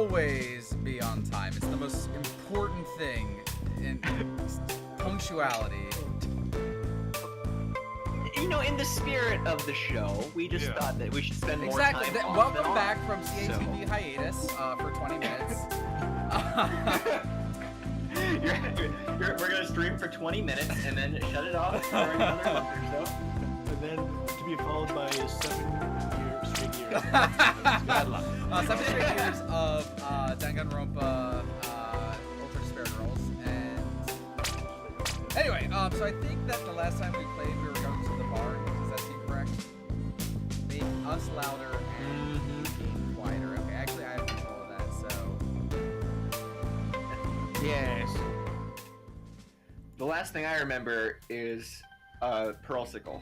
always be on time. It's the most important thing in punctuality. You know, in the spirit of the show, we just thought that we should spend more time on Welcome film, back from CATV so- hiatus for 20 minutes. We're gonna stream for 20 minutes and then shut it off for another month or so. And then to be followed by 7 straight years. 7 straight years of Danganronpa Ultra Despair Girls. And anyway, so I think that the last time we played, we were going to the bar. Does that seem correct? Make us louder and being quieter. Okay, actually, I have control of that, so. Yes. The last thing I remember is Pearlsicle.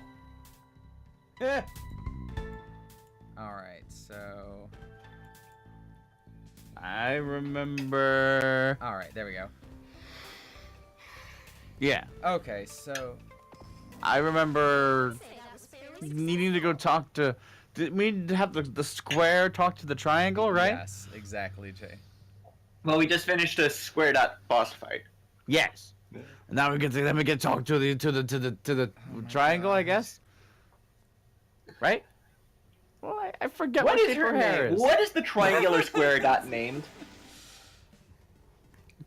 Yeah. Alright, so. I remember. Alright, there we go. Yeah. Okay, so. I remember needing to go talk to. Did we have the square talk to the triangle, right? Yes, exactly, Jay. Well, we just finished a square dot boss fight. Yes. And now we get to talk to the triangle, I guess. Right? Well, I forget What is shape her hair name? is. What is the triangular square dot named?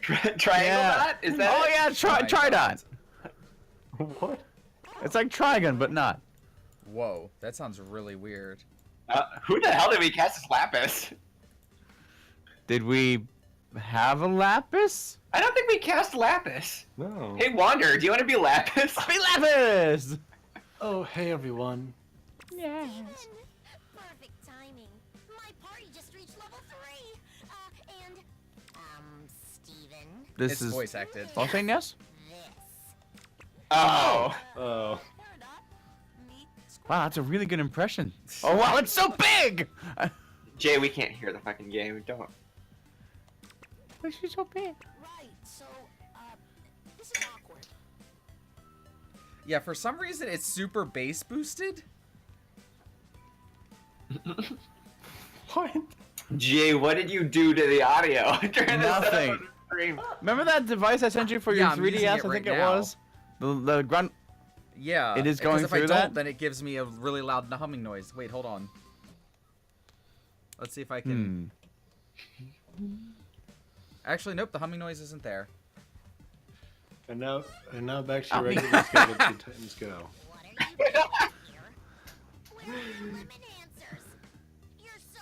Triangle dot? Is that Oh it? yeah, Tridot. What? It's like Trigon, but not. Whoa, that sounds really weird. Who the hell did we cast as Lapis? Did we have a Lapis? I don't think we cast Lapis. No. Hey, Wander, do you want to be Lapis? Be Lapis! Oh, hey everyone. Yes. Perfect timing. My party just reached level 3. And Steven, This It's is voice acted. all saying yes? this. Oh. Oh. Wow, that's a really good impression. Oh wow, it's so big! Jay, we can't hear the fucking game. Don't. Why is she so big? Right, so, this is awkward. Yeah, for some reason it's super bass boosted. What? Jay, what did you do to the audio during the setup Nothing. of the stream? Remember that device I sent you for your Yeah, I'm using 3DS? it I right think now. it was. The grunt. Yeah. It is because going if through I don't, that? then it gives me a really loud humming noise. Wait, hold on. Let's see if I can. Actually, nope. The humming noise isn't there. And now back to Oh, your regular schedule to Titans Go. What are you doing here? Where are your lemon answers? You're so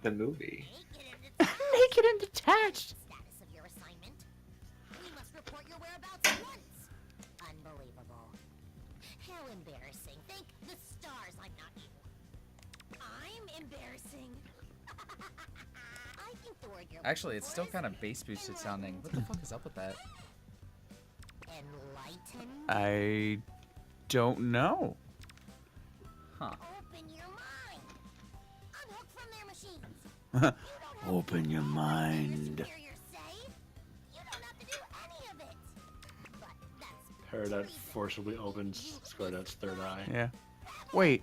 The movie. naked and detached. Naked and detached. Status of your assignment. We must report your whereabouts at once. Unbelievable. How embarrassing. Thank the stars I'm not you. I'm embarrassing. I think the word you're Actually, it's still looking for kind is of bass boosted sounding. What the fuck is up with that? enlightened. I don't know. Huh. Open your mind. Unhook from their machines. You don't have Open your to do mind. superiors say. You don't have to do any of it. But that's Peridot forcibly opens Squaredot's third eye. Yeah. Wait,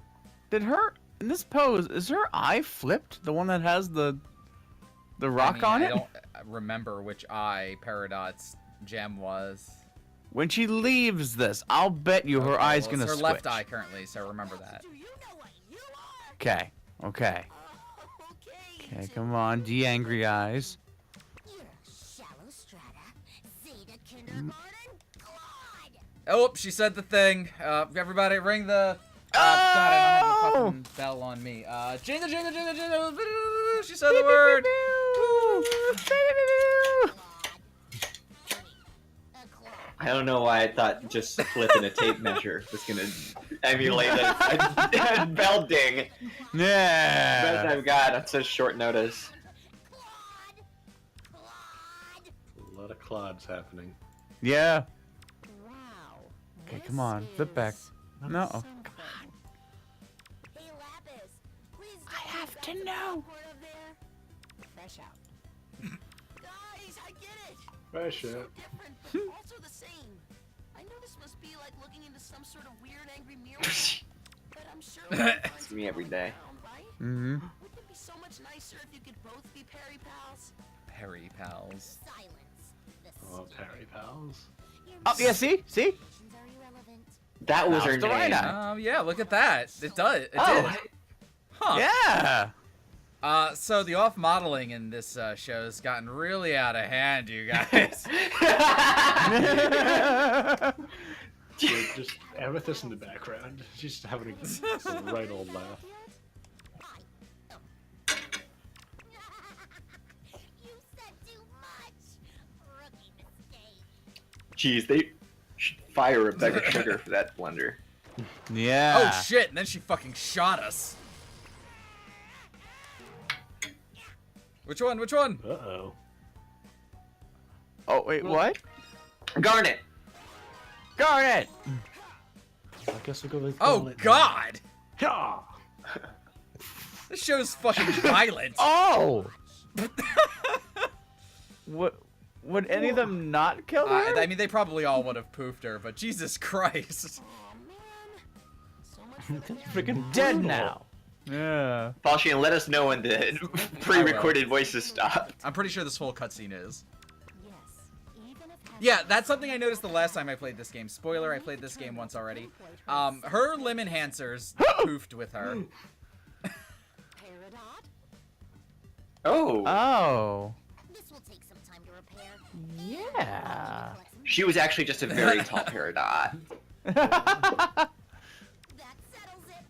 did her in this pose? Is her eye flipped? The one that has the rock I mean, on I it? don't remember which eye Peridot's gem was. When she leaves this, I'll bet you her Okay, eye's well, gonna it's her switch. left eye currently, so remember that. Do you know what you are? Okay. Okay. Okay. Okay. Come on, angry eyes. You're shallow strata, Zeta kindergarten, Claude. Oh, she said the thing. Everybody ring the. God, I don't have a Oh! fucking bell on me. Jingle, jingle, jingle, jingle. She said the word. I don't know why I thought just flipping a tape measure was gonna emulate a bell ding. Best Yeah. I've got on such short notice. A lot of clods happening. Yeah. Wow. Okay, come on, flip back. No. Hey Lapis, please I have to know. Fresh out. Guys, I get it. Fresh So out. different, but also the same. I know this must be like looking into some sort of weird angry mirror, but I'm sure It's me every day. right? Mm-hmm. Wouldn't it be so much nicer if you could both be Perry pals? Perry pals. Silence. The Oh, Perry pals. Your Oh yeah, see? are irrelevant. That was That her was the name. right Yeah, look at that. It does. It Oh, did. Huh. Yeah. So the off modeling in this show has gotten really out of hand, you guys. Yeah, just Amethyst in the background. She's having a right old laugh. You said too much. Rookie mistake. Jeez, they should fire Rebecca Sugar for that blunder. Yeah. Oh shit! And then she fucking shot us. Which one? Which one? Uh-oh. Oh wait, what? Garnet. Garnet. I guess we'll go with Oh Garnet now. god! Yeah. This show's fucking violent. Oh. What? Would any of them not kill her? I mean, they probably all would have poofed her, but Jesus Christ. Aw, man. So much for That's Perry. freaking Dead brutal. now. Yeah. Falchian, let us know when the pre-recorded voices stop. I'm pretty sure this whole cutscene is. Yes. Even if Yeah, that's something I noticed the last time I played this game. Spoiler, I played this game once already. Her limb enhancers poofed with her. Peridot, Oh. Oh. this will take some time to repair. Yeah. She was actually just a very tall Peridot. That settles it.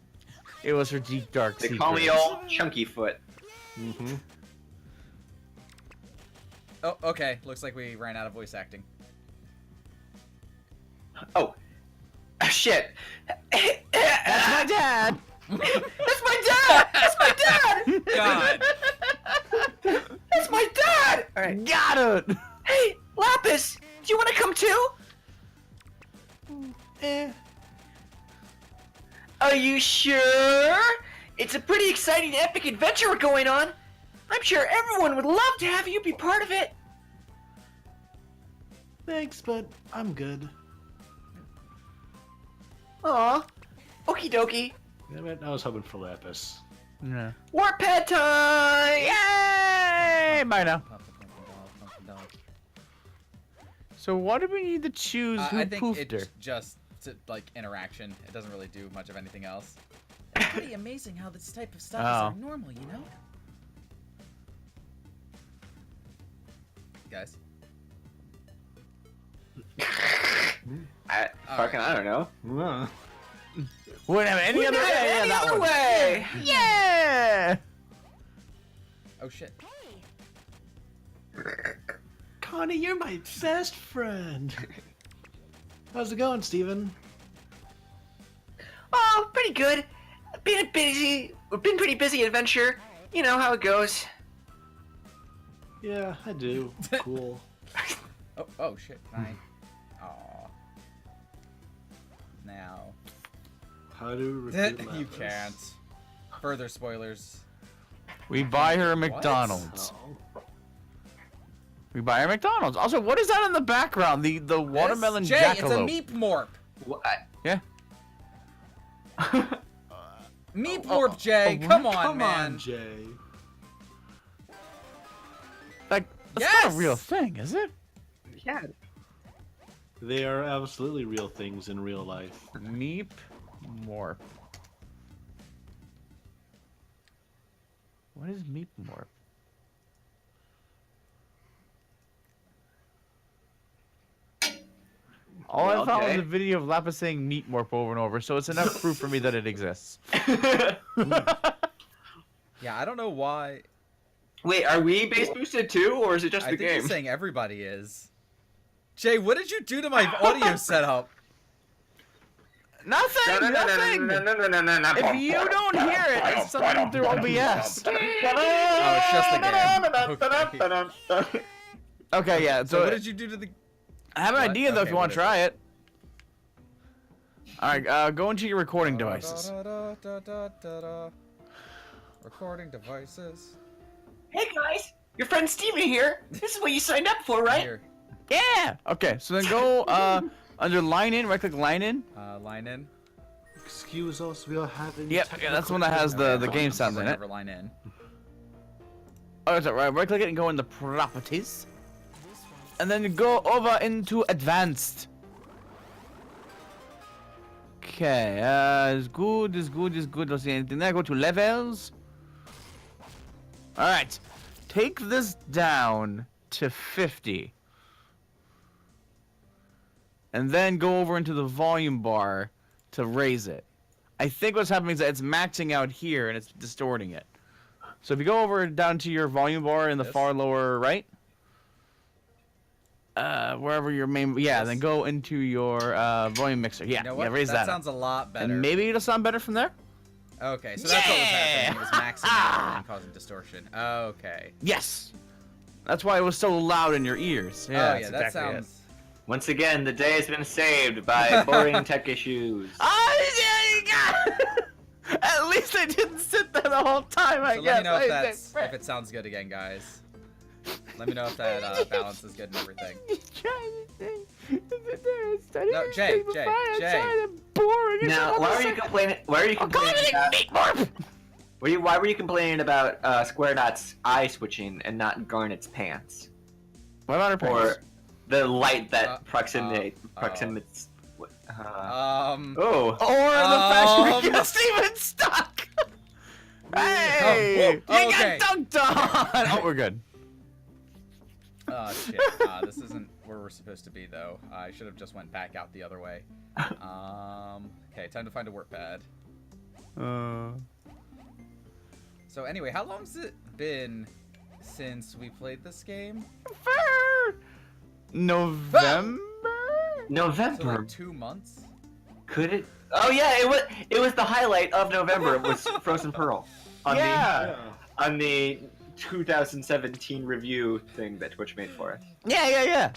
It was her deep dark They secret. call me old Chunky Foot. Mm-hmm. Oh, okay. Looks like we ran out of voice acting. Oh. Shit. That's my dad. That's my dad! That's my dad! God. That's my dad! Alright. Got it. Hey, Lapis! Do you want to come too? Are you sure? It's a pretty exciting epic adventure we're going on. I'm sure everyone would love to have you be part of it. Thanks, but I'm good. Aw. Okie dokie. Damn it, I was hoping for Lapis. Yeah. Warpad time! Yay! Bye now. Pop the pumpkin doll, pumpkin doll. So why do we need to choose who I think poofed her? it's just like interaction. It doesn't really do much of anything else. It's pretty amazing how this type of stuff Oh. is normal, you know? Guys. I don't know. Well, Wouldn't have any other way. Yeah, Any that other one. way! Yeah. Oh shit. Connie, you're my best friend. How's it going, Steven? Oh, pretty good. Been pretty busy adventure. You know how it goes. Yeah, I do. Cool. Oh shit. Fine. Aw. Now. How to recruit You Lapis. can't. Further spoilers. We buy her a McDonald's. Oh. We buy her McDonald's. Also, what is that in the background? The watermelon Jay, jackalope. it's a meep morp. What? Yeah. Meep morp, Jay. Come on, Come man. on, Jay. Like that's not Yes! a real thing, is it? Yeah. They are absolutely real things in real life. Meep morp. What is meep morp? All I Well, found was Jay. a video of Lapis saying meat morp over and over, so it's enough proof for me that it exists. Yeah, I don't know why. Wait, are we base boosted too, or is it just I the think game? he's saying everybody is. Jay, what did you do to my audio setup? Nothing! Nothing! If you don't hear it, it's something through OBS. Oh, it's just the game. Okay. Okay, yeah, So so what did you do to the? I have an What? idea though if Okay, you want what to is try it. Alright, go into your recording devices. Recording devices. Hey guys, your friend Steven here. This is what you signed up for, right? Here, Yeah! Okay, so then go under line in, right click line in. line in. Excuse us, we are having. Yep, yeah, that's the one that has the game sound in it. Never line in. Oh, sorry, right click it and go into properties. And then go over into advanced. Okay, is good. Don't see anything there. Go to levels. Alright. Take this down to 50. And then go over into the volume bar to raise it. I think what's happening is that it's maxing out here and it's distorting it. So if you go over down to your volume bar in the Yes. far lower right, wherever your main, yeah, Yes. then go into your volume mixer. Yeah, You know what? yeah, raise that. sounds a lot better. And maybe it'll sound better from there. Okay, so that's what was happening. It was Yeah! maxing out and causing distortion. Okay. Yes, that's why it was so loud in your ears. Yeah, oh that's yeah, that exactly it. sounds. Once again, the day has been saved by boring tech issues. At least I didn't sit there the whole time. I So guess. let me know if I that's if it sounds good again, guys. Let me know if that balance is good and everything. No, Jay. Now, why were you complaining? Why are you complaining about? Why were you complaining about Square Dot's eye switching and not Garnet's pants? What about her Or pants? the light that Uh, proximity. Or Oh. the fact Um, we just even stuck. Hey, Oh, you okay. got dunked on. Oh, we're good. Oh shit. This isn't where we're supposed to be though. I should have just went back out the other way. Okay, time to find a work pad. So anyway, how long's it been since we played this game? November. So November. like 2 months? Could it? Oh yeah, it was the highlight of November. It was Frozen Pearl on Yeah. on the 2017 review thing that Twitch made for us. Yeah.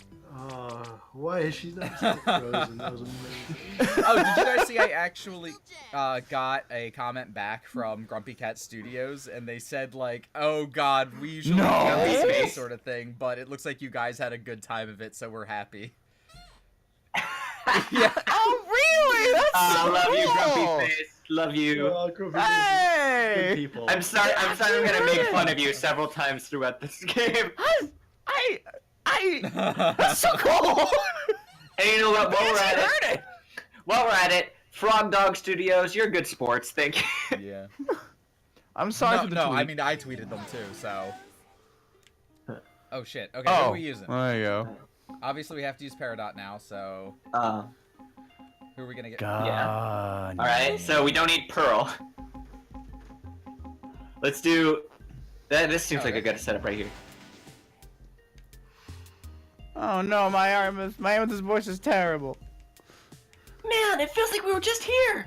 Why is she not so frozen? That was amazing. Oh, did you guys see I actually got a comment back from Grumpy Cat Studios and they said like, oh god, we usually No. get this face sort of thing, but it looks like you guys had a good time of it, so we're happy. Yeah. Oh, really? That's so Love you, cool. Grumpy Face. Love you. Good Hey. people. I'm sorry. I'm gonna make fun of you several times throughout this game. That's so cool. And you know what? Heard While we're at it, Frog Dog Studios, you're good sports. Thank you. Yeah. I'm sorry No, for the no, tweet. I mean I tweeted them too, so. Oh shit. Okay, Oh, what are we using? there you go. Obviously we have to use Peridot now, so who are we gonna get? God. All right. So we don't need Pearl. Let's do. This seems like a good setup right here. Oh no, my Amethyst voice is terrible. Man, it feels like we were just here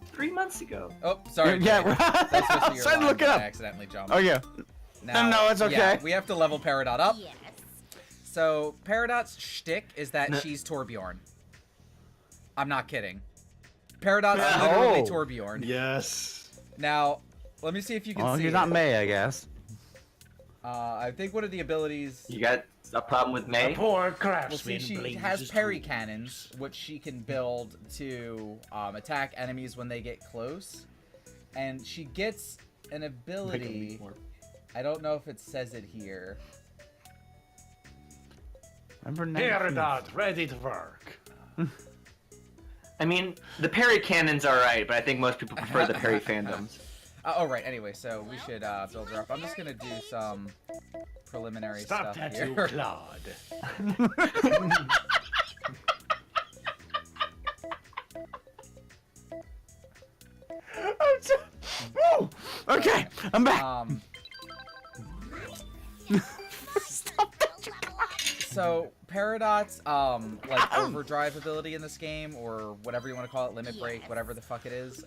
3 months ago. Oh, sorry. Yeah, Jay. right. That's supposed to I be your tried to line, look it but I up. accidentally jumped. Oh yeah. Now, No, it's okay. Yeah, we have to level Peridot up. Yes. So Peridot's shtick is that she's Torbjorn. I'm not kidding. Peridot's literally Oh. Torbjorn. Yes. Now, let me see if you can Well, see you're it. not May, I guess. I think one of the abilities. You got a problem with May? Poor Well, craftsman. see, she blames has his parry tools. cannons, which she can build to attack enemies when they get close. And she gets an ability. I don't know if it says it here. Remember Peridot, ready to work. I mean, the parry cannon's alright, but I think most people prefer the parry fandoms. Oh, right. Anyway, so we should build her up. I'm just gonna do some preliminary Stop stuff tattoo, here. Claude. Woo! Okay, I'm back. So Peridot's like overdrive ability in this game, or whatever you want to call it, limit break, whatever the fuck it is.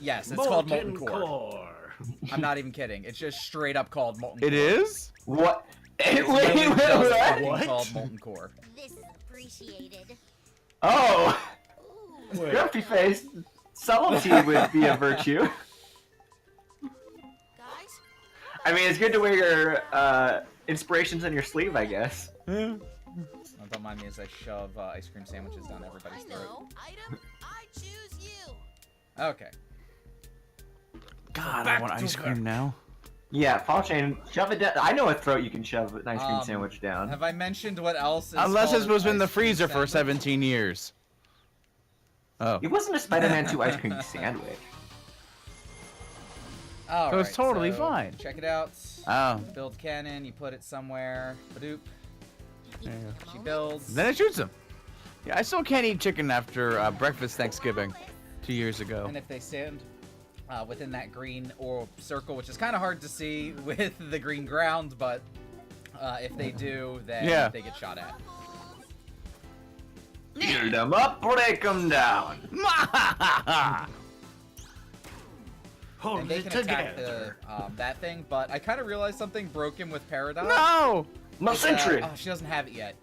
Yes, it's called Molten Core. I'm not even kidding. It's just straight up called Molten Core. It is? What? It's Wait, literally just fucking What? called Molten Core. This is appreciated. Oh! Wait. Grumpy Face, subtlety would be a virtue. Guys, I mean, it's good to wear your inspirations on your sleeve, I guess. Don't mind me as I shove ice cream sandwiches down everybody's I throat. know. Item, I choose you. Okay. God, I Back want to ice work. cream now. Yeah, Fall Chain, shove it down. I know a throat you can shove an ice cream Um, sandwich down. Have I mentioned what else is Unless called it was an in the ice cream freezer for sandwich? 17 years. Oh. It wasn't a Spider-Man 2 ice cream sandwich. All So it's totally so fine. Check it out. Oh. Build cannon. You put it somewhere. Badoop. Easy She moments. builds. Then it shoots him. Yeah, I still can't eat chicken after breakfast Thanksgiving 2 years ago. And if they stand within that green or circle, which is kind of hard to see with the green ground, but if they do, then Yeah. they get shot at. Build them up, break them down. Hold And they it can attack together. that thing, but I kind of realized something broken with Paradox. No! My sentry. Oh, she doesn't have it yet.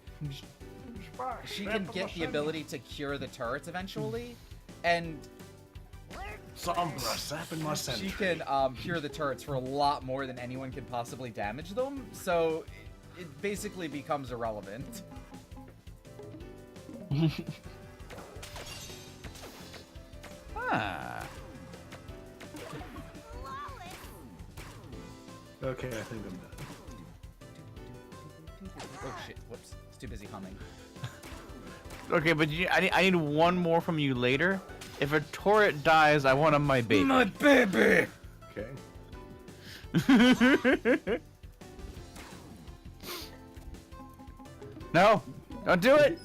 She can get the ability to cure the turrets eventually, and Sombra, sapping my sentry. she can cure the turrets for a lot more than anyone can possibly damage them, so it basically becomes irrelevant. Ah. Okay, I think I'm done. Oh shit, whoops. It's too busy humming. Okay, but I need one more from you later. If a turret dies, I want on my baby. My baby! Okay. No! Don't do it!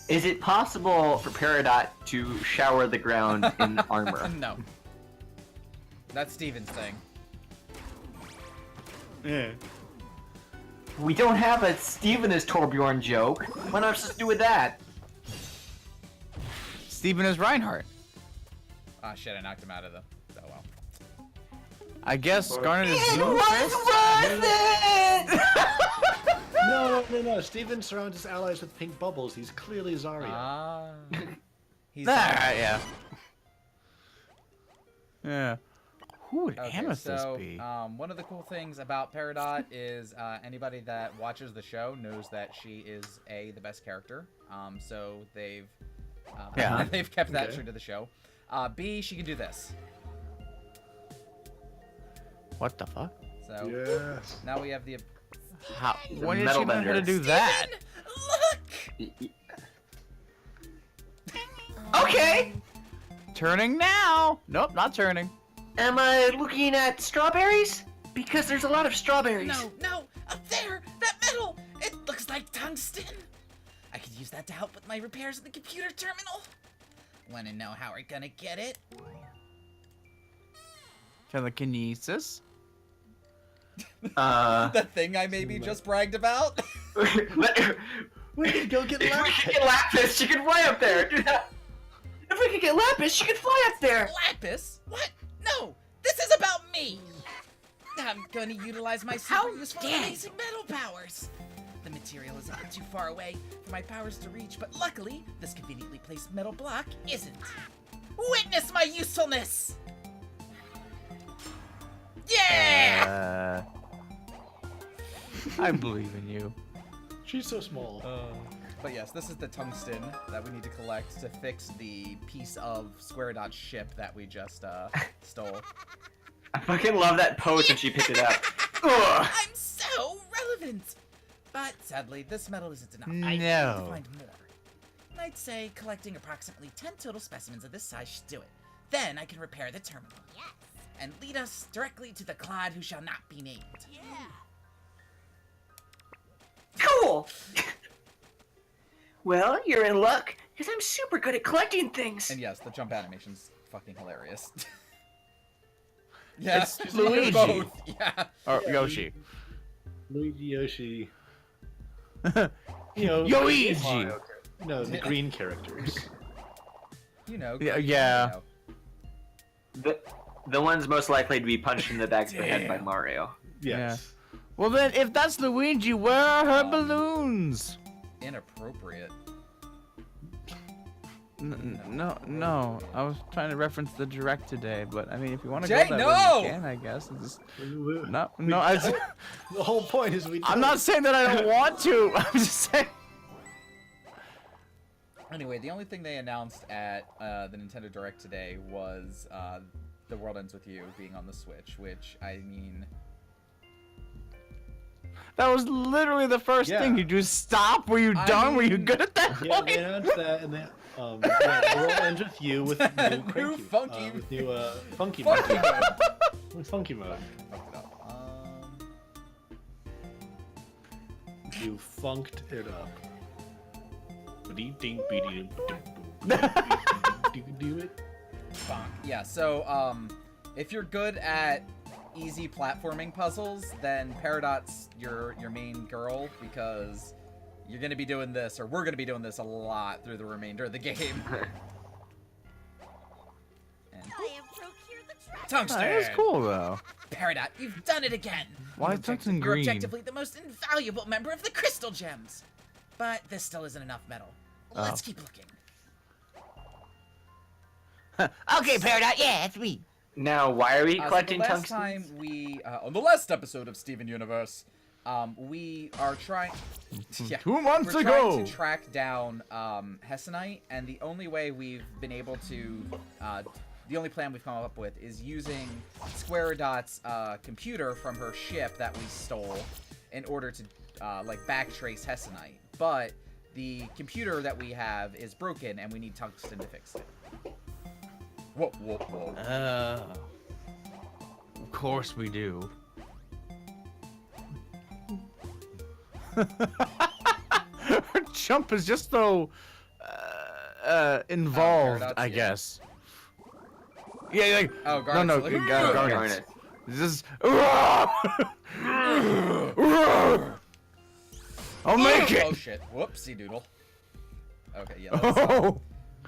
Is it possible for Peridot to shower the ground in armor? No. That's Steven's thing. Yeah. We don't have a Steven as Torbjorn joke. What am I supposed to do with that? Steven is Reinhardt. Ah shit, I knocked him out of the... Oh well. I guess Garnet is No. Steven surrounds his allies with pink bubbles. He's clearly Zarya. Ah. He's Alright, yeah. Yeah. Who would Okay, Amethyst so be? one of the cool things about Peridot is anybody that watches the show knows that she is the best character. So they've Yeah. they've kept that Okay. true to the show. B, she can do this. What the fuck? So Yes. now we have the How? When did metal she learn how to bender. do that? Okay. Turning now. Nope, not turning. Am I looking at strawberries? Because there's a lot of strawberries. No, up there! That metal! It looks like tungsten! I could use that to help with my repairs at the computer terminal. Wanna know how we're gonna get it? Telekinesis. the thing I maybe just bragged about. We can go get If we Lapis. could get Lapis, she could fly up there. Do that. If we could get Lapis, she could fly up there. Lapis? What? No! This is about me! I'm gonna utilize my super useful amazing metal powers! The material is a bit too far away for my powers to reach, but luckily, this conveniently placed metal block isn't. Witness my usefulness! Yeah! I believe in you. She's so small. But yes, this is the tungsten that we need to collect to fix the piece of Square Dot ship that we just stole. I fucking love that pose when she picked it up. Ugh. I'm so relevant! But sadly, this metal isn't enough. I need to No. find more. I'd say collecting approximately 10 total specimens of this size should do it. Then I can repair the terminal. Yes. And lead us directly to the Clad who shall not be named. Yeah. Cool. Well, you're in luck, because I'm super good at collecting things. And yes, the jump animation's fucking hilarious. yeah, It's Luigi. both. Yeah. Or Yoshi. Luigi, Yoshi. You know, Yoigi. No, the green characters. You know. Yeah, you yeah. know. The one's most likely to be punched in the back of the head by Mario. Yes. Well then, if that's Luigi, where are her balloons? Inappropriate. No. I was trying to reference the direct today, but I mean, if you want to Jay, go that no! way, you can, I guess. It's just, The no. whole point is we. I'm not saying that I don't want to. I'm just saying. Anyway, the only thing they announced at the Nintendo Direct today was The World Ends With You being on the Switch, which, I mean... That was literally the first Yeah. thing. You just stop. Were you done? Were you mean- good at that Yeah, point? they announced that, and then yeah, World Ends With You with new, New cranky, funky- with new funky Funky mode. mode. With funky mode. Fuck it up. You funked it up. Do it. Bonk. Yeah, so, if you're good at easy platforming puzzles, then Peridot's your main girl, because you're gonna be doing this, or we're gonna be doing this a lot through the remainder of the game. And I have procured the treasure. Tungsten! That is cool though. Peridot, you've done it again. Why You're is tungsten You're green? objectively the most invaluable member of the Crystal Gems. But this still isn't enough metal. Let's keep looking. Okay, Peridot, yeah, it's me. Now, why are we so collecting the last tungsten? time we, on the last episode of Steven Universe, we are trying... Yeah, 2 months we're ago. trying to track down Hessenite, and the only way we've been able to, the only plan we've come up with is using Squaredot's computer from her ship that we stole in order to, like, backtrace Hessenite. But the computer that we have is broken, and we need tungsten to fix it. Whoa, whoa, whoa. Of course we do. Her jump is just so involved, Paradox, I yeah. guess. Yeah, like Oh, no, Garnet's like, Garnet. Garnet. This is. I'll make Oh it. shit! Whoopsie doodle. Okay, yeah. That's, Oh,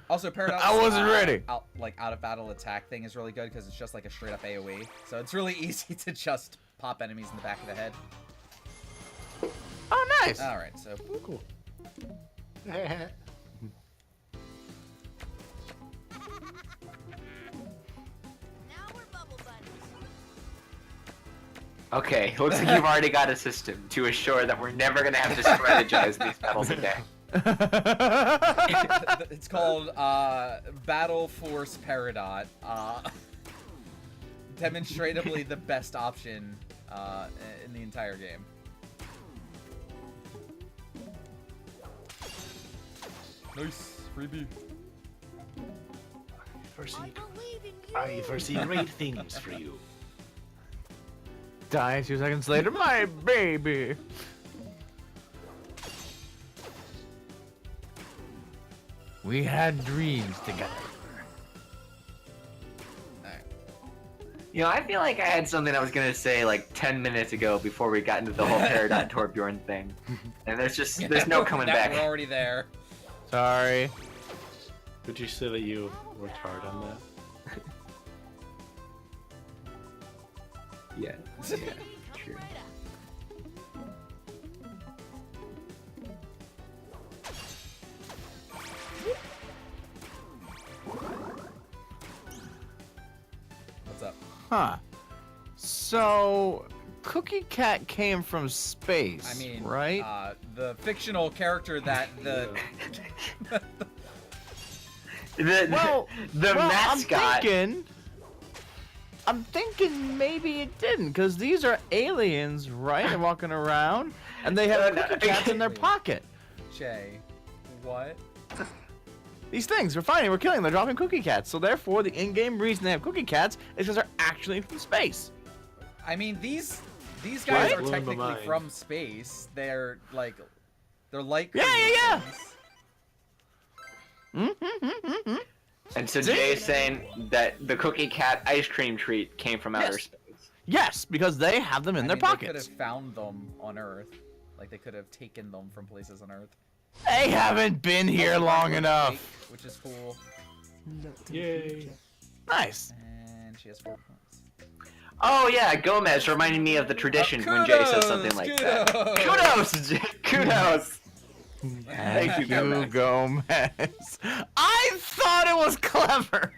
also, Paradox. I wasn't ready. Out of battle attack thing is really good because it's just like a straight up AOE. So it's really easy to just pop enemies in the back of the head. oh, nice. All right, so Cool. Now we're bubble buddies. Okay, looks like you've already got a system to assure that we're never gonna have to strategize these battles again. it's called Battle Force Peridot. Demonstratably the best option in the entire game. Nice freebie. I foresee great things for you. Die 2 seconds later, my baby. We had dreams together. Alright. You know, I feel like I had something I was gonna say like 10 minutes ago before we got into the whole Peridot Torbjorn thing, and there's no coming Now back. We're already there. Sorry. Would you say that you worked hard on that? Yeah. Yeah. True. What's up? Huh. So, Cookie Cat came from space. I mean, right? The fictional character that the Well, the well, mascot. I'm thinking maybe it didn't, because these are aliens, right? They're walking around, and they have Cookie Cats in their pocket. Che, what? These things we're finding, we're killing, they're dropping Cookie Cats. So therefore, the in-game reason they have Cookie Cats is because they're actually from space. I mean, these guys Right? are Blowing my technically mind. from space. They're like Yeah. creations. And so Jay's saying that the Cookie Cat ice cream treat came from outer Yes. space. Yes, because they have them in their They could pockets. have found them on Earth. Like they could have taken them from places on Earth. They haven't been here Also, long Fake, enough. which is cool. Yay! Nice. And she has 4 points. Oh yeah, Gomez reminding me of the tradition when Jay says something like that. Kudos, Jay, kudos. Thank you, Gomez. Gomez. I thought it was clever.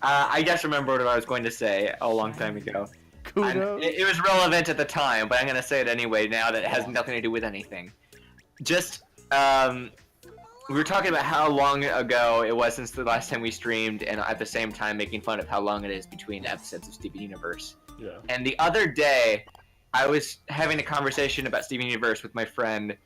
I just remembered what I was going to say a long time ago. And Kudos. it was relevant at the time, but I'm gonna say it anyway now that it has nothing to do with anything. Just we were talking about how long ago it was since the last time we streamed, and at the same time making fun of how long it is between episodes of Steven Universe. Yeah. And the other day, I was having a conversation about Steven Universe with my friend,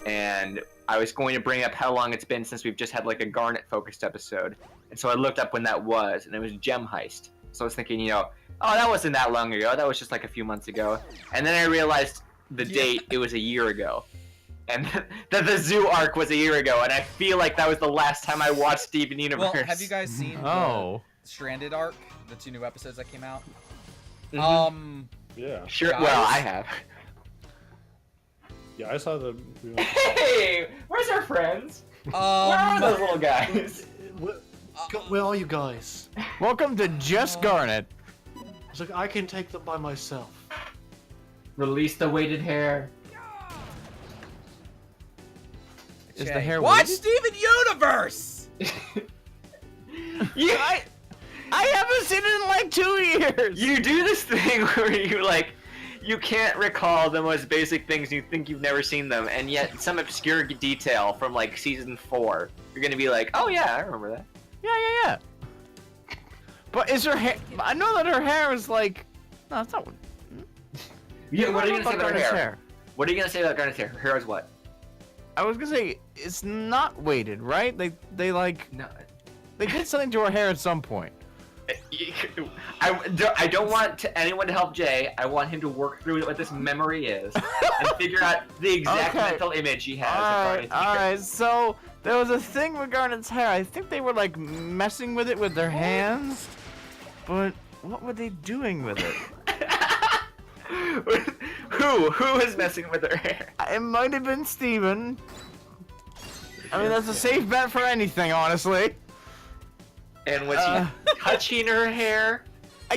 and I was going to bring up how long it's been since we've just had like a Garnet-focused episode. And so I looked up when that was, and it was Gem Heist. So I was thinking, you know, oh, that wasn't that long ago. That was just like a few months ago. And then I realized the date, it was a year ago. And that the zoo arc was a year ago, and I feel like that was the last time I watched Steven Universe. Well, have you guys seen Oh. the Stranded arc? The 2 new episodes that came out? Mhm. Yeah. Sure, guys? well, I have. Yeah, I saw the. We went Hey, where's our friends? Where are those little guys? Where are you guys? Welcome to Just Garnet. It's like I can take them by myself. Release the weighted hair. Is the Jay, hair watch weighted? Steven Universe! Yeah, I haven't seen it in like 2 years. you do this thing where you like, you can't recall the most basic things. You think you've never seen them, and yet some obscure detail from like season 4, you're gonna be like, oh yeah, I remember that. Yeah. But is her hair? I know that her hair is like. No, it's not. Yeah, what are you What gonna say about her Garnet's hair? What are you gonna say about Garnet's hair? Her hair is what? I was gonna say it's not weighted, right? They like No. they did something to her hair at some point. I don't want anyone to help Jay. I want him to work through what this memory is and figure out the exact Okay. mental image he has. of Alright, Garnet's hair. alright. So there was a thing with Garnet's hair. I think they were like messing with it with their hands, but what were they doing with it? Who is messing with her hair? It might have been Steven. I mean, that's a safe bet for anything, honestly. And was he touching her hair?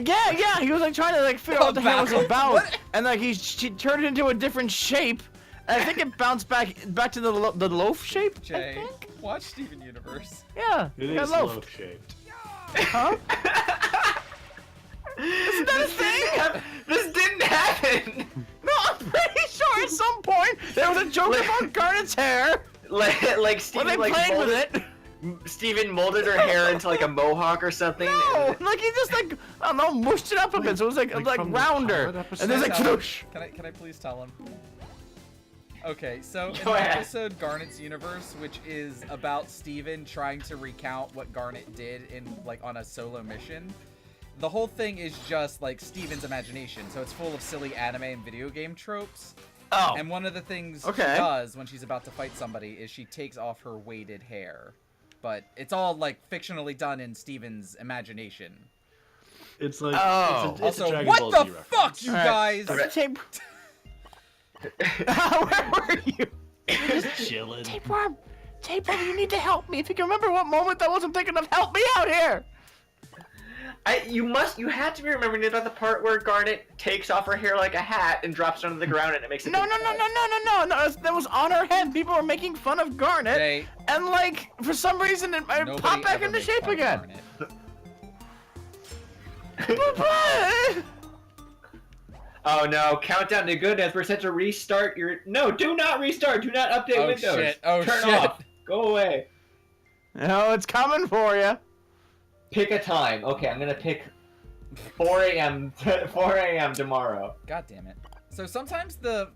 Yeah, he was like trying to like figure out what the hair was About- about, what? and like she turned it into a different shape. And I think it bounced back to the loaf shape. I Jay, think? watch Steven Universe. Yeah, It got is loafed. loaf shaped. Huh? Isn't that a thing? This didn't happen. No, I'm pretty sure at some point there was a joke about Garnet's hair. Like Were Steven they like playing with molded, it? Steven molded her hair into like a mohawk or something. No, like he just like I don't know, mushed it up a bit, so it was like from the rounder. pilot episode? And there's like Tell him. swoosh. Can I please tell him? Okay, so in Go the ahead. episode Garnet's Universe, which is about Steven trying to recount what Garnet did in like on a solo mission, the whole thing is just like Steven's imagination. So it's full of silly anime and video game tropes. Oh. And one of the things Okay. she does when she's about to fight somebody is she takes off her weighted hair. But it's all like fictionally done in Steven's imagination. It's like Oh. it's a Also, Dragon what Ball the Z reference. fuck, you Alright. guys? Tape. Where were you? Just chilling. Tapeworm, you need to help me. If you can remember what moment that was, I'm thinking of, help me out here. You had to be remembering about the part where Garnet takes off her hair like a hat and drops it onto the ground and it makes it. No, that was on her head. People were making fun of Garnet, Jay, and like for some reason it nobody popped back ever into makes shape fun of again. Garnet. Oh no! Countdown to goodness. We're set to restart your. No, do not restart. Do not update Oh, Windows. shit. Oh, Turn shit. off. Go away. No, it's coming for you. Pick a time. Okay, I'm gonna pick 4 a.m. 4 a.m. tomorrow. God damn it. So sometimes the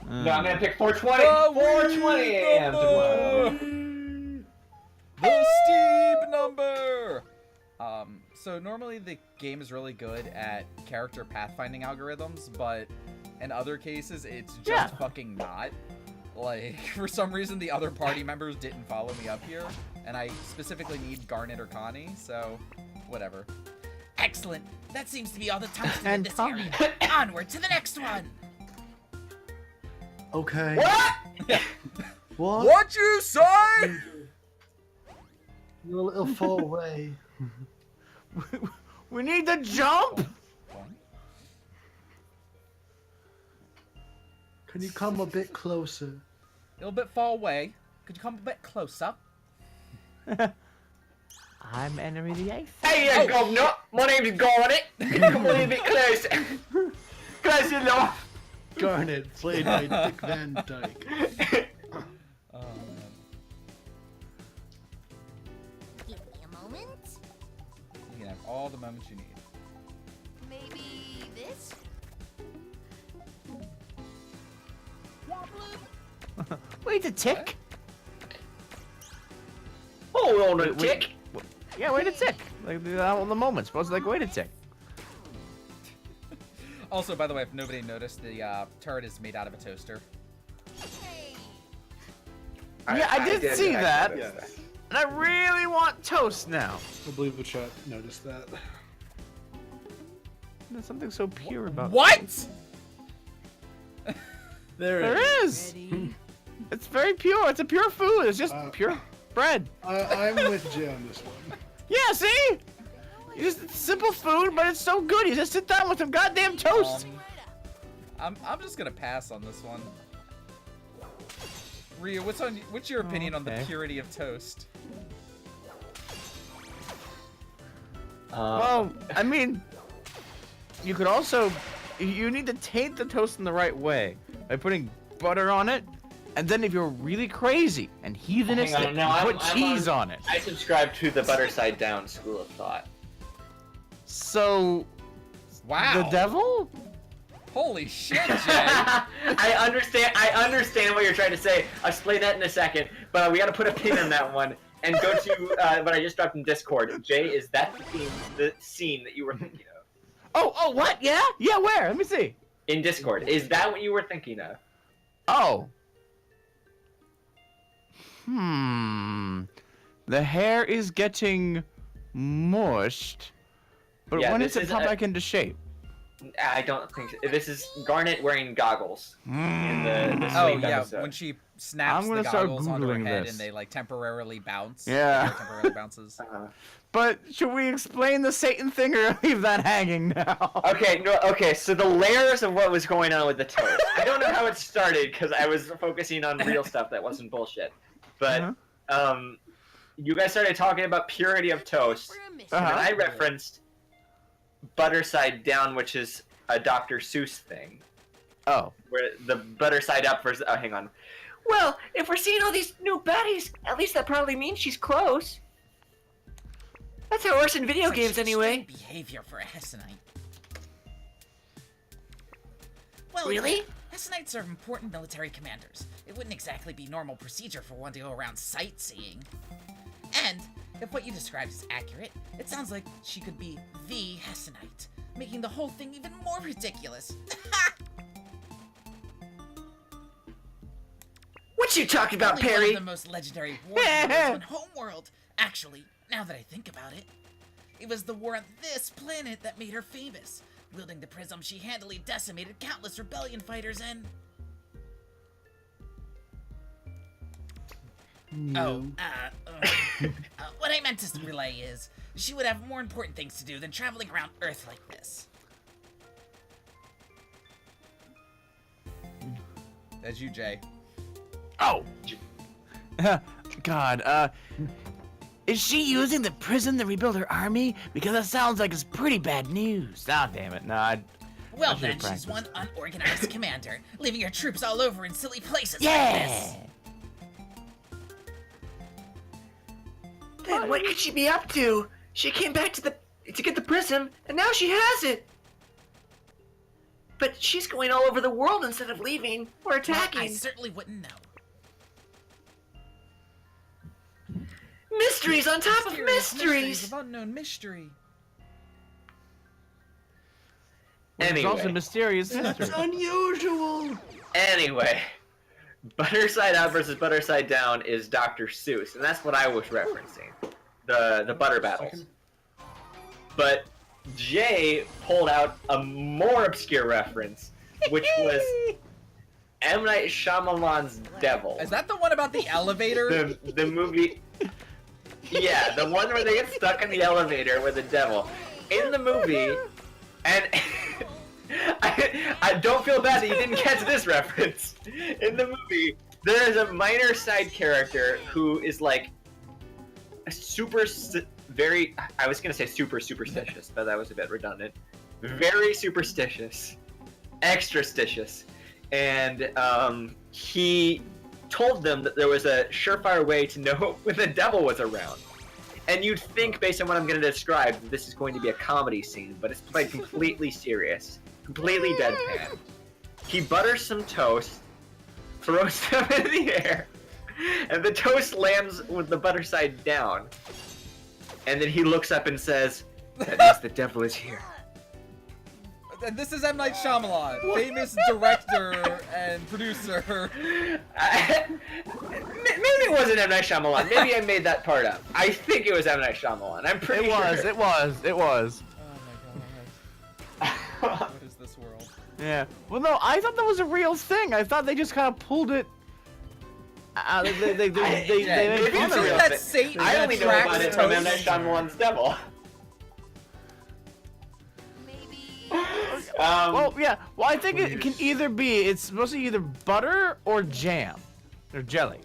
No, I'm gonna pick 4:20. The 4:20 a.m. tomorrow. The Steep number! So normally the game is really good at character pathfinding algorithms, but in other cases it's just Yeah. fucking not. Like, for some reason the other party members didn't follow me up here, and I specifically need Garnet or Connie, so whatever. Excellent! That seems to be all the tungsten in And this Connie. area. Onward to the next one! Okay. What? What? What you say? You're a little far away. We need to jump. Can you come a bit closer? A little bit far away. Could you come a bit closer? I'm Henry VIII. Hey, Oh. Governor. My name's Garnet. Come a little bit closer. Closer, enough. Garnet, played by Dick Van Dyke. Oh, man. all the moments you need. Maybe this? Wait a tick. Hold on a Wait, tick. Yeah, wait a tick. Like all the moments. Supposed to like wait a tick. Also, by the way, if nobody noticed, the turret is made out of a toaster. Yeah, I did see that. notice And I really want toast now. I believe the chat noticed that. There's something so pure about What? There is. It's very pure. It's a pure food. It's just pure bread. I'm with Jay on this one. Yeah, see? It's simple food, but it's so good. You just sit down with some goddamn toast. I'm just gonna pass on this one. Ryu, what's your opinion on the Okay. purity of toast? Well, I mean, you could also, you need to taint the toast in the right way by putting butter on it, and then if you're really crazy and heathenistic, Hang on, no, you put I'm cheese on- on it. I subscribe to the butter side down school of thought. So, Wow. the devil? Holy shit, Jay. I understand what you're trying to say. I'll explain that in a second, but we got to put a pin in that one and go to what I just dropped in Discord. Jay, is that the scene that you were thinking of? Oh, what? Yeah? Yeah, where? Let me see. In Discord, is that what you were thinking of? Oh. The hair is getting mushed, but Yeah, when this does it is pop a- back into shape? I don't think so. This is Garnet wearing goggles in the Oh sleep yeah, episode. when she snaps I'm the gonna start goggles onto her Googling head this. and they like temporarily bounce. Yeah. Her hair temporarily bounces. But should we explain the Satan thing or leave that hanging now? Okay, so the layers of what was going on with the toast. I don't know how it started because I was focusing on real stuff that wasn't bullshit. But you guys started talking about purity of toast, and then I referenced butter side down, which is a Dr. Seuss thing. Oh. Where the butter side up versus hang on. Well, if we're seeing all these new baddies, at least that probably means she's close. That's how it works in video games anyway. Behavior for a Hessonite. Well, Really? Hessonites are important military commanders. It wouldn't exactly be normal procedure for one to go around sightseeing. And, if what you described is accurate, it sounds like she could be the Hessonite, making the whole thing even more ridiculous. What you talking about, Only one Perry? of the most legendary war heroes on Homeworld. Actually, now that I think about it, it was the war on this planet that made her famous. Wielding the prism, she handily decimated countless rebellion fighters and... what I meant to relay is, she would have more important things to do than traveling around Earth like this. That's you, Jay. Oh. God, Is she using the prism to rebuild her army? Because that sounds like it's pretty bad news. ah, damn it. No, I Well should've then, she's practiced. one unorganized commander, leaving her troops all over in silly places like Yeah. this. Then what could she be up to? She came back to get the prism, and now she has it. But she's going all over the world instead of leaving or Well, attacking. I certainly wouldn't know. Mysteries on top of mysteries. of unknown mystery. It's also Anyway, mysterious history. Unusual. anyway, butter side up versus butter side down is Dr. Seuss, and that's what I was referencing. The butter battles. But Jay pulled out a more obscure reference, which was M. Night Shyamalan's Devil. Is that the one about the elevator? The movie. Yeah, the one where they get stuck in the elevator with the devil. In the movie, and I don't feel bad that you didn't catch this reference. In the movie, there is a minor side character who is like a very. I was gonna say super superstitious, but that was a bit redundant. Very superstitious, extra-stitious, and he told them that there was a surefire way to know when the devil was around. And you'd think, based on what I'm going to describe, that this is going to be a comedy scene, but it's played completely serious, completely deadpan. He butters some toast, throws them in the air, and the toast lands with the butter side down. And then he looks up and says, "That means the devil is here." And this is M. Night Shyamalan, famous director and producer. Maybe it wasn't M. Night Shyamalan. Maybe I made that part up. I think it was M. Night Shyamalan. I'm pretty sure. It was. Oh my god. What is this world? Yeah. Well, no, I thought that was a real thing. I thought they just kind of pulled it. They maybe made Did you fun of think real it. that thing. Satan I only know about it attracts from M. Night toast? Shyamalan's Devil. Well, yeah. Well, I think it can either be. It's supposed to be either butter or jam, or jelly.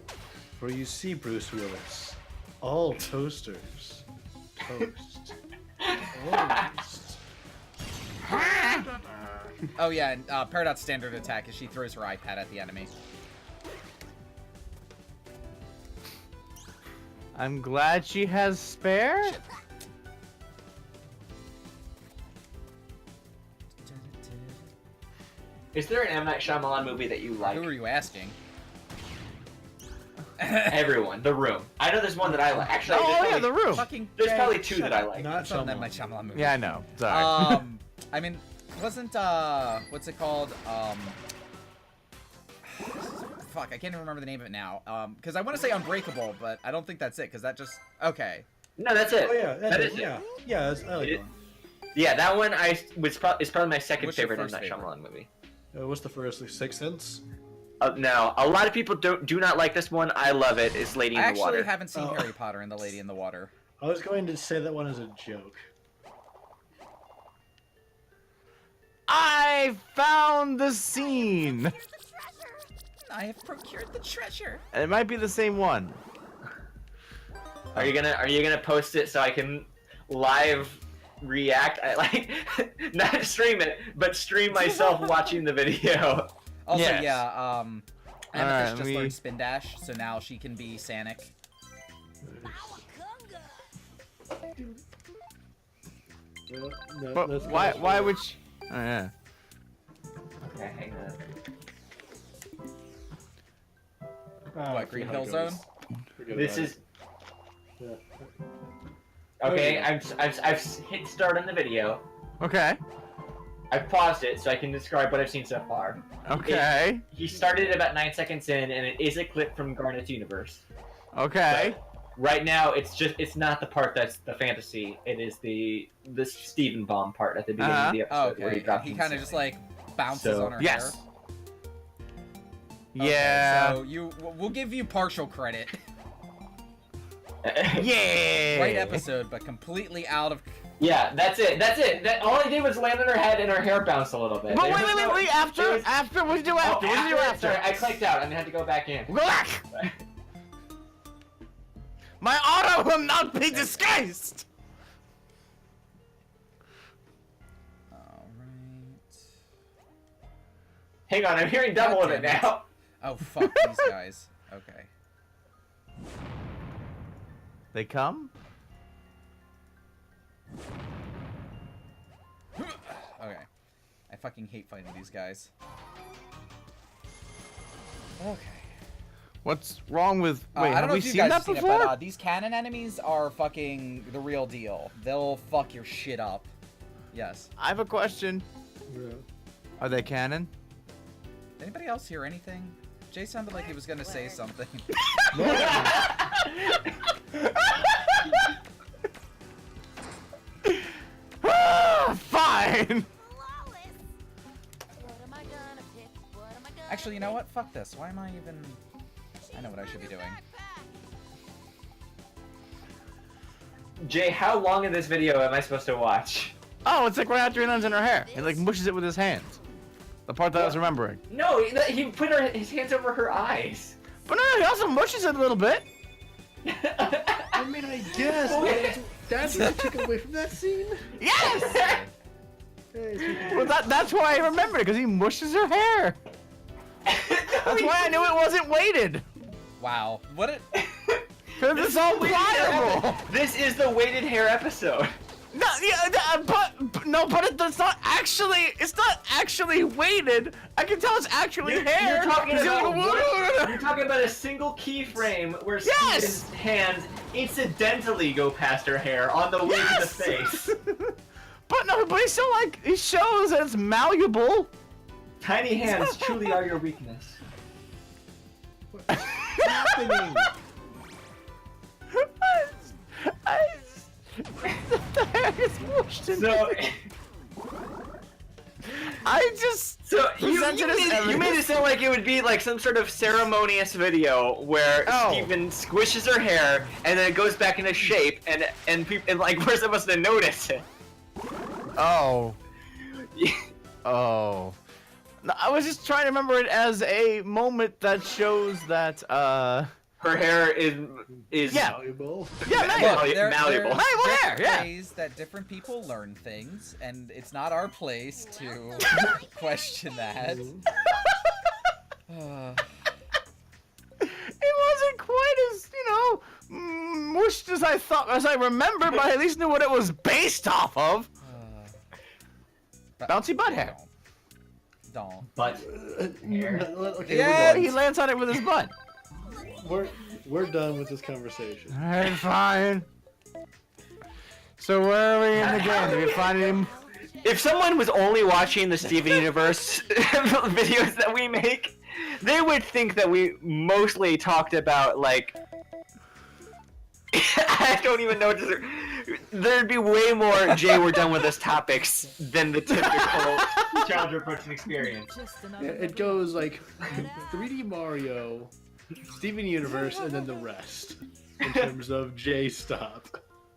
For you see, Bruce Willis, all toasters toast. Toast. Oh yeah, and Peridot's standard attack is she throws her iPad at the enemy. I'm glad she has spare. Is there an M. Night Shyamalan movie that you like? Who are you asking? Everyone. The Room. I know there's one that I like. Actually, Oh yeah, The Room. Fucking there's Jay. probably two that I like. Not It's not an M. Shyamalan. Night Shyamalan movie. Yeah, I know. Sorry. I mean, wasn't what's it called? Fuck, I can't even remember the name of it now. Because I want to say Unbreakable, but I don't think that's it. Because that just okay. No, that's it. Oh yeah, That is it. yeah, yeah. I like It- that one. Yeah, that one is probably my second What's your favorite M. first Night favorite? Shyamalan movie. What's the first? Like, Sixth Sense? No, a lot of people do not like this one. I love it. It's Lady I in the actually Water. haven't seen Oh. Harry Potter and the Lady in the Water. I was going to say that one as a joke. I found the scene. I have procured the treasure. It might be the same one. Are you gonna post it so I can live react? I like not stream it, but stream myself watching the video. Also, Yes. yeah, Amethyst Alright, just learned Spin Dash, so now she can be Sanic. Well, no, But that's why? kinda Why short. would? Oh yeah. Okay, hang on. Ah, I What, Green forget how Hill it goes. Zone? Forget This about is it. okay. yeah. I've hit start on the video. Okay. I've paused it so I can describe what I've seen so far. Okay. He started it about 9 seconds in, and it is a clip from Garnet's universe. Okay. But right now, it's not the part that's the fantasy. It is the Steven Baum part at the beginning of the Oh, episode where he okay. drops He in kind of just like bounces So- on her Yes. hair. Okay, Yeah. So we'll give you partial credit. sand. Yeah. Great episode, but completely out of. Yeah, that's it. That's it. All I did was land on her head and her hair bounced a little bit. But There wait, was wait, no- wait, After, there was- after, what did you do Oh, after? What did you do after? Sorry, I clicked out and had to go back in. Go back. My auto will not be disguised. Alright. Hang on, I'm hearing double of it damn it. now. Oh, fuck these guys. Okay. They come. Okay. I fucking hate fighting these guys. Okay. What's wrong with? Wait, I have don't know we if you seen guys that have seen before? it, but these cannon enemies are fucking the real deal. They'll fuck your shit up. Yes. I have a question. Yeah. Are they canon? Anybody else hear anything? Jay sounded like he was gonna say something. Fine. Actually, you know what? Fuck this. Why am I even... I know what I should be doing. Jay, how long in this video am I supposed to watch? Oh, it's like right after he lands in her hair. He like mushes it with his hands. The part that I was remembering. No, he put his hands over her eyes. But no, he also mushes it a little bit. I mean, I guess. That's what you took away from that scene. Yes. Hey, Well, that's why I remembered it, because he mushes her hair. That's why I knew it wasn't weighted. Wow. What it... Cause it's all pliable. This is the weighted hair episode. No, yeah, but it's not actually. It's not actually weighted. I can tell it's actually hair. You're talking It's about like, you're talking about a single keyframe where Yes! Steven's hands incidentally go past her hair on the way to the Yes! face. But no, but he still like he shows that it's malleable. Tiny hands truly are your weakness. What's happening? The hair is mushed in So, I just so you presented as made evidence. it sound like it would be like some sort of ceremonious video where Oh. Steven squishes her hair and then it goes back into shape and like we're supposed to notice it. Oh. Oh. No, I was just trying to remember it as a moment that shows that Her hair is Yeah. Valuable. yeah, Look, malleable. Malleable hair, different yeah. ways that different people learn things, and it's not our place to question that. It wasn't quite as, mushed as I thought, as I remember, but I at least knew what it was based off of. Bouncy butt hair. Don't. But Okay, Yeah, He lands on it with his butt. we're done with this conversation. Alright, fine. So where are we in the game? Did we find him? if someone was only watching the Steven Universe videos that we make, they would think that we mostly talked about like I don't even know what to say. There'd be way more Jay, we're done with this topics than the typical child approaching experience. Yeah, it goes like 3D Mario, Steven Universe, and then the rest in terms of J stop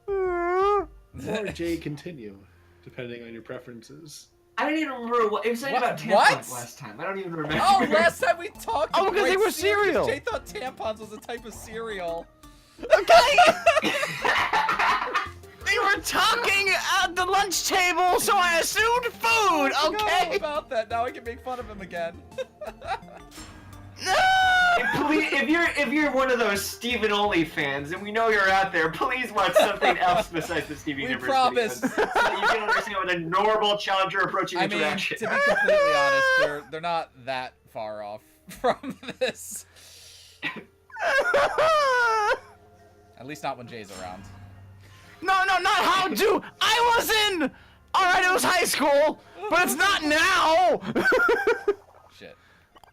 or J continue, depending on your preferences. I don't even remember what it was something What? about What? tampons last time. I don't even remember. Oh, last time we talked. Oh, because they right, were cereal. Jay thought tampons was a type of cereal. Okay! They were talking at the lunch table, so I assumed food, I forgot all okay? about that. Now I can make fun of him again. No! Please, if you're one of those Steven only fans, and we know you're out there, please watch something else besides the Steven We Universe promise. videos, so that you can understand what a normal challenger approaching I mean, interaction. to be completely honest, they're not that far off from this. At least not when Jay's around. No, not how to! I was in! Alright, it was high school, but it's not now! Shit.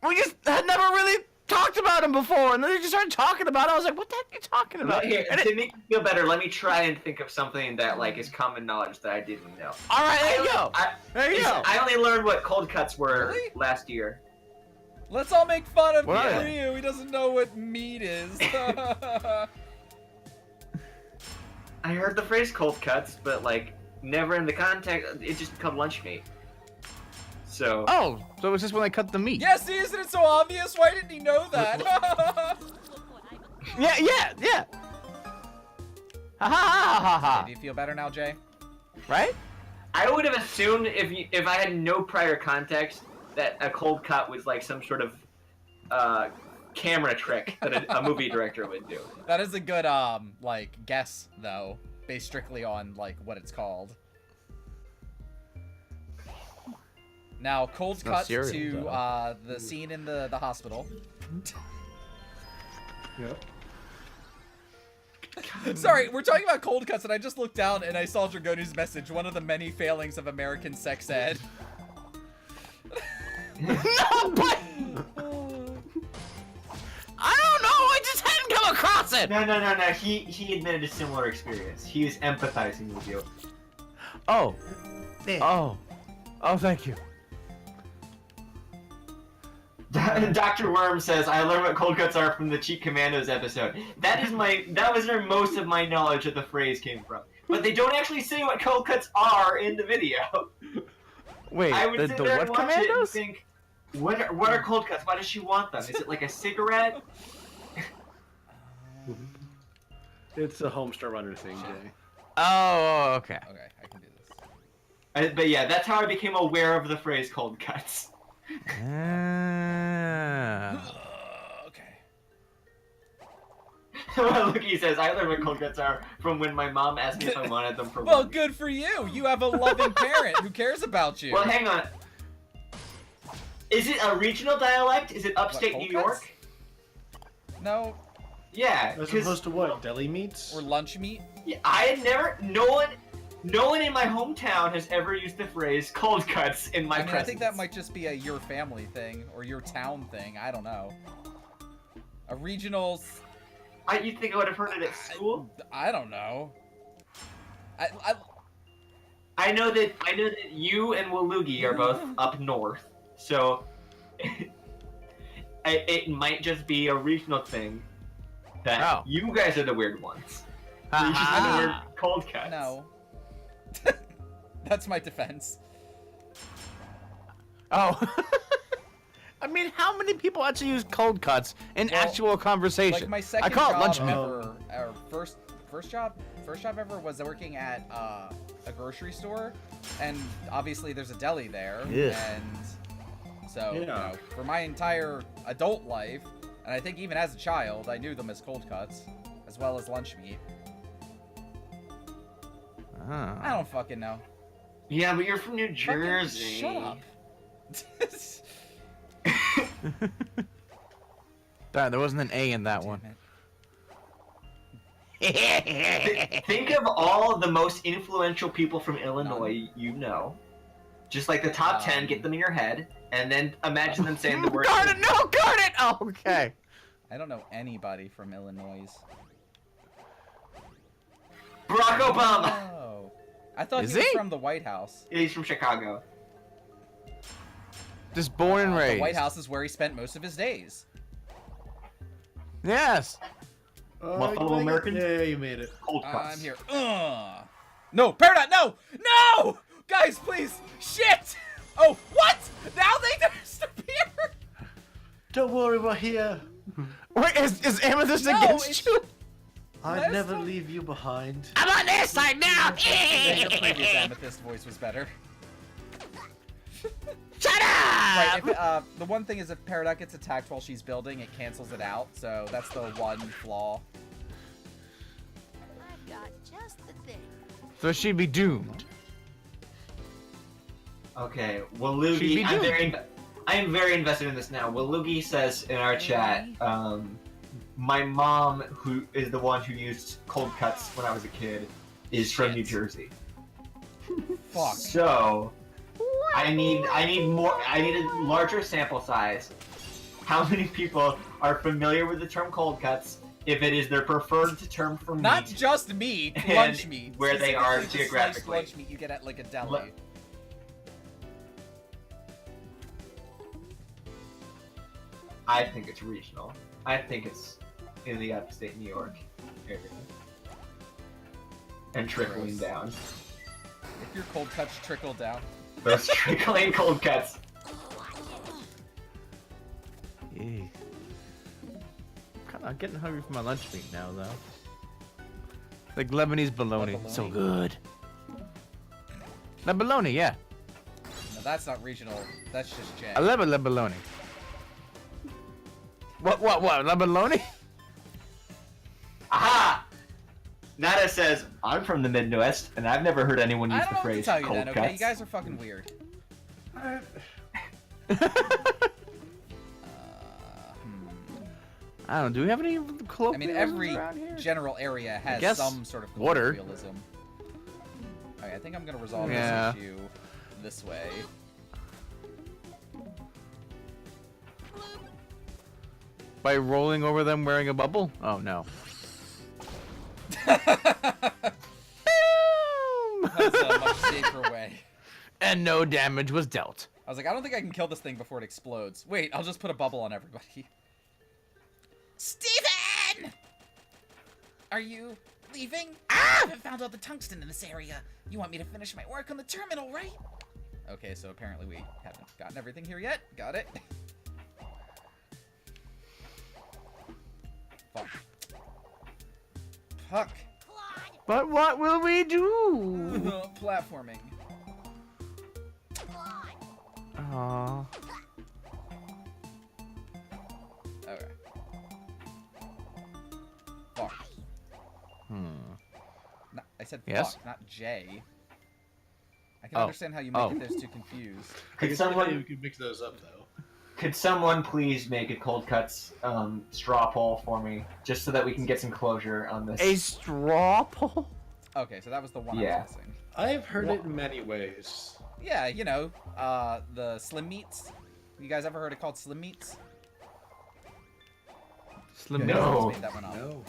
We just had never really talked about him before, and then they just started talking about it. I was like, what the heck are you talking about? Here, And to make me feel better, let me try and think of something that like is common knowledge that I didn't know. Alright, there you go. There you go. I only learned what cold cuts were Really? last year. Let's all make fun of What are they? Ryu. He doesn't know what meat is. I heard the phrase cold cuts, but like never in the context. It just become lunch meat. So. Oh, so it was just when they cut the meat. Yeah, see, isn't it so obvious? Why didn't he know that? Yeah. Ha ha ha ha Do you feel better now, Jay? Right? I would have assumed if I had no prior context that a cold cut was like some sort of camera trick that a movie director would do. That is a good like guess though, based strictly on like what it's called. Now, cold not cut cereal, to though. the scene in the hospital. Yep. Sorry, we're talking about cold cuts, and I just looked down and I saw Dragonu's message. One of the many failings of American sex ed. No, but I don't know. I just hadn't come across it. No. He admitted a similar experience. He was empathizing with you. Oh. Oh, thank you. Dr. Worm says, I learned what cold cuts are from the Cheat Commandos episode. That was where most of my knowledge of the phrase came from. But they don't actually say what cold cuts are in the video. Wait, I would the sit there and what watch it and commandos? think, what are cold cuts? Why does she want them? Is it like a cigarette? It's a Homestar Runner thing, Jay. Oh, okay. Okay, I can do this. But yeah, that's how I became aware of the phrase cold cuts. Ah. Okay. Well, look, he says, I learned what cold cuts are from when my mom asked me if I wanted them for Well, lunch. good for you. You have a loving parent who cares about you. Well, hang on. Is it a regional dialect? Is it upstate cold New York? cuts? No, Yeah, As 'cause- opposed to what? Deli meats? or lunch meat. Yeah, I had never. No one in my hometown has ever used the phrase "cold cuts" in my I mean, presence. I think that might just be a your family thing or your town thing. I don't know. A regional. You think I would have heard it at school? I don't know. I know that you and Waluigi are both up north, so it might just be a regional thing. That Oh. you guys are the weird ones. Ha You're just ha. the weird cold cuts. No. That's my defense. Oh. I mean, how many people actually use cold cuts in Well, actual conversation? Like my I second call it job lunch meat. ever, or first job ever was working at a grocery store, and obviously there's a deli there, Yeah. and so you Yeah. know, for my entire adult life, and I think even as a child, I knew them as cold cuts, as well as lunch meat. I Ah. don't fucking know. Yeah, but you're from New Fucking Jersey. shut up. Darn, there wasn't an A in that one. Damn it. Think of all the most influential people from Illinois you know. Just like the top 10, get them in your head, and then imagine them saying the word. Garnet, no, Garnet! Oh, okay. I don't know anybody from Illinois. Barack Obama! Oh, I thought Is he was he? from the White House. He's from Chicago. Just born and raised. The White House is where he spent most of his days. Yes. My fellow like it. Americans? Yeah, you made it. Cold cuts. I'm here. No, Peridot, no! No! Guys, please! Shit! Oh, what? Now they disappear? Don't worry, we're here. Wait, is Amethyst No, against it's- you? I'd Last never time- leave you behind. I'm on their side now. The previous Amethyst voice was better. Shut Right, up. if, the one thing is if Peridot gets attacked while she's building, it cancels it out, so that's the one flaw. I've got just the thing. So she'd be doomed. Okay, She'd be Waluigi, doomed. I am very invested in this now. Waluigi says in our chat, my mom, who is the one who used cold cuts when I was a kid, is from Shit. New Jersey. Fuck. So, I need a larger sample size. How many people are familiar with the term cold cuts if it is their preferred term for meat? Not just meat, And lunch meat. where they are Specifically the sliced geographically. lunch meat you get at like a deli. I think it's regional. I think it's in the upstate New York area. And trickling Gross. down. If your cold cuts trickle down. Those trickling cold cuts. Yeah. I'm getting hungry for my lunch meat now, though. Like Lebanese bologna. Bologna. So good. La bologna, yeah. No, that's not regional. That's just Jay. I love a la bologna. What, la bologna? Aha! Nada says, I'm from the Midwest, and I've never heard anyone I use don't the know what to phrase tell you cold then, cuts. okay? You guys are fucking weird. I don't know. Do we have any I colloquialisms mean, every around here? general area has guess some sort of water. colloquialism. Okay, I think I'm gonna resolve Yeah. this issue this way. By rolling over them wearing a bubble? Oh, no. That's a much safer way. And no damage was dealt. I was like, I don't think I can kill this thing before it explodes. Wait, I'll just put a bubble on everybody. Steven! Are you leaving? I haven't found all the tungsten in this area. You want me to finish my work on the terminal, right? Okay, so apparently we haven't gotten everything here yet. Got it. Fuck. Fuck. Claude, But what will we do? Platforming. Claude. Aww. Okay. Fuck. said Yes? fuck, not J. I can Oh. understand how you make Oh. it those two confused. I can see how you could mix those up though. Could someone please make a Cold Cuts straw poll for me, just so that we can get some closure on this? A straw poll? Okay, so that was the one Yeah. I was missing. I have heard it in many ways. Yeah, you know, the Slim Meats. You guys ever heard it called Slim Meats? Slim No. I Meats? just made that one up. No.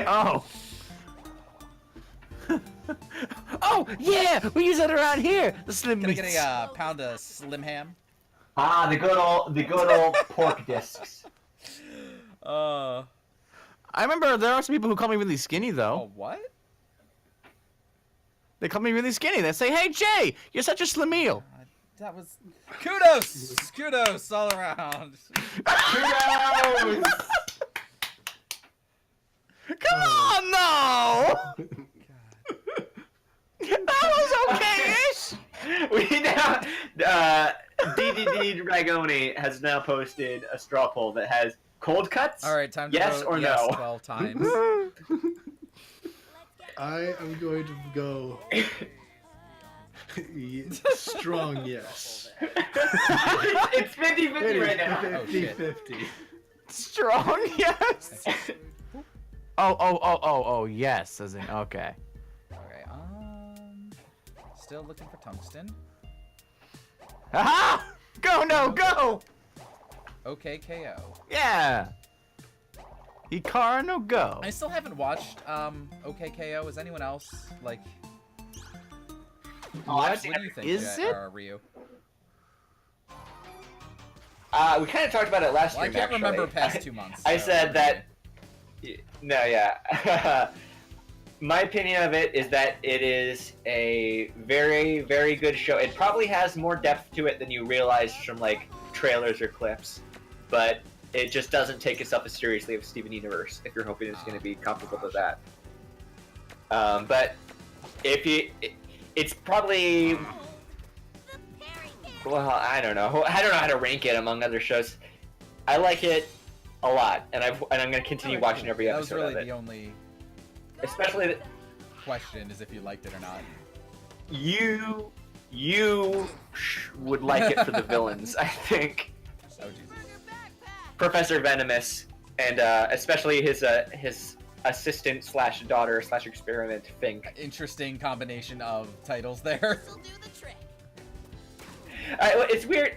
Oh. Oh, yeah! We use that around here! The Slim Can I Meats. get a pound of Slim Ham? The good old pork discs. Uh, I remember there are some people who call me really skinny, oh, though. what? They call me really skinny. They say, hey, Jay, you're such a slim meal. That was kudos, kudos all around. Kudos! Come on, no! That was okay-ish! We now, DDD Dragoni has now posted a straw poll that has Cold Cuts. All right, time to Yes vote or yes no? 12 times. I am going to go strong yes. It's 50-50 right now. Oh, shit. 50-50. Strong, yes! Oh, yes, as in, okay. Okay, still looking for tungsten. Aha! Go, no, go! Okay, KO. Yeah! Hikaru no go. I still haven't watched OK KO. Is anyone else like? I've What do you think? Is it? Ryu? We kind of talked about it last Well, I year. can't remember past 2 months. I so- said that. No, yeah. My opinion of it is that it is a very, very good show. It probably has more depth to it than you realize from like trailers or clips, but it just doesn't take itself as seriously as Steven Universe. If you're hoping it's going to be comparable to that, but if you, it's probably. Well, I don't know. I don't know how to rank it among other shows. I like it a lot, and I'm going to continue watching every That was episode really of it. the only Especially that question is if you liked it or not. you would like it for the villains, I think. Oh Jesus. Professor Venomous, and especially his assistant slash daughter slash experiment, Fink. Interesting combination of titles there. This'll do the trick. It's weird.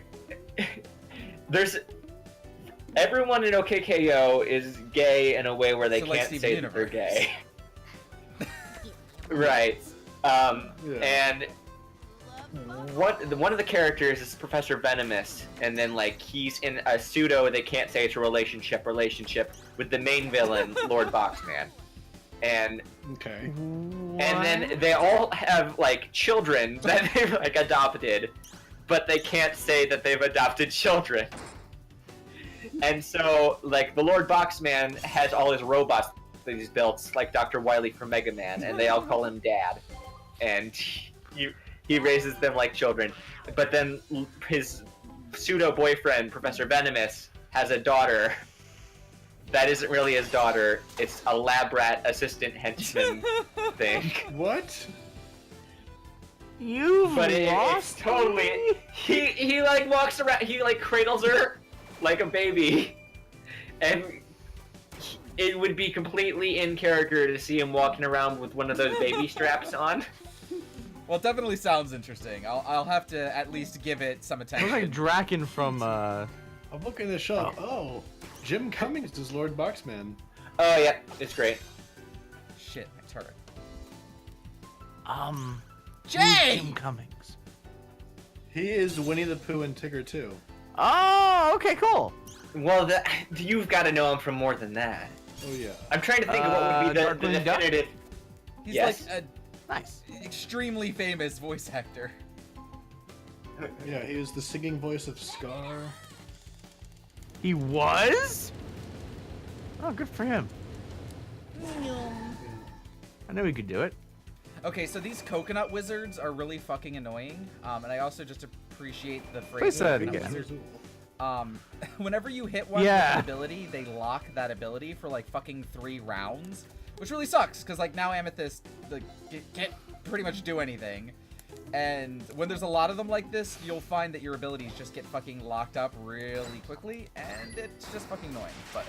There's everyone in OKKO is gay in a way where they So, like can't Steven say that they're Universe. gay. Right. And one of the characters is Professor Venomous, and then like he's in a pseudo they can't say it's a relationship with the main villain, Lord Boxman. And Okay. and then they all have like children that they've like adopted, but they can't say that they've adopted children. And so like the Lord Boxman has all his robots that he's built, like Dr. Wily from Mega Man, and they all call him Dad. And he raises them like children. But then his pseudo boyfriend, Professor Venomous, has a daughter that isn't really his daughter. It's a lab rat assistant henchman thing. What? You've But it's lost totally me? he like walks around, he like cradles her like a baby, and it would be completely in character to see him walking around with one of those baby straps on. Well, it definitely sounds interesting. I'll have to at least give it some Looks attention. like Draken from, I'm looking this up. Oh, Jim Cummings is Lord Boxman. Oh yeah, it's great. Shit, my turret. Jay! Jim Cummings. He is Winnie the Pooh and Tigger too. Oh, okay, cool. Well, you've got to know him from more than that. Oh yeah. I'm trying to think of what would be the Darkwing Duck? definitive. He's Yes. like Nice. an extremely famous voice actor. Yeah, he was the singing voice of Scar. He was? Oh, good for him. I knew he could do it. Okay, so these coconut wizards are really fucking annoying, and I also just appreciate the phrase. Please say that coconut again. wizard. Whenever you hit one Yeah. with an ability, they lock that ability for like fucking 3 rounds, which really sucks because like now Amethyst like can't pretty much do anything. And when there's a lot of them like this, you'll find that your abilities just get fucking locked up really quickly, and it's just fucking annoying. But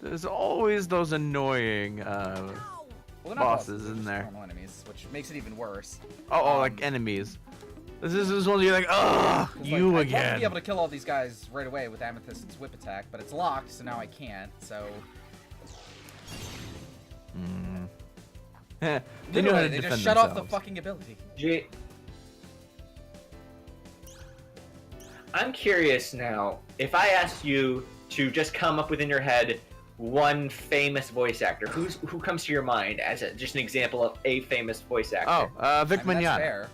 There's always those annoying well, they're not bosses they're in just there. normal enemies, which makes it even worse. Like enemies. This is one you're like, ugh, 'Cause, you like, I'd love to again. be able to kill all these guys right away with Amethyst's whip attack, but it's locked, so now I can't. So They know how to they defend just shut off the themselves. fucking ability. Jay, I'm curious now. If I asked you to just come up within your head one famous voice actor, who comes to your mind as just an example of a famous voice actor? Vic I mean, that's Mignogna. fair.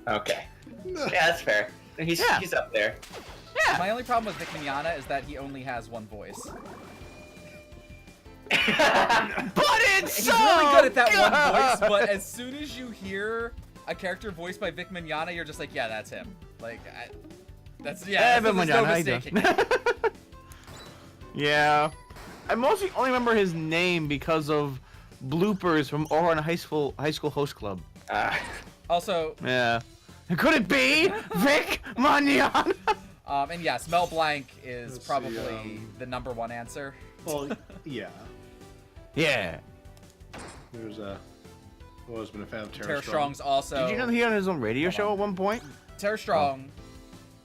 Okay. Yeah, that's fair. He's up there. My only problem with Vic Mignogna is that he only has one voice. But it's He's so really good at that good. one voice, but as soon as you hear a character voiced by Vic Mignogna, you're just like, yeah, that's him. Like, that's Vic there's no Mignogna, how you doing? mistaking it. Yeah. I mostly only remember his name because of bloopers from Oran High School Host Club. Also, Yeah. Could it be Vic Mignogna? and yes, Mel Blanc is Let's see, probably the #1 answer. Well, yeah. Yeah. There's I've always been a fan of Tara Strong's also. Did you know that he had his own radio Hold show on. at one point? Tara Strong.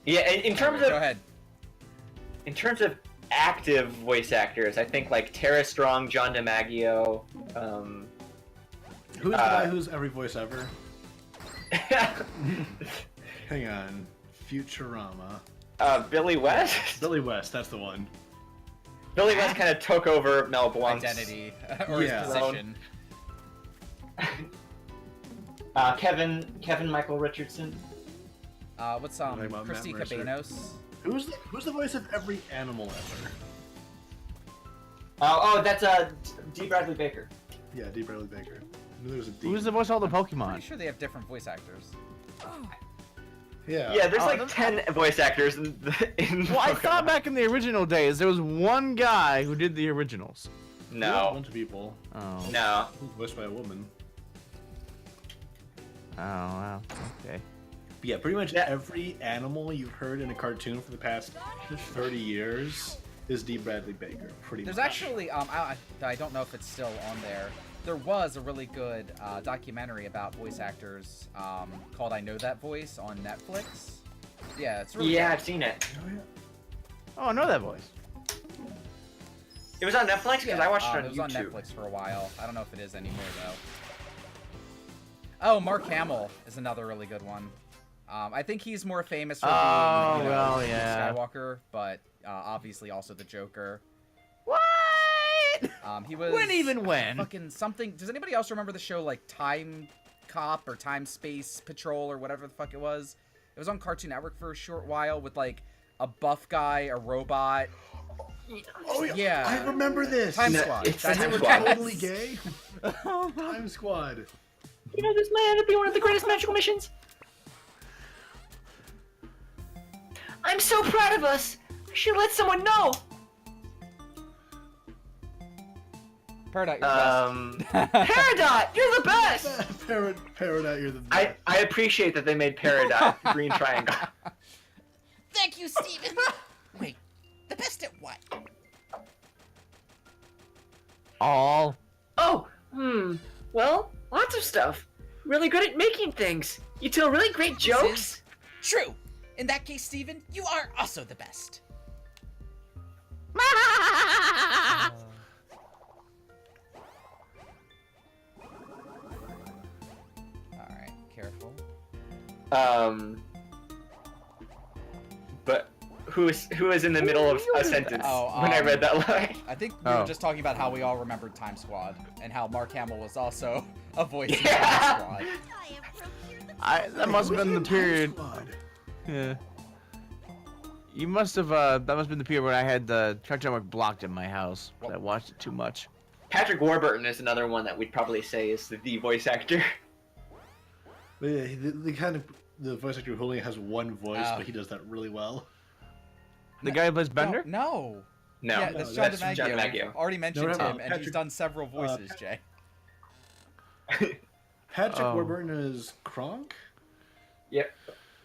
Yeah, in terms Go of ahead. active voice actors, I think like Tara Strong, John DiMaggio. Who's the guy who's every voice ever? Hang on. Futurama. Billy West. Billy West, that's the one. Billy West kind of took over Mel Blanc's Identity or Yeah. his position. Kevin Michael Richardson. What's Talking about Christy Matt Mercer. Cabanos? Who's the voice of every animal ever? That's D. Bradley Baker. Yeah, D. Bradley Baker. I knew there was a D. Who's the voice of all the Pretty Pokemon? sure they have different voice actors. Yeah. Yeah, there's Oh, like that's- 10 voice actors in Well, I Pokemon. thought back in the original days there was one guy who did the originals. There's a No, bunch of people. Oh. no. Who's voiced by a woman. Oh wow. Okay. But yeah, pretty much every animal you've heard in a cartoon for the past 30 years is D. Bradley Baker. Pretty There's much. actually I don't know if it's still on there. There was a really good documentary about voice actors called "I Know That Voice" on Netflix. Yeah, it's really Yeah, good. I've seen it. Oh, I know that voice. It was on Netflix because I watched it on was YouTube. on Netflix for a while. I don't know if it is anymore though. Oh, Mark Hamill is another really good one. I think he's more famous for being Oh, you know, well, Luke yeah. Skywalker, but obviously also the Joker. What? He was When even when? fucking something. Does anybody else remember the show like Time Cop or Time Space Patrol or whatever the fuck it was? It was on Cartoon Network for a short while with like a buff guy, a robot. Oh Yeah. I remember this. Time No, Squad. it's That's Time what Squad. it was. Totally gay. Time Squad. You know, this might end up being one of the greatest magical missions. I'm so proud of us. I should let someone know. Peridot, you're the best. Peridot, you're the best. Peridot, you're the best. I appreciate that they made Peridot the green triangle. Thank you, Steven. Wait, the best at what? All. Oh, well, lots of stuff. Really good at making things. You tell really great This jokes. is true. In that case, Steven, you are also the best. Alright, careful. But who is in the middle of a sentence Oh, when I read that line? I think we Oh. were just talking about how we all remembered Time Squad and how Mark Hamill was also a voice in Yeah. Time Squad. I have procured the That must have been the Time period. Squad. Yeah. You must have. That must have been the period when I had the Cartoon Network blocked in my house. I watched it too much. Patrick Warburton is another one that we'd probably say is the voice actor. But yeah, the voice actor who only has one voice, Oh. but he does that really well. The guy who plays Bender. No. No, Yeah, that's No, John that's John DiMaggio. DiMaggio. Already mentioned No, him, and he's Patrick- done several voices, Jay. Patrick Oh. Warburton is Kronk? Yep.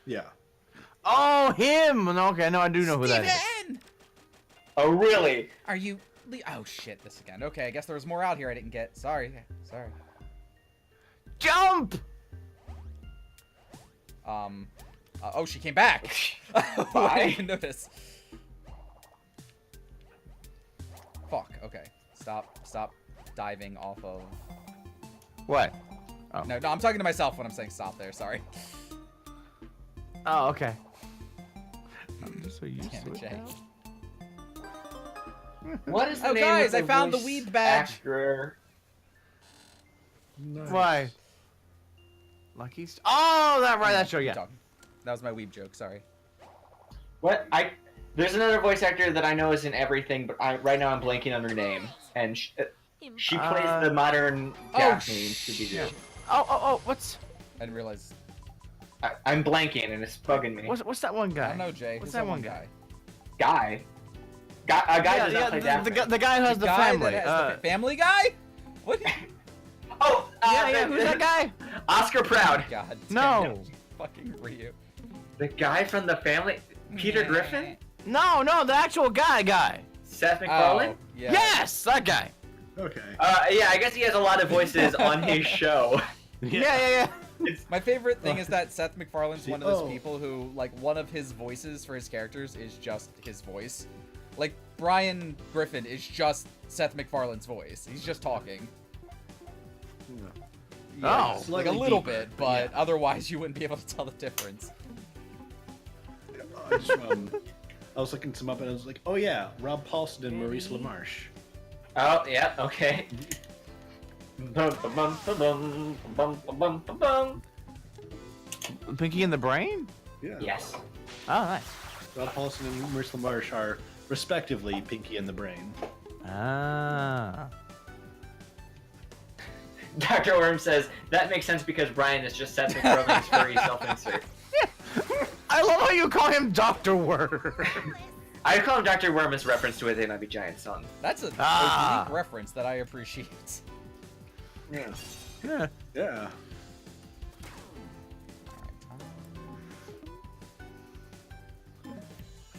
Yeah. Oh, him! Okay, no, I do know who that is. Steven! Oh, really? Are you... Oh, shit, this again. Okay, I guess there was more out here I didn't get. Sorry. Jump! Oh, she came back! I didn't even notice. Fuck, okay. Stop diving off of... What? No, I'm talking to myself when I'm saying stop there, sorry. Oh, okay. I'm just so used Damn to it, it Jay. now. What is the Oh, name guys, of I found the voice weeb badge. actor? Nice. Why? Lucky Oh, that right, that show, Keep yeah. talking. That was my weeb joke, sorry. What? There's another voice actor that I know is in everything, but right now I'm blanking on her name, and she plays the modern Daphne in Scooby-Doo. Oh, what's I didn't realize. I'm blanking, and it's bugging me. what's that one guy? I don't know, Jay. What's Who's that one guy? Guy? A guy does not play Daphne. the guy who has the guy family. that has the Family Guy? What? Oh! Who's that guy? Oscar Proud. God damn No. it. Fucking Ryu. The guy from the family? Peter Griffin? No, the actual guy. Seth MacFarlane? Oh, yeah. Yes, that guy. Okay. Yeah, I guess he has a lot of voices on his show. Yeah. My favorite thing is that Seth MacFarlane's See, one of those oh. people who, like, one of his voices for his characters is just his voice. Like, Brian Griffin is just Seth MacFarlane's voice. He's just talking. Oh. like a Slightly little deeper, bit, but but otherwise you wouldn't be able to tell the difference. I was looking some up and I was like, oh yeah, Rob Paulson and Maurice LaMarche. Oh, yeah, okay. Bum, bum, bum, bum, bum, bum, bum, bum, bum. Pinky in the Brain? Yeah. Yes. Oh, nice. Rob Paulson and Maurice LaMarche are respectively Pinky and the Brain. Ah. Dr. Worm says, that makes sense because Brian is just Seth MacFarlane's furry self-insert. I love how you call him Dr. Worm. I call him Dr. Worm as reference to his They Might Be Giant song. That's a Ah. unique reference that I appreciate. Yeah. Yeah. Yeah.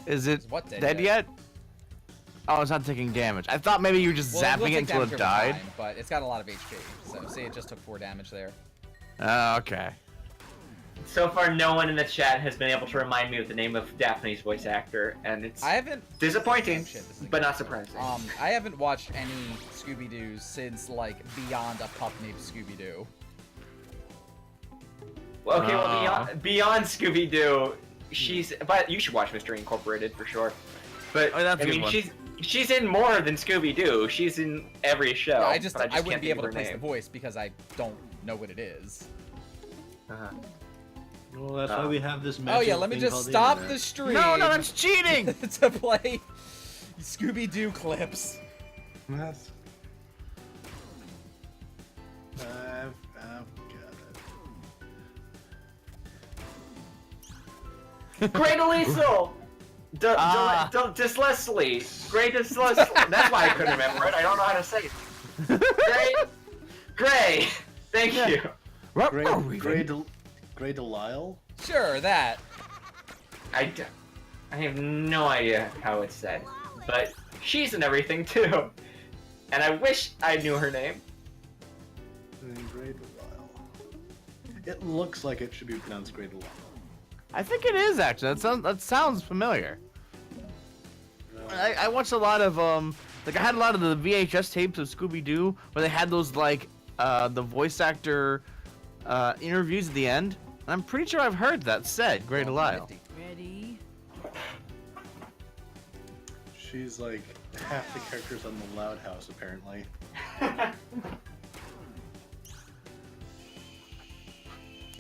Is it What dead yet? Oh, it's not taking damage. I thought maybe you were just Well, will zapping it take until damage it over died. time, but it's got a lot of HP. So, see, it just took 4 damage there. Oh, okay. So far, no one in the chat has been able to remind me of the name of Daphne's voice actor, and it's I haven't... disappointing, Oh, shit, this is but not surprising. I haven't watched any Scooby-Doo since, like, Beyond a Pup Named Scooby-Doo. Okay, well, beyond Scooby-Doo, but you should watch Mystery Incorporated for sure. But, Oh, that's a I good mean, one. she's in more than Scooby-Doo. She's in every show. I but wouldn't can't be think able of to her place the name. voice because I don't know what it is. Uh-huh. Well, that's why we have this. Oh yeah, magical let me thing just called stop internet. the stream. No, that's cheating! to play Scooby-Doo clips. That's... I've got it. Great Elisel! Leslie. Great Leslie. That's why I couldn't remember it. I don't know how to say it. Gray. Thank you. Grey Delisle? Sure, that. I have no idea how it's said, but she's in everything too. And I wish I knew her name. Grey Delisle. It looks like it should be pronounced Grey Delisle. I think it is actually. That sounds familiar. I watched a lot of like I had a lot of the VHS tapes of Scooby-Doo where they had those like the voice actor interviews at the end. And I'm pretty sure I've heard that said, Grey Delisle. Ready? She's like half the characters on the Loud House, apparently.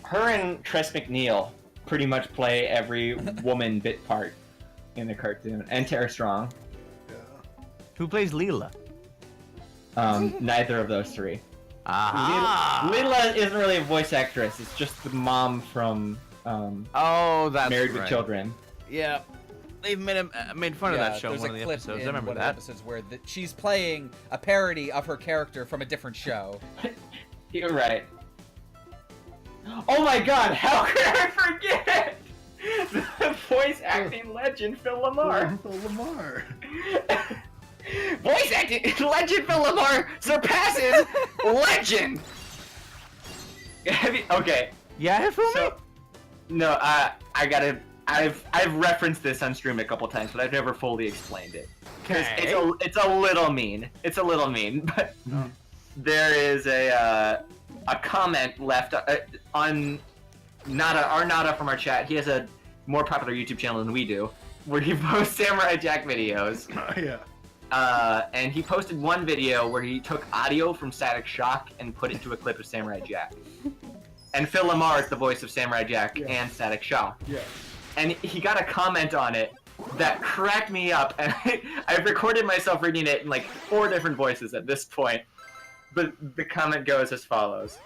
Her and Tress MacNeille pretty much play every woman bit part in the cartoon, and Tara Strong. Yeah. Who plays Leela? Neither of those three. Ah. Leela isn't really a voice actress. It's just the mom from Oh, that's Married with right. Children. Yeah. they've made fun of that show in there's one of a the clip episodes. in I remember one of the that. episodes where she's playing a parody of her character from a different show. You're right. Oh my god, how could I forget? The voice acting legend Phil Lamar. Phil Lamar. Voice acting legend Phil Lamar surpasses legend. Okay. Yeah, for me. So, no, I've referenced this on stream a couple times, but I've never fully explained it. 'Cause it's a little mean. It's a little mean, but there is a comment left on our Nada from our chat. He has a more popular YouTube channel than we do, where he posts Samurai Jack videos. Oh, yeah. And he posted one video where he took audio from Static Shock and put it into a clip of Samurai Jack. And Phil Lamar is the voice of Samurai Jack and Static Shock. Yeah. And he got a comment on it that cracked me up, and I've recorded myself reading it in like 4 different voices at this point. But the comment goes as follows.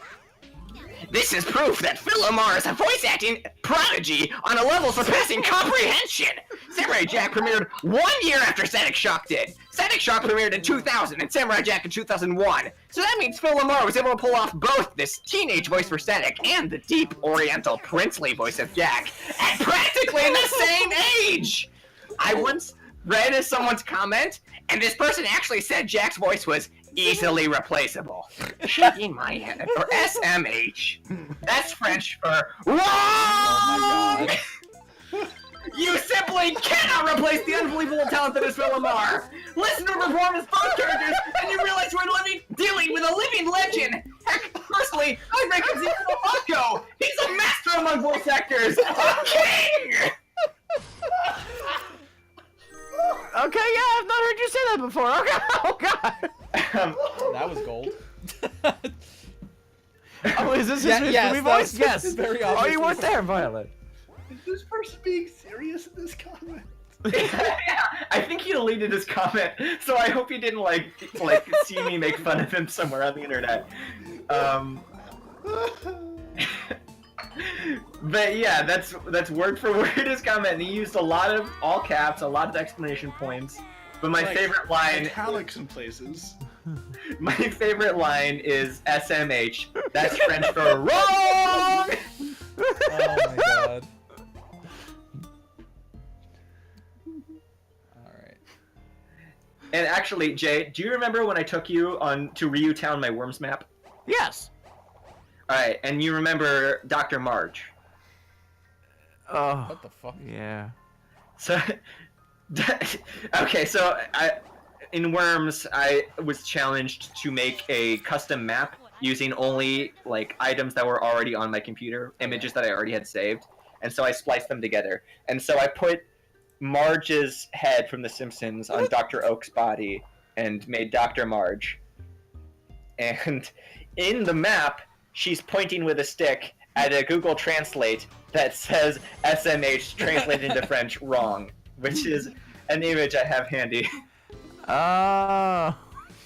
This is proof that Phil Lamar is a voice acting prodigy on a level surpassing comprehension! Samurai Jack premiered 1 year after Static Shock did. Static Shock premiered in 2000 and Samurai Jack in 2001. So that means Phil Lamar was able to pull off both this teenage voice for Static and the deep oriental princely voice of Jack at practically the same age! I once read someone's comment, and this person actually said Jack's voice was easily replaceable. Shaking my head. Or SMH. That's French for wrong! Oh my god. You simply cannot replace the unbelievable talent that is Phil Lamar. Listen to perform both characters, and you realize we're dealing with a living legend. Heck, personally, I rank him equal to Mako. He's a master among voice actors. A king! Okay, yeah, I've not heard you say that before. Okay, oh god. That was gold. Oh, is this his Yeah, yes, Fumi that voice? was Yes. very Oh, you obviously weren't there, Violet. Is this person being serious in this comment? Yeah, I think he deleted his comment, so I hope he didn't like see me make fun of him somewhere on the internet. But yeah, that's word for word his comment. And he used a lot of all caps, a lot of exclamation points. But my Like, favorite line, Italics in places. my favorite line is SMH. That's French for wrong. Oh my god. Alright. And actually, Jay, do you remember when I took you to Ryu Town, my Worms map? Yes. Alright, and you remember Dr. Marge. Oh. What the fuck? Yeah. So, okay, so in Worms, I was challenged to make a custom map using only like items that were already on my computer, images that I already had saved, and so I spliced them together. And so I put Marge's head from The Simpsons on Dr. Oak's body and made Dr. Marge. And in the map, she's pointing with a stick at a Google Translate that says SMH translated into French wrong, which is an image I have handy.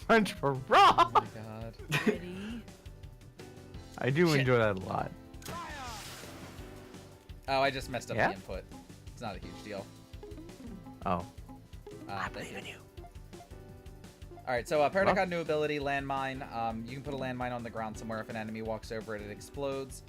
French for Oh wrong. my god. I do Shit. enjoy that a lot. Oh, I just messed up Yeah? the input. It's not a huge deal. Oh. I believe in you. Alright, so Paradox got a new ability, Landmine. You can put a landmine on the ground somewhere. If an enemy walks over it, it explodes.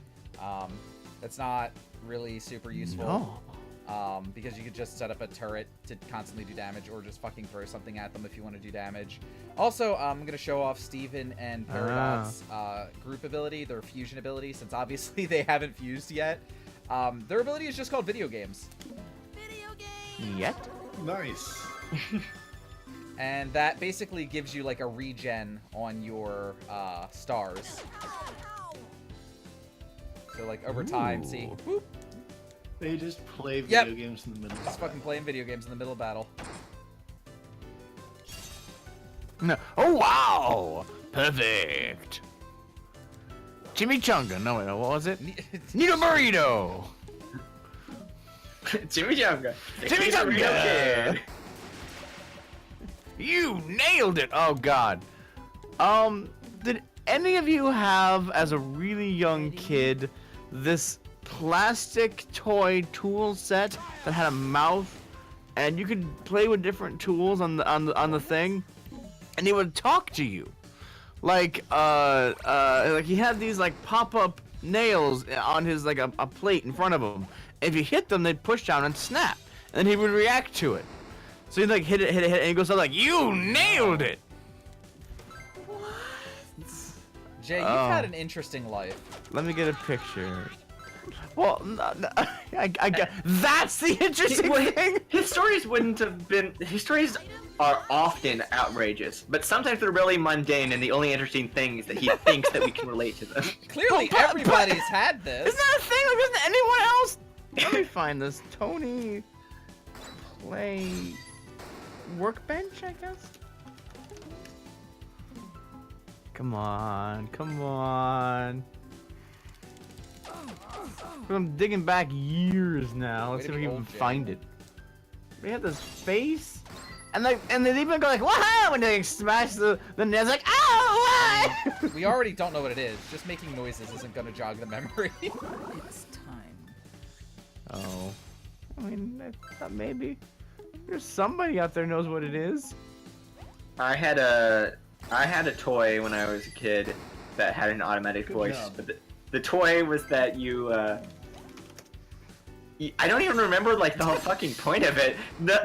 That's not really super useful. No. Because you could just set up a turret to constantly do damage, or just fucking throw something at them if you want to do damage. Also, I'm going to show off Steven and Paradox's group ability, their fusion ability, since obviously they haven't fused yet. Their ability is just called Video Games. Video game. Yet? Nice. And that basically gives you like a regen on your stars. So like over time, see, Ooh. whoop, They just play Yep. video games in the middle. just fucking playing video games in the middle of battle. No. Oh wow! Perfect. Chimichanga. No, wait, no, what was it? Need a burrito. Chimichanga. Chimichanga. Kid. You nailed it. Oh god. Did any of you have, as a really young kid, this plastic toy tool set that had a mouth and you could play with different tools on the thing, and he would talk to you. Like he had these like pop-up nails on his like a plate in front of him. If you hit them, they'd push down and snap, and then he would react to it. So he'd like hit it, and he goes like, "You nailed it." Jay, you've had an interesting life. Let me get a picture. Well, I get that's the interesting thing. His stories wouldn't have been. His stories are often outrageous, but sometimes they're really mundane, and the only interesting thing is that he thinks that we can relate to them. Clearly, But- everybody's had this. Isn't that a thing? Like, isn't anyone else? Let me find this. Tony play workbench, I guess. Come on, come on. I'm digging back years now. Let's see Way if to we be can old, even Jay. find it. We have this face, and they even go like, "Wow!" when they like, smash the nails, like, "Oh, why?" We already don't know what it is. Just making noises isn't gonna jog the memory. It's time. Oh, I mean, I thought maybe there's somebody out there knows what it is. I had a toy when I was a kid that had an automatic Good voice, job. but the toy was that I don't even remember like the whole fucking point of it.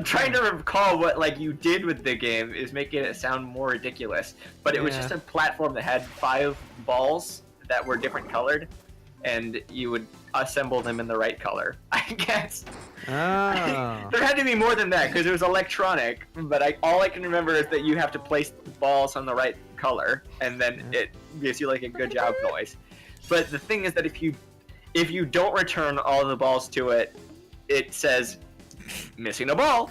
Trying to recall what like you did with the game is making it sound more ridiculous. But it was Yeah. just a platform that had 5 balls that were different colored, and you would assemble them in the right color. I guess Oh. there had to be more than that because it was electronic. But all I can remember is that you have to place the balls on the right color, and then it gives you like a good job noise. But the thing is that if you don't return all the balls to it, it says missing a ball.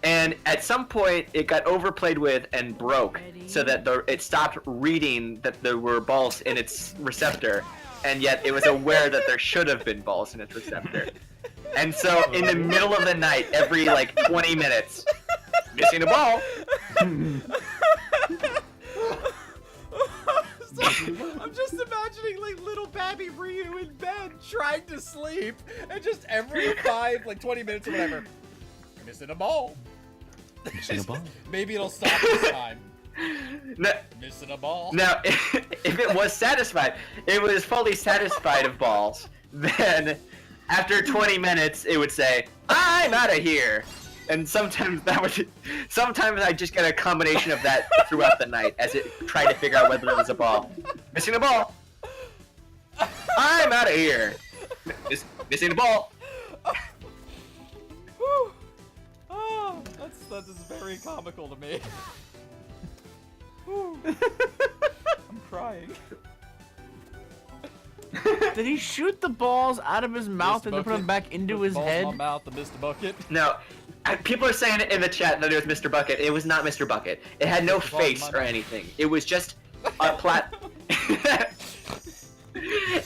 And at some point, it got overplayed with and broke, so that it stopped reading that there were balls in its receptor, and yet it was aware that there should have been balls in its receptor. And so, in the middle of the night, every like 20 minutes, missing a ball. I'm just imagining like little Babby Ryu in bed trying to sleep, and just every 20 minutes or whatever, you're missing a ball. Missing a ball. Maybe it'll stop this time. No, Missing a ball. now, if it was satisfied, it was fully satisfied of balls, then after 20 minutes, it would say, "I'm out of here." And sometimes I just get a combination of that throughout the night as it tried to figure out whether there was a ball. Missing a ball. I'm out of here. Missing a ball. Whew. Oh, that is very comical to me. Whew. I'm crying. Did he shoot the balls out of his mouth and then put them back into his head? My mouth, the Mr. Bucket. No, people are saying it in the chat that it was Mr. Bucket. It was not Mr. Bucket. It had no Balls face in my or mouth. anything. It was just a plat.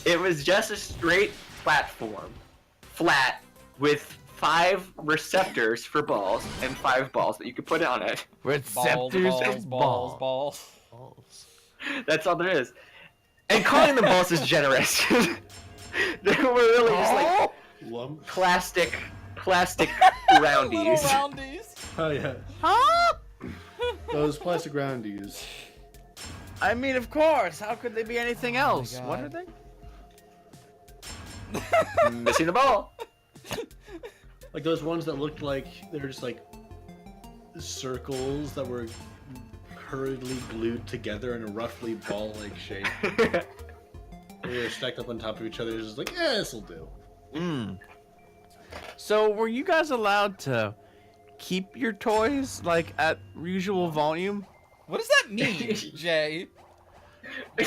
It was just a straight platform, flat, with 5 receptors for balls and 5 balls that you could put on it. Receptors of balls. That's all there is. And calling them balls is generous. They were really just like Lump. plastic Little roundies. roundies. Oh yeah. Huh? Those plastic roundies. I mean, of course. How could they be anything else? What are God. they? Missing the ball. Like those ones that looked like they were just like circles that were hurriedly glued together in a roughly ball-like shape. They were stacked up on top of each other. It's just like, yeah, this'll do. So, were you guys allowed to keep your toys like at usual volume? What does that mean, Jay?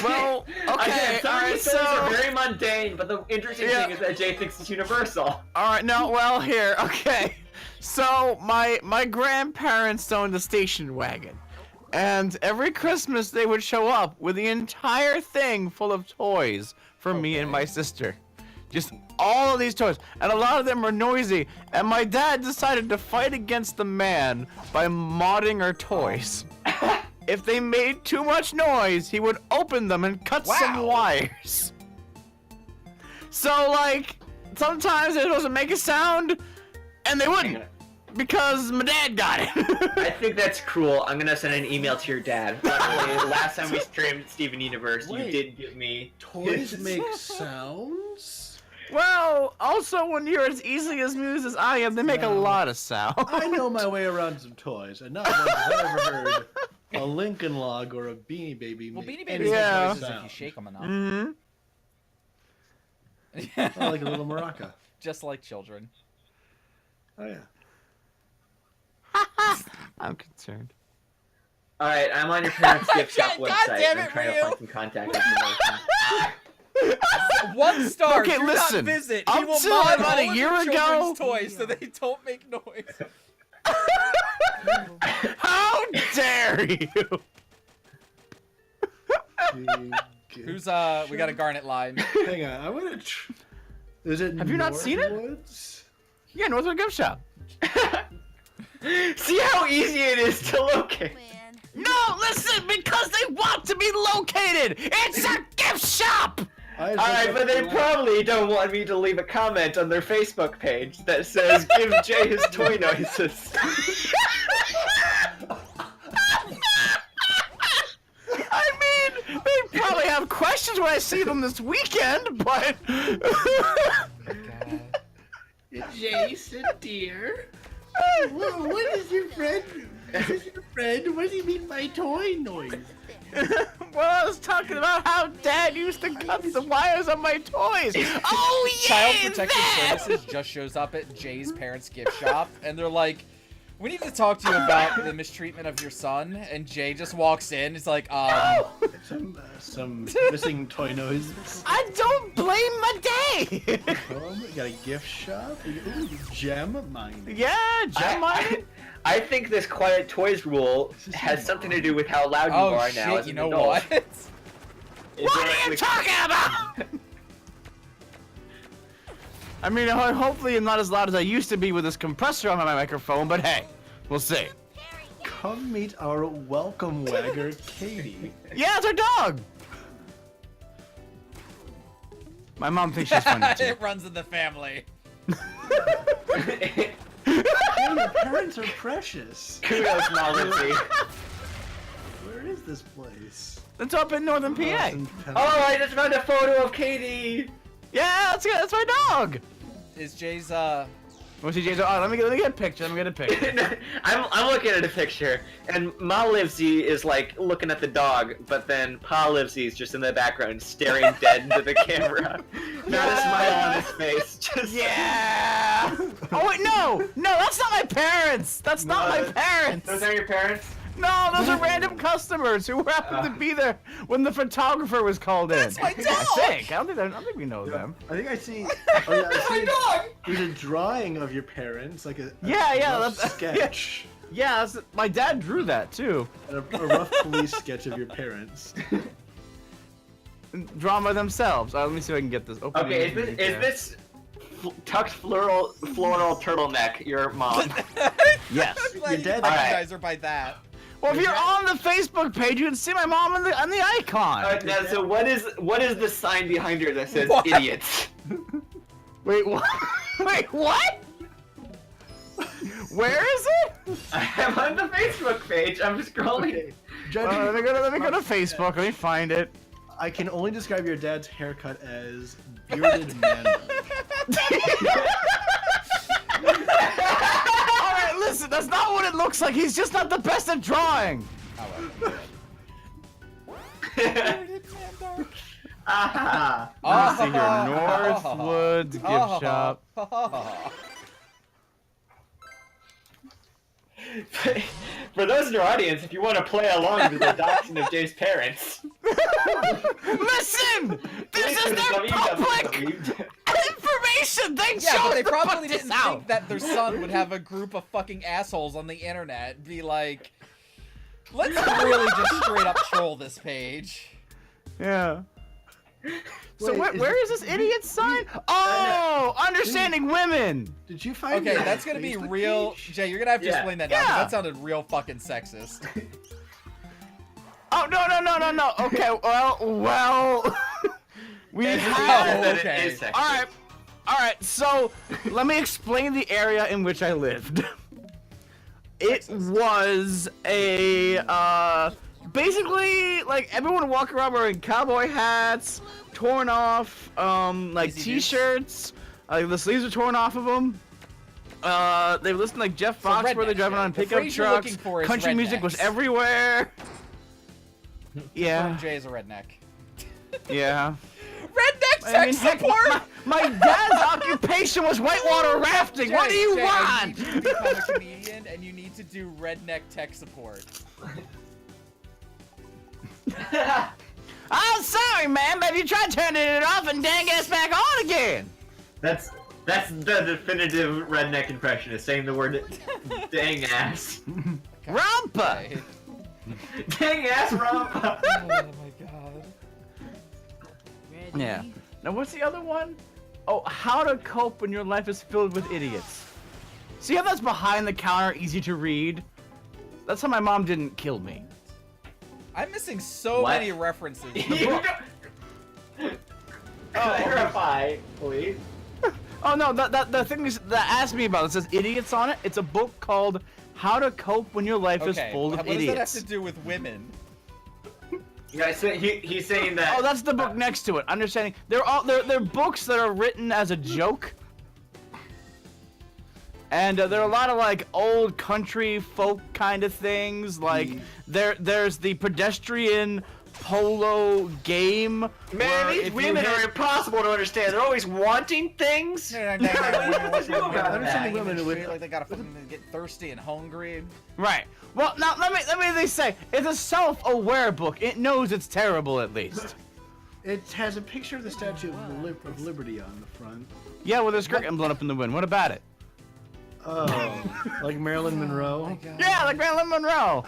Well, okay, Again, some of alright, these things are so- very mundane, but the interesting Yeah. thing is that Jay thinks it's universal. All right, no, well, here, okay. So my grandparents owned a station wagon, and every Christmas they would show up with the entire thing full of toys for me and my sister. Just all of these toys, and a lot of them were noisy. And my dad decided to fight against the man by modding our toys. If they made too much noise, he would open them and cut some Wow. wires. So like, sometimes it doesn't make a sound. And they wouldn't, because my dad got it. I think that's cruel. I'm gonna send an email to your dad. Luckily, last time we streamed Steven Universe, you Wait. did give me Toys make sounds? Well, also when you're as easily as amused as I am, they make a No. lot of sound. I know my way around some toys, and not once have I ever heard a Lincoln Log or a Beanie Baby Well, make Beanie any Babies Yeah. make sound. noises if you shake them enough. Mm-hmm. Oh, like a little maraca. Just like children. Oh yeah. I'm concerned. All right, I'm on your parents' gift shop God website. damn I'm it, trying to Ryu. find some contact information. 1 star. Okay, do listen. Not visit. Up He will till mod about all a of year your ago- children's toys so they don't make noise. How dare you? Who's We got a Garnet line. Hang on, I want to. Is it? Have you not seen it? Northwoods? Yeah, Northwood Gift Shop. See how easy it is to locate. Man. No, listen, because they want to be located. It's a gift shop. I All right, but they probably don't want me to leave a comment on their Facebook page that says "Give Jay his toy noises." I mean, they probably have questions when I see them this weekend, but Jason, dear. What is your friend? Is this your friend? What do you mean by toy noise? well, I was talking about how Dad used to cut the wires on my toys. Oh yeah, Child Protective that! Services just shows up at Jay's parents' gift shop, and they're like, "We need to talk to you about the mistreatment of your son." And Jay just walks in. It's like, Some missing toy noise. I don't blame my day. We got a gift shop. Ooh, gem mine. yeah, Gem Mining. I think this quiet toys rule has something to do with how loud you "Oh are now shit, as you an know adult. what?" What are you talking about? I mean, hopefully I'm not as loud as I used to be with this compressor on my microphone, but hey, we'll see. Come meet our welcome wagger, Katie. Yeah, it's our dog. My mom thinks she's funny too. It runs in the family. Hey, your parents are precious. Kudos, Maldinsey. Where is this place? It's up in northern PA. Austin, Oh, I just found a photo of Katie. Yeah, that's my dog. Is Jay's What's he, James? Oh, let me get a picture. Let me get a picture. I'm looking at a picture, and Ma Livesey is like looking at the dog, but then Pa Livesey is just in the background staring dead into the camera. Not a smile on his face. Just Yeah. Oh wait, no, that's not my parents. That's not my parents. Those are your parents? No, those are random customers who happened to be there when the photographer was called in. That's my dog! I don't think we know them. I think I see. Oh, yeah, I see there's a drawing of your parents, like a Yeah, rough that's- sketch. Yeah, my dad drew that too. And a rough police sketch of your parents. Drawn by themselves. Let me see if I can get this. Open Okay, image is there. this tucked floral turtleneck your mom? Yes. I'm glad you dad- recognize her by that. Well, if you're on the Facebook page, you can see my mom on the icon. Now, so what is the sign behind her that says What? idiots? Wait, what? Wait, what? Where is it? I'm on the Facebook page. I'm scrolling. Okay. Judging, Let me go to Facebook. Let me find it. I can only describe your dad's haircut as bearded man. All right, listen. That's not what it looks like. He's just not the best at drawing. Aha. Let me see here. Northwoods gift shop. For those in your audience, if you want to play along with the adoption of Jay's parents, Listen! This is their public information! They Yeah, chose but they to probably put this didn't out! think that their son would have a group of fucking assholes on the internet be like, let's really just straight up troll this page. Yeah. So Wait, where is this idiot sign? Oh, understanding women. Did you find Okay, your that's gonna be Facebook real. page? Jay, you're gonna have to Yeah. explain that now, 'cause Yeah. that sounded real fucking sexist. Oh no. Okay, well. We It's have. that it okay. is sexy. All All right, so let me explain the area in which I lived. It was a basically like everyone walking around wearing cowboy hats, torn off like Easy t-shirts. The sleeves are torn off of them. They were listening like Jeff So Foxworthy redneck, driving Jay. on The pickup phrase you're trucks. looking for is Country music was rednecks. everywhere. Yeah, Jay is a redneck. yeah. Redneck I mean, tech heck, support! my dad's occupation was whitewater rafting. What do you Jay, I want? need you to become a comedian, and you need to do redneck tech support. I'm sorry, man, but you tried turning it off and dang it's back on again. That's the definitive redneck impression, is saying the word dang ass. Rampa. Okay. Dang ass Rampa. Oh my god. Yeah. Now, what's the other one? Oh, how to cope when your life is filled with idiots. See how that's behind the counter, easy to read? That's how my mom didn't kill me. I'm missing so What? many references. Clarify, please. Oh no, the thing is that asked me about it says idiots on it. It's a book called How to Cope When Your Life is Okay, Full what of does that have Idiots. to do with women? Yeah, he's saying that. Oh, that's the book next to it. Understanding they're books that are written as a joke. And there are a lot of like old country folk kind of things. Like there's the pedestrian polo game. Man, where these if you women hit- are impossible to understand. They're always wanting things. Understanding women with- like they gotta fucking get thirsty and hungry. Right. Well, now let me say it's a self-aware book. It knows it's terrible at least. It has a picture of the Statue of Liberty on the front. Yeah, well, there's skirt blown up in the wind. What about it? Oh, like Marilyn Monroe. Yeah, like Marilyn Monroe.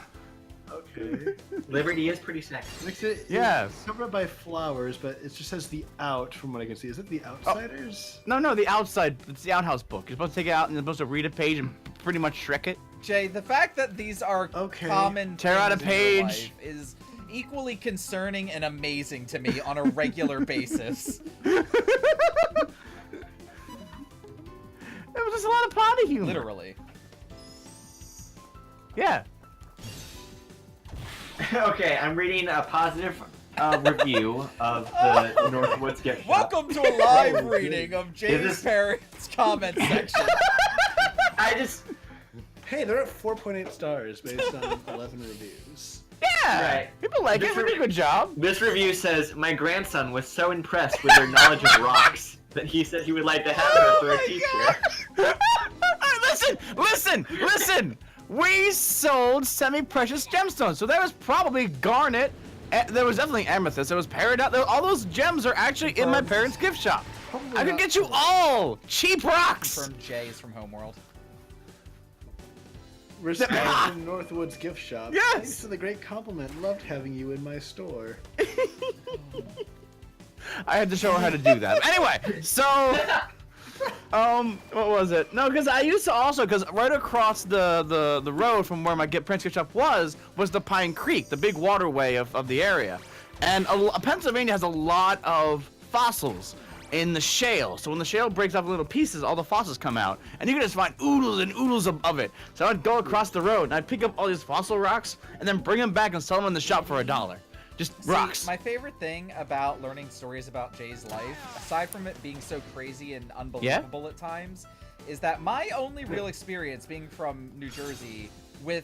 Okay. Liberty is pretty sexy. Next it's Yes. covered by flowers, but it just says the out from what I can see. Is it the Outsiders? No, the outside. It's the outhouse book. You're supposed to take it out and you're supposed to read a page and pretty much shrek it. Jay, the fact that these are Okay. common Tear out a things in your page. life is equally concerning and amazing to me on a regular basis. There was just a lot of potty humor. Literally. Yeah. Okay, I'm reading a positive review of the Northwoods gift shop. Welcome to a live reading of Jay's this- parents' comment section. I just Hey, they're at 4.8 stars based on 11 reviews. Yeah. Right. People like it. They do a good job. this review says my grandson was so impressed with their knowledge of rocks that he said he would like to have her for a teacher. Listen! We sold semi-precious gemstones, so there was probably garnet. There was definitely amethyst. There was peridot. All those gems are actually in my parents' gift shop. I could get you all cheap rocks. From Jay is from Homeworld. Respect from Northwoods gift shop. Yes! Thanks for the great compliment. Loved having you in my store. I had to show her how to do that. Anyway, so what was it? No, because I used to also, because right across the road from where my Prince gift shop was the Pine Creek, the big waterway of the area, and Pennsylvania has a lot of fossils in the shale. So when the shale breaks off in little pieces, all the fossils come out, and you can just find oodles and oodles of it. So I'd go across the road and I'd pick up all these fossil rocks and then bring them back and sell them in the shop for $1. Just rocks. See, my favorite thing about learning stories about Jay's life, aside from it being so crazy and unbelievable at times, is that my only real experience being from New Jersey with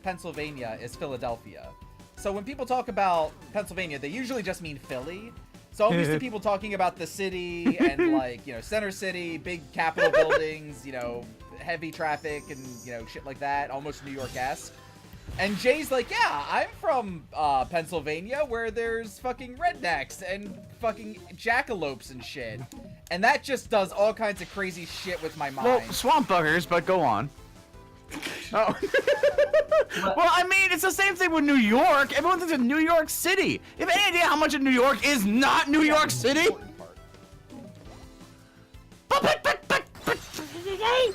Pennsylvania is Philadelphia. So when people talk about Pennsylvania, they usually just mean Philly. So I'm used to people talking about the city and like, you know, Center City, big Capitol buildings, you know, heavy traffic and, you know, shit like that, almost New York-esque. And Jay's like, yeah, I'm from Pennsylvania where there's fucking rednecks and fucking jackalopes and shit. And that just does all kinds of crazy shit with my mind. Well, swamp buggers, but go on. Oh. Well, I mean, it's the same thing with New York. Everyone thinks of New York City. You have any idea how much of New York is not New York City? Important part.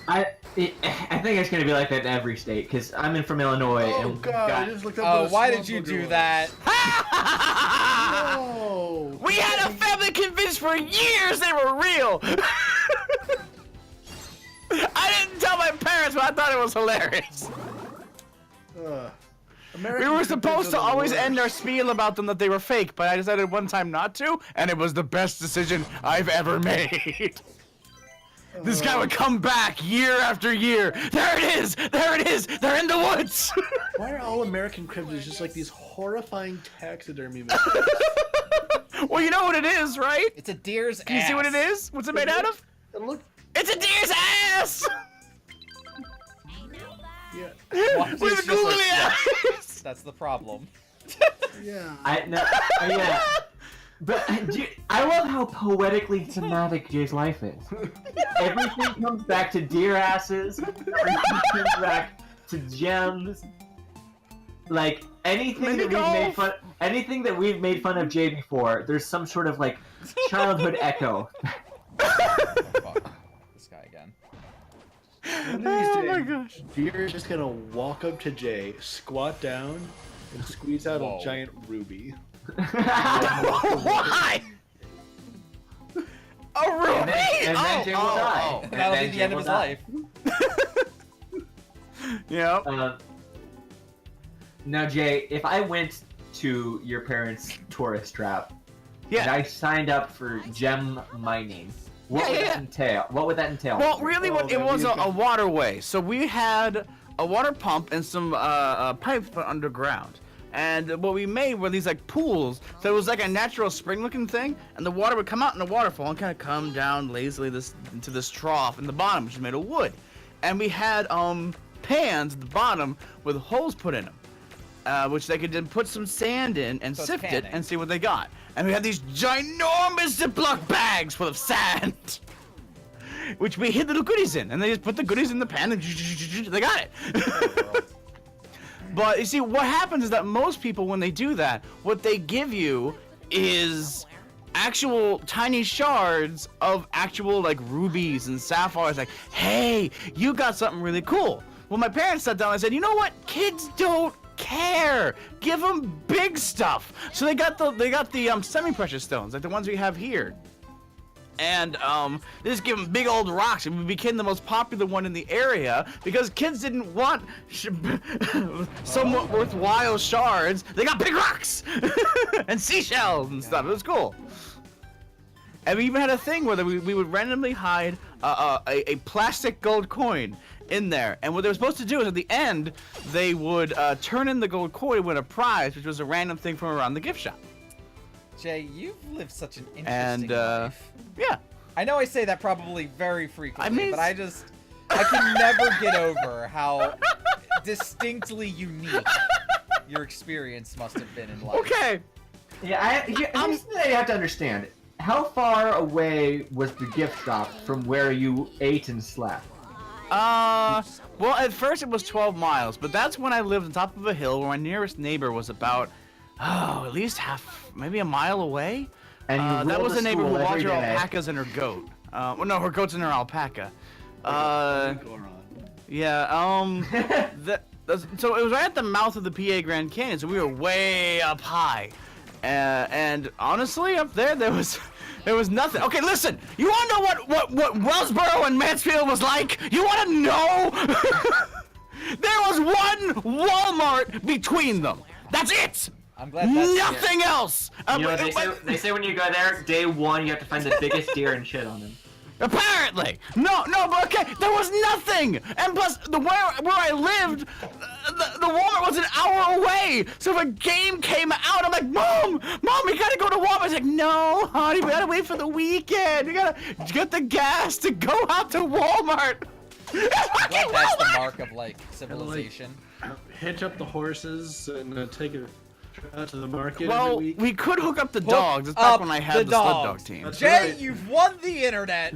I think it's gonna be like that in every state because I'm in from Illinois Oh and god, I got, just looked up Oh, what a why swamp did you booger do was. that? No! We had a family convinced for years they were real. I didn't tell my parents, but I thought it was hilarious. We American were cryptids supposed are to the always worst. end our spiel about them that they were fake, but I decided one time not to, and it was the best decision I've ever made. This guy would come back year after year. There it is! There it is! They're in the woods! Why are all American cryptids just like these horrifying taxidermy machines? Well, you know what it is, right? It's a deer's Can you see what it is? What's it made out of? And look, It's a deer's ass! yeah, Why is With this just googly like- eyes! That's the problem. yeah. yeah. But I love how poetically thematic Jay's life is. Everything comes back to deer asses. Everything comes back to gems. Like anything that we've made fun of Jay before, there's some sort of like childhood echo. Fuck. This guy again. One of these Oh my days, gosh. Deer is just gonna walk up to Jay, squat down, and squeeze out Whoa. a giant ruby. Why? A ruby! And then Jay will die. And That'll then be the Jay end of will his die. life. Yep. Now, Jay, if I went to your parents' tourist trap and Yeah. I signed up for gem mining, what would that entail? What would that entail? Well, really, what it that'd was be a okay. waterway. So we had a water pump and some pipes put underground. And what we made were these like pools. So it was like a natural spring-looking thing, and the water would come out in a waterfall and kind of come down lazily into this trough in the bottom, which is made of wood. And we had pans at the bottom with holes put in them, which they could then put some sand in and So it's sift it panning. and see what they got. And we had these ginormous Ziploc bags full of sand. Which we hid little goodies in, and they just put the goodies in the pan and they got it. But you see, what happens is that most people, when they do that, what they give you is actual tiny shards of actual like rubies and sapphires. Like, hey, you got something really cool. Well, my parents sat down and said, you know what? Kids don't care. Give them big stuff. So they got the semi-precious stones, like the ones we have here. And they just give them big old rocks, and we became the most popular one in the area because kids didn't want somewhat worthwhile shards. They got big rocks and seashells and stuff. It was cool. And we even had a thing where we would randomly hide a plastic gold coin in there. And what they were supposed to do is at the end, they would turn in the gold coin with a prize, which was a random thing from around the gift shop. Jay, you've lived such an interesting And life. yeah. I know I say that probably very frequently, I mean, but I can never get over how distinctly unique your experience must have been in life. Okay. Yeah, here's the thing you have to understand. How far away was the gift shop from where you ate and slept? Well, at first it was 12 miles, but that's when I lived on top of a hill where my nearest neighbor was about, at least maybe a mile away. And you That rode was to the neighbor who school watched every her day. alpacas and her goat. Well, no, her goats and her alpaca. Goron. Yeah, so it was right at the mouth of the PA Grand Canyon, so we were way up high. And honestly, up there was nothing. Okay, listen, you wanna know what Wellsboro and Mansfield was like? You wanna know? There was one Walmart between them. That's it! I'm glad that's Nothing else! You know what they say when you go there, day one, you have to find the biggest deer and shit on him. Apparently! No, but okay, there was nothing! And plus, where I lived, the Walmart was an hour away! So if a game came out, I'm like, Mom, we gotta go to Walmart! It's like, no, honey, we gotta wait for the weekend! We gotta get the gas to go out to Walmart! It's I'm fucking glad that's the Walmart! mark of like civilization. Hitch up the horses and take a trip out to the market every Well, week. we could hook up the Hook dogs. It's back up when I the had the sled dog dogs. team. That's Jay, right. you've won the internet.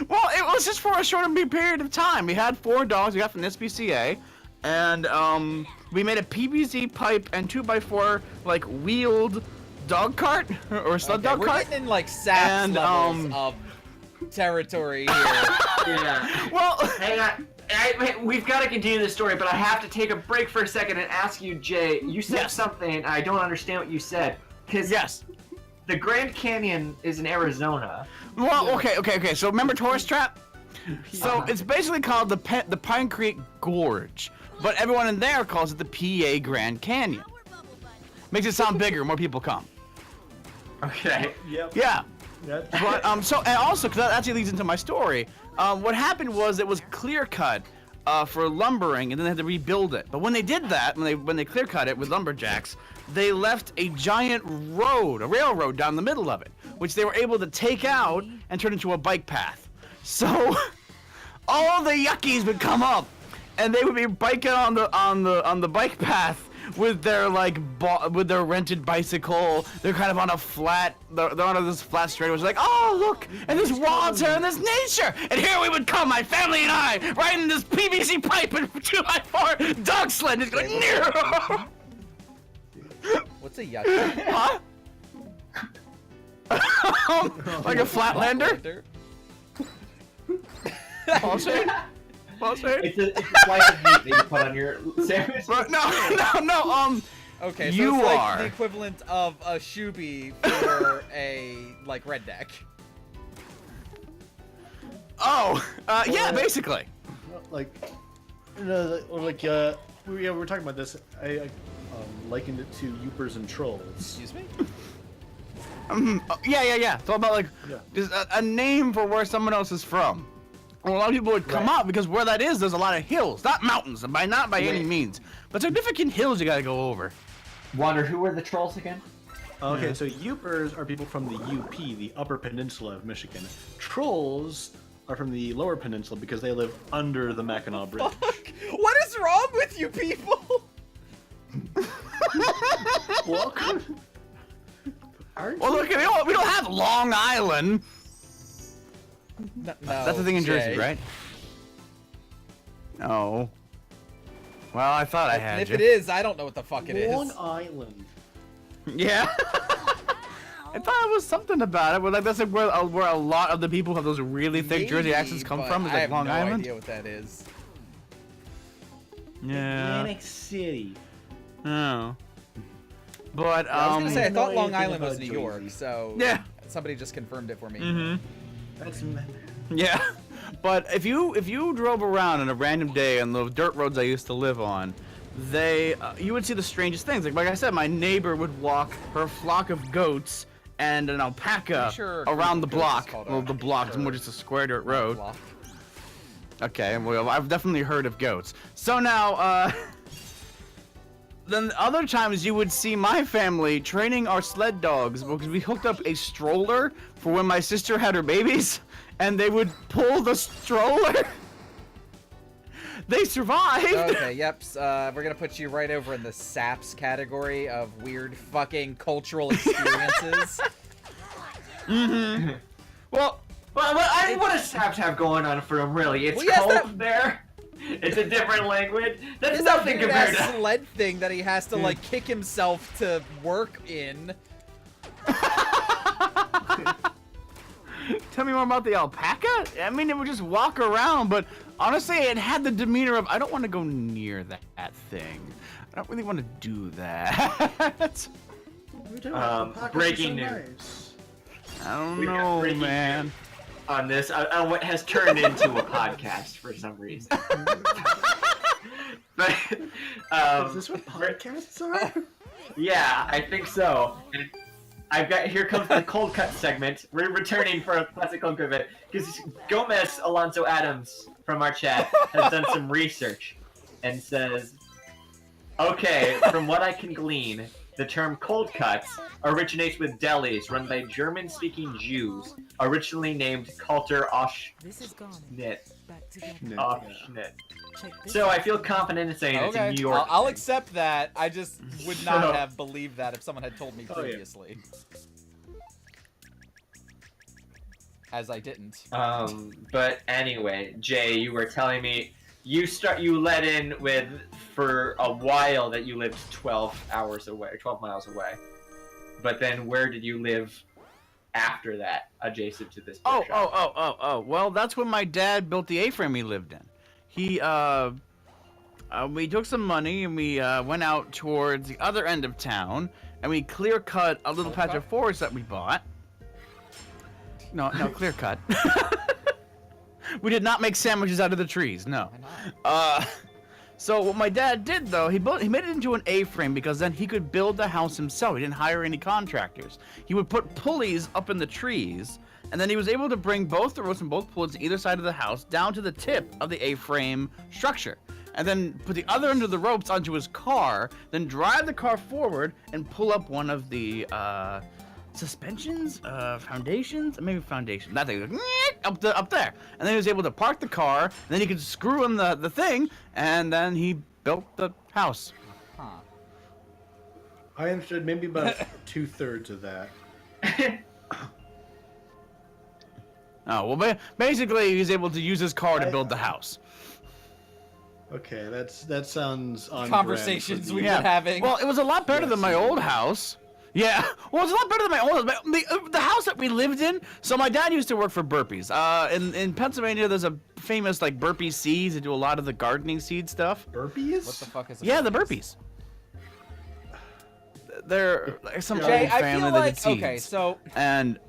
Well, it was just for a short period of time. We had 4 dogs we got from the SPCA, and we made a PVC pipe and 2x4 like wheeled dog cart or sled Okay, dog we're cart. getting in like SAPS And, levels of territory here. Yeah. Well, Hang on. We've got to continue the story, but I have to take a break for a second and ask you, Jay. You said Yes. something, and I don't understand what you said. Because yes. the Grand Canyon is in Arizona. Well, okay. So remember Tourist Trap? So it's basically called the Pine Creek Gorge, but everyone in there calls it the PA Grand Canyon. Makes it sound bigger, more people come. Okay. Yep. Yeah. That- But so and also, because that actually leads into my story. What happened was it was clear cut for lumbering, and then they had to rebuild it. But when they did that, when they clear cut it with lumberjacks, they left a giant road, a railroad down the middle of it, which they were able to take out and turn into a bike path. So all the yuckies would come up, and they would be biking on the bike path with their with their rented bicycle. They're kind of on a flat. They're on this flat straightaway. It's like, oh look, and there's water and there's nature. And here we would come, my family and I, riding this PVC pipe and 2x4 dog sled, just going. What's a yucca? Huh? Like a Flatlander? Pulsate? Pulsate? It's a slice of meat that you put on your sandwich. No. Okay, so You it's like are. the equivalent of a Shuby for a redneck. Oh, yeah, basically. Like, we were talking about this. I likened it to Yoopers and Trolls. Excuse me? Yeah. It's all about like Yeah. just a name for where someone else is from. Well, a lot of people would come Right. up because where that is, there's a lot of hills, not mountains, not by any Right. means, but significant hills you gotta go over. Wander, who were the trolls again? Okay, so Yoopers are people from the UP, the Upper Peninsula of Michigan. Trolls are from the Lower Peninsula because they live under the Mackinac Bridge. What is wrong with you people? Welcome. Aren't Well, look, we don't have Long Island. No, That's the thing in Jersey, Jay. right? No. Well, I thought I And had if you. it is, I don't know what the fuck it is. Long Island. Yeah. I thought it was something about it, but like that's like where a lot of the people who have those really thick Jersey Maybe, accents come but from is I like have Long no Island. idea what that is. Yeah. City. Oh. But I was gonna say I have no thought Long idea Island was about New York, Jersey. so Yeah. somebody just confirmed it for me. Mm-hmm. That's Yeah. But if you drove around on a random day on the dirt roads I used to live on, you would see the strangest things. Like I said, my neighbor would walk her flock of goats and an alpaca Pretty sure a group around the of goats is block. called Well, a the block is herd. more just a square dirt road. Blah. Okay, well, I've definitely heard of goats. So now, then other times you would see my family training our sled dogs because we hooked up a stroller for when my sister had her babies, and they would pull the stroller. They survived. Okay, yep. We're gonna put you right over in the SAPS category of weird fucking cultural experiences. Well, What does Saps have going on for him, really? It's Well, yes, cold that- there. It's a different language. That's It's that nothing weird compared ass to. sled thing that he has to like kick himself to work in. tell me more about the alpaca. I mean, it would just walk around, but honestly, it had the demeanor of I don't want to go near that thing. I don't really want to do that. Breaking news. I don't We got know, breaking man. On this, on what has turned into a podcast for some reason. But Is this what podcasts are? yeah, I think so. And I've got here comes the cold cut segment. We're returning for a classical equipment because Gomez Alonso Adams from our chat has done some research and says, okay, from what I can glean, the term cold cuts originates with delis run by German-speaking Jews, originally named Kultur This is gone. Ausschnitt. Back together. Ausschnitt. Check this So I out. feel confident in saying it's a Okay, New York. I'll thing. accept that. I just would So- not have believed that if someone had told me Oh, yeah. previously. As I didn't. But anyway, Jay, you were telling me you let in with for a while that you lived 12 hours away, 12 miles away. But then where did you live after that, adjacent to this Oh, bookshop. Well, that's when my dad built the A-frame he lived in. He, we took some money and we went out towards the other end of town and we clear cut a little patch of forest that we bought. No, clear cut. We did not make sandwiches out of the trees, no. So what my dad did though, he made it into an A-frame because then he could build the house himself. He didn't hire any contractors. He would put pulleys up in the trees, and then he was able to bring both the ropes and both pulleys either side of the house down to the tip of the A-frame structure. And then put the other end of the ropes onto his car, then drive the car forward and pull up one of the suspensions, foundations, maybe foundation. That thing up there, and then he was able to park the car, and then he could screw in the thing, and then he built the house. I understood maybe about 2/3 of that. Oh well, basically he was able to use his car to build the house. Okay, that sounds on Conversations brand for we've the- been having. Well, it was a lot better Yes, than my it old is. house. Yeah, well, it's a lot better than my old house. The house that we lived in. So my dad used to work for Burpees. In Pennsylvania, there's a famous like Burpee seeds. They do a lot of the gardening seed stuff. Burpees? What the fuck is? Yeah, the Burpees. They're like some Jay, old I family feel that like did seeds. okay, so And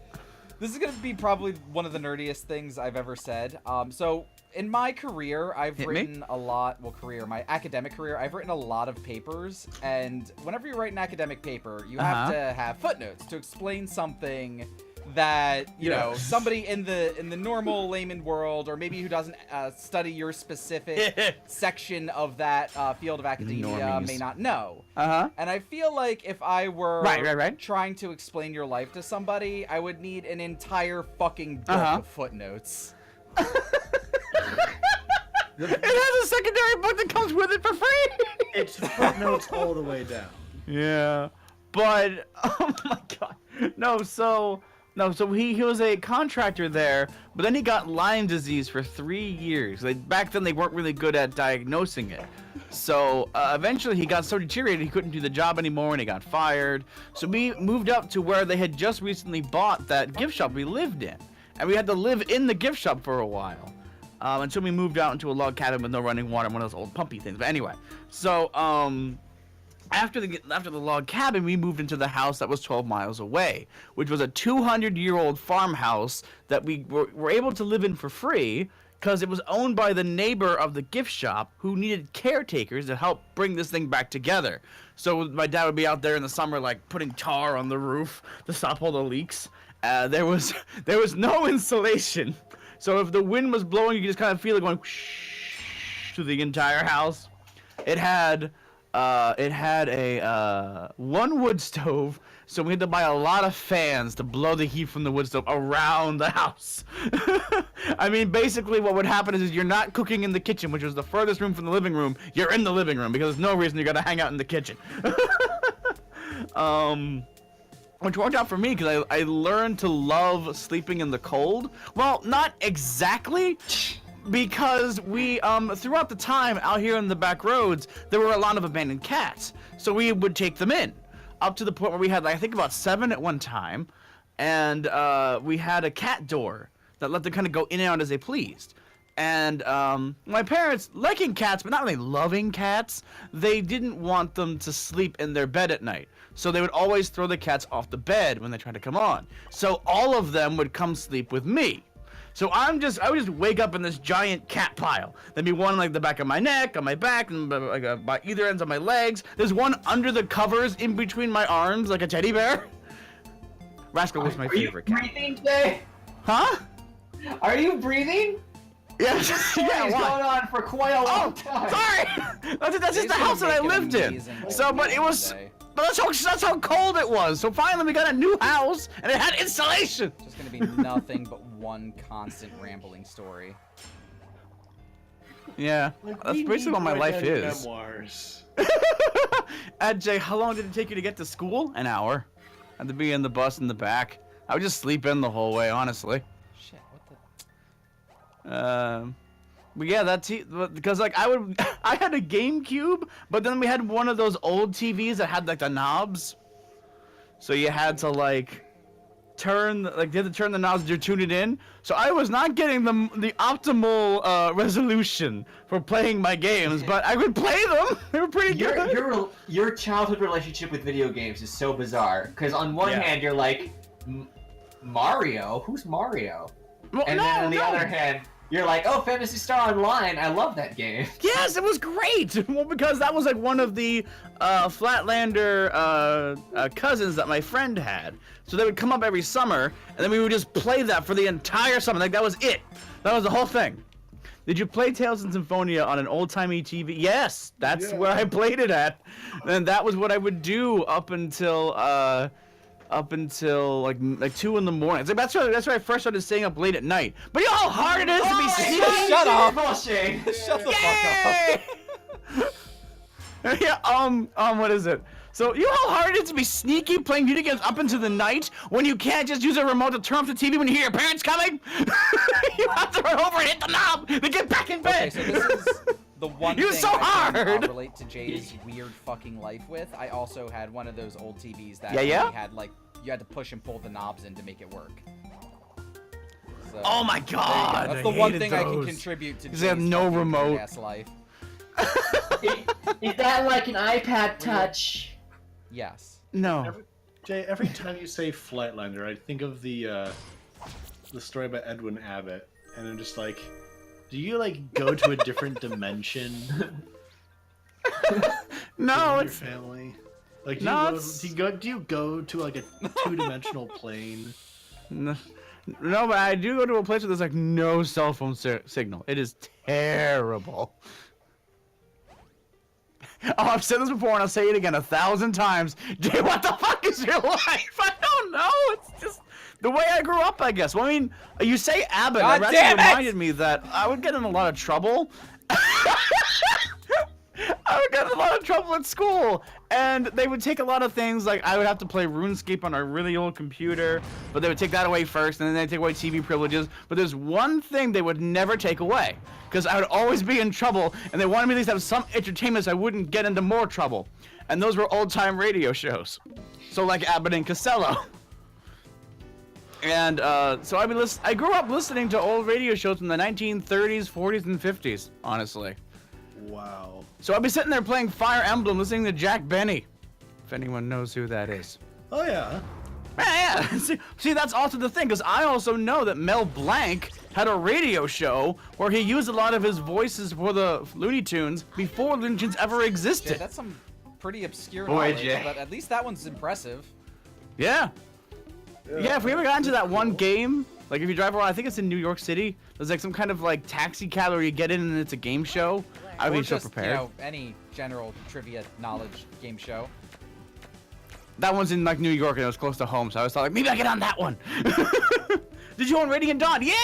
this is gonna be probably one of the nerdiest things I've ever said. So in my career, I've Hit me. written a lot. Well, my academic career, I've written a lot of papers. And whenever you write an academic paper, you have to have footnotes to explain something that you know somebody in the normal layman world, or maybe who doesn't study your specific section of that field of academia, Normies. may not know. uh-huh. And I feel like if I were Right. trying to explain your life to somebody, I would need an entire fucking book of footnotes. It has a secondary book that comes with it for free. It's footnotes all the way down. Yeah, but oh my god, so he was a contractor there, but then he got Lyme disease for 3 years. Back then they weren't really good at diagnosing it, so eventually he got so deteriorated he couldn't do the job anymore and he got fired. So we moved up to where they had just recently bought that gift shop we lived in, and we had to live in the gift shop for a while. Until we moved out into a log cabin with no running water, one of those old pumpy things. But anyway, so after the log cabin, we moved into the house that was 12 miles away, which was a 200-year-old farmhouse that we were able to live in for free because it was owned by the neighbor of the gift shop who needed caretakers to help bring this thing back together. So my dad would be out there in the summer, like putting tar on the roof to stop all the leaks. There was no insulation. So if the wind was blowing, you could just kind of feel it going whoosh through the entire house. It had a one wood stove, so we had to buy a lot of fans to blow the heat from the wood stove around the house. I mean, basically what would happen is you're not cooking in the kitchen, which was the furthest room from the living room. You're in the living room because there's no reason you gotta hang out in the kitchen. Which worked out for me because I learned to love sleeping in the cold. Well, not exactly, because we, throughout the time out here in the back roads, there were a lot of abandoned cats. So we would take them in, up to the point where we had, I think, about 7 at one time. And we had a cat door that let them kind of go in and out as they pleased. And my parents, liking cats, but not really loving cats, they didn't want them to sleep in their bed at night. So they would always throw the cats off the bed when they tried to come on. So all of them would come sleep with me. So I would just wake up in this giant cat pile. There'd be one like the back of my neck, on my back, and like by either ends of my legs. There's one under the covers in between my arms, like a teddy bear. Rascal was my favorite cat. Are you breathing, Jay? Huh? Are you breathing? Yeah, This yeah, is why? going on for quite a long time. Sorry! That's just Today's the house that I gonna make an lived in. amazing So, but it video was, today. but that's how cold it was. So finally we got a new house and it had insulation. Just gonna be nothing but one constant rambling story. Yeah, Like, that's we basically need what my to write life down is. Memoirs. Jay, how long did it take you to get to school? An hour. Had to be in the bus in the back. I would just sleep in the whole way, honestly. Shit, what the? But yeah, because like I had a GameCube, but then we had one of those old TVs that had like the knobs. So you had to like turn the knobs to tune it in. So I was not getting the optimal resolution for playing my games, but I would play them. They were pretty good. Your childhood relationship with video games is so bizarre. Because on one hand, you're like, Mario? Who's Mario? Well, And then on the other hand, you're like, oh, Phantasy Star Online, I love that game. Yes, it was great. Well, because that was like one of the Flatlander cousins that my friend had. So they would come up every summer, and then we would just play that for the entire summer. Like that was it. That was the whole thing. Did you play Tales in Symphonia on an old-timey TV? Yes, that's where I played it at. And that was what I would do up until like 2 in the morning. It's like, that's where I first started staying up late at night. But you know how hard it is to be sneaky. Shut up! Bullshit. Shut the fuck up. Yeah, what is it? So, you know how hard it is to be sneaky playing video games up into the night when you can't just use a remote to turn off the TV when you hear your parents coming? You have to run over and hit the knob to get back in bed. Okay, so this is the one You're thing so I can hard. relate to Jay's weird fucking life with. I also had one of those old TVs that Yeah? only had like you had to push and pull the knobs in to make it work. So, Oh my there you go. god, That's I the one hated thing I can those. contribute to 'Cause Jay's they have no fucking remote. ass life. Is that like an iPad Touch? Yes. No. Jay, every time you say Flatlander, I think of the story about Edwin Abbott, and I'm just like, do you like go to a different dimension? No, with it's your family. Like, do, No, you go, it's- do you go to like a two-dimensional plane? no, but I do go to a place where there's like no cell phone signal. It is terrible. Oh, I've said this before and I'll say it again 1,000 times. Jay, what the fuck is your life? I don't know. It's just the way I grew up, I guess. Well, I mean, you say Abbott. God That damn it! reminded me that I would get in a lot of trouble. I would get in a lot of trouble at school, and they would take a lot of things, like I would have to play RuneScape on a really old computer, but they would take that away first, and then they'd take away TV privileges. But there's one thing they would never take away, because I would always be in trouble, and they wanted me to at least have some entertainment so I wouldn't get into more trouble. And those were old-time radio shows. So like Abbott and Costello. And so I grew up listening to old radio shows from the 1930s, 40s, and 50s, honestly. Wow. So I'd be sitting there playing Fire Emblem, listening to Jack Benny, if anyone knows who that is. Oh yeah. Yeah. See, that's also the thing, because I also know that Mel Blanc had a radio show where he used a lot of his voices for the Looney Tunes before Looney Tunes ever Jay, existed. that's some pretty obscure Boy, knowledge, Jay. but at least that one's impressive. Yeah. Yeah, if we ever got into that one game, like if you drive around, I think it's in New York City, there's like some kind of like taxi cab where you get in and it's a game show, I'd Or be so just, prepared. You know, any general trivia knowledge game show. That one's in like New York and it was close to home, so I was thought like maybe I get on that one. Did you own Radiant Dawn? Yeah.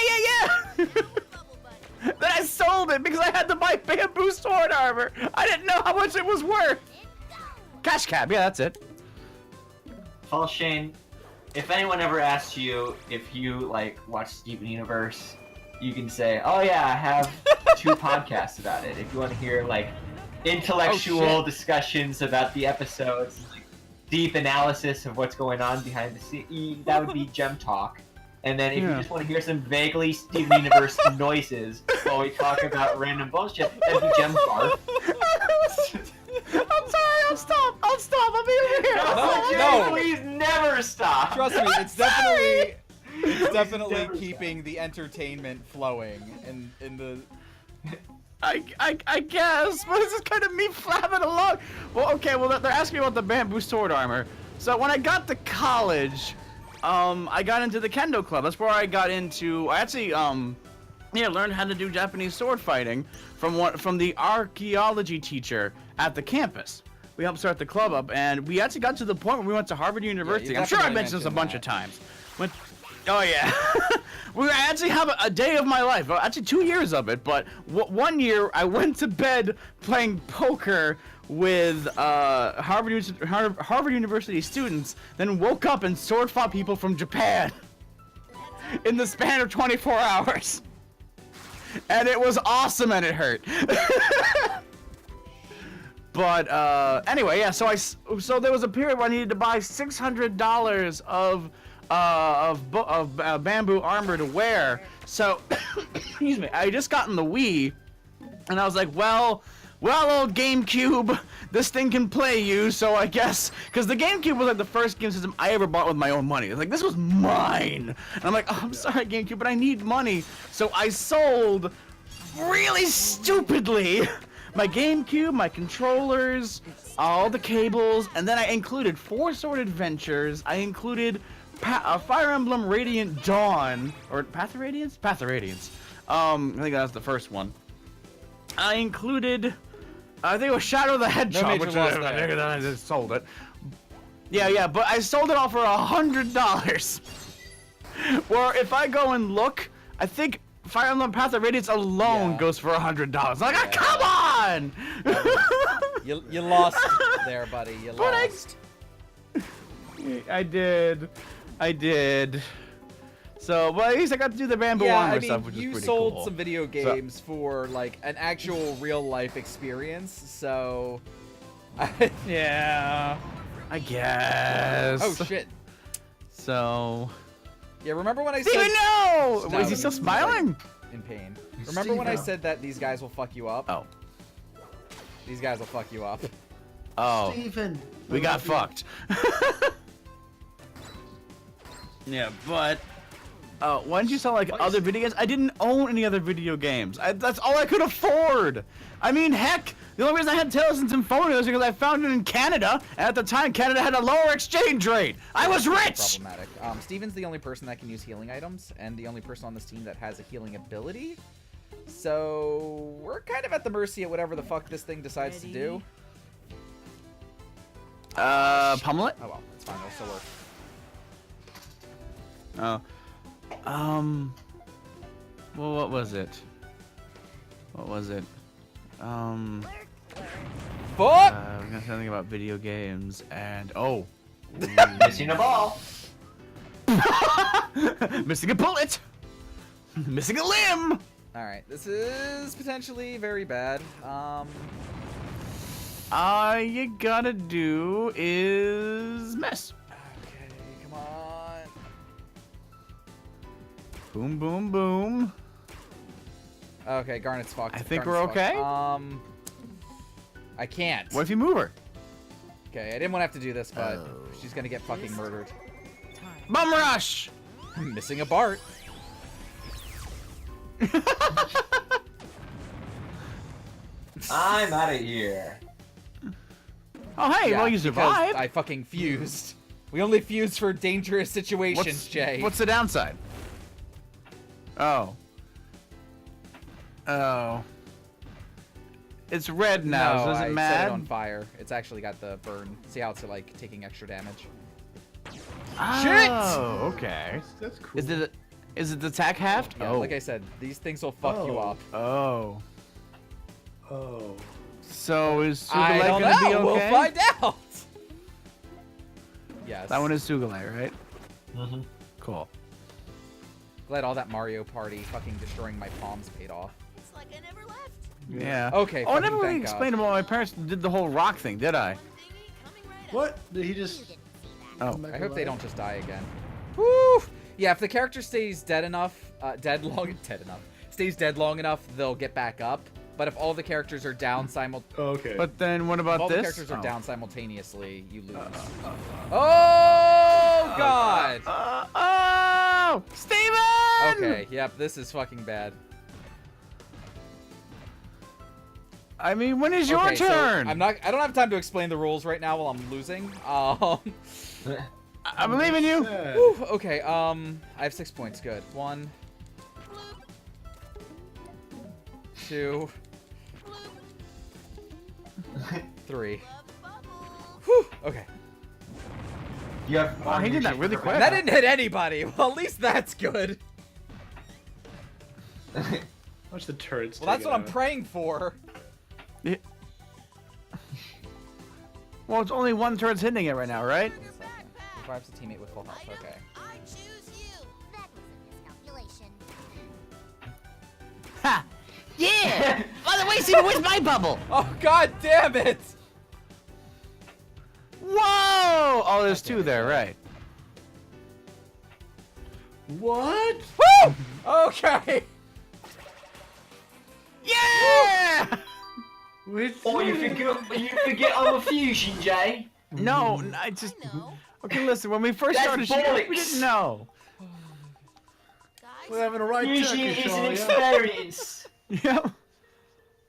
Then I sold it because I had to buy bamboo sword armor. I didn't know how much it was worth. Cash cab, yeah, that's it. Well, Shane, if anyone ever asks you if you like watch Steven Universe, you can say, "Oh yeah, I have 2 podcasts about it." If you want to hear like intellectual discussions about the episodes, like, deep analysis of what's going on behind the scenes, that would be Gem Talk. And then if you Yeah. just want to hear some vaguely Steven Universe noises while we talk about random bullshit, that'd be Gem Barf. I'm sorry, I'll stop. I'll be over here. No. Please never stop. Trust me, it's definitely keeping the entertainment flowing in the. I guess, but this is kind of me flapping along. Well, okay, well, they're asking me about the bamboo sword armor. So when I got to college, I got into the Kendo Club. That's where I got into, I actually, learned how to do Japanese sword fighting from the archaeology teacher at the campus. We helped start the club up, and we actually got to the point where we went to Harvard University. you I'm sure I definitely mentioned this a bunch mentioned of times. Oh yeah, we actually have a day of my life. Well, actually 2 years of it, but one year I went to bed playing poker with Harvard University students, then woke up and sword fought people from Japan in the span of 24 hours. And it was awesome and it hurt. But anyway, yeah, so there was a period where I needed to buy $600 of bamboo armor to wear. So, excuse me, I just gotten the Wii, and I was like, well, old GameCube, this thing can play you, so I guess, because the GameCube was like the first game system I ever bought with my own money. Like, this was mine. And I'm like, oh, I'm sorry, GameCube, but I need money. So I sold, really stupidly, my GameCube, my controllers, all the cables, and then I included 4 Sword Adventures. I included Fire Emblem Radiant Dawn, or Path of Radiance? Path of Radiance. I think that was the first one. I included, I think it was Shadow the Hedgehog, major which loss I there. then I just sold it. Yeah, but I sold it all for $100. Or if I go and look, I think Fire Emblem Path of Radiance alone goes for $100. I'm like, Yeah. come on! You lost there, buddy. You But lost. I did. So, well, at least I got to do the bamboo Yeah, armor I mean, stuff, which is you pretty sold cool. some video games for like an actual real life experience, so. Yeah, I guess. Oh shit. So. Yeah, remember when I Steven, said no! No, Is he still he's smiling? in pain? Remember when I Steven. said that these guys will fuck you up? Oh. These guys will fuck you up. Oh. Steven. We got fucked. Yeah, but why didn't you sell like other video games? I didn't own any other video games. That's all I could afford. I mean, heck, the only reason I had Tales and Symphonia was because I found it in Canada, and at the time Canada had a lower exchange rate. I was rich. Problematic. Steven's the only person that can use healing items, and the only person on this team that has a healing ability. So we're kind of at the mercy of whatever the fuck this thing decides to do. Pummel it. Oh well, it's fine. It'll still work. Oh. Well, what was it? Fuck! We're gonna say something about video games, and oh. Missing a ball. Missing a bullet! Missing a limb! Alright, this is potentially very bad. All you gotta do is miss. Okay, come on. Boom, boom, boom. Okay, Garnet's fucked. I think Garnet's we're fucked. okay. I can't. What if you move her? Okay, I didn't want to have to do this, but she's gonna get fucking murdered. Time. Bum rush! I'm missing a Bart. I'm out of here. Oh, hey, Yeah, well, you because survived. I fucking fused. We only fuse for dangerous situations, Jay. What's the downside? Oh. Oh. It's red now, No, so is I it set it mad? on fire. It's actually got the burn. See how it's like taking extra damage? Oh, okay. That's cool. Is it the attack halved? Yeah, Oh. like I said, these things will fuck you Oh. up. Oh. Oh. So is I Sugilite don't gonna be know. okay? We'll find out. Yes. That one is Sugilite, right? Mm-hmm. Cool. Glad all that Mario Party fucking destroying my palms paid off. It's like I never left. Yeah. Okay, Oh, I fucking never really thank God. explained about my parents did the whole rock thing, did I? Thingy coming right What? Did he just? up. You didn't see that. Oh. come back I hope they alive? don't just die again. Woo! Yeah, if the character stays dead enough, stays dead long enough, they'll get back up. But if all the characters are down Oh, okay. But then what if about all this? the characters are Oh. down simultaneously, you lose. Oh God! Oh! Steven! Okay, yep, this is fucking bad. I mean, when is your Okay, so turn? I don't have time to explain the rules right now while I'm losing. I believe in you. Sad. Whew, okay, I have 6 points. Good. 1, 2, 3. Whew, okay. You have Wow, he did that really quick. That didn't hit anybody. Well, at least that's good. Watch the turrets. Well, that's take what it I'm out. praying for. Well, it's only one turret's hitting it right now, right? Revives a teammate with full health. Okay. I choose you. That was a miscalculation. Ha! Yeah! By the way, Steven, where's my bubble? Oh God damn it! Whoa! Oh, there's two there, right? What? Woo! Okay. Yeah! Which? Oh, you forget I'm a fusion, Jay. No, I just. I know. Okay, listen. When we first That's started, shooting, we bollocks. didn't know. Guys, We're having a right Fusion turkey, is an Shaw, yeah. experience. Yep.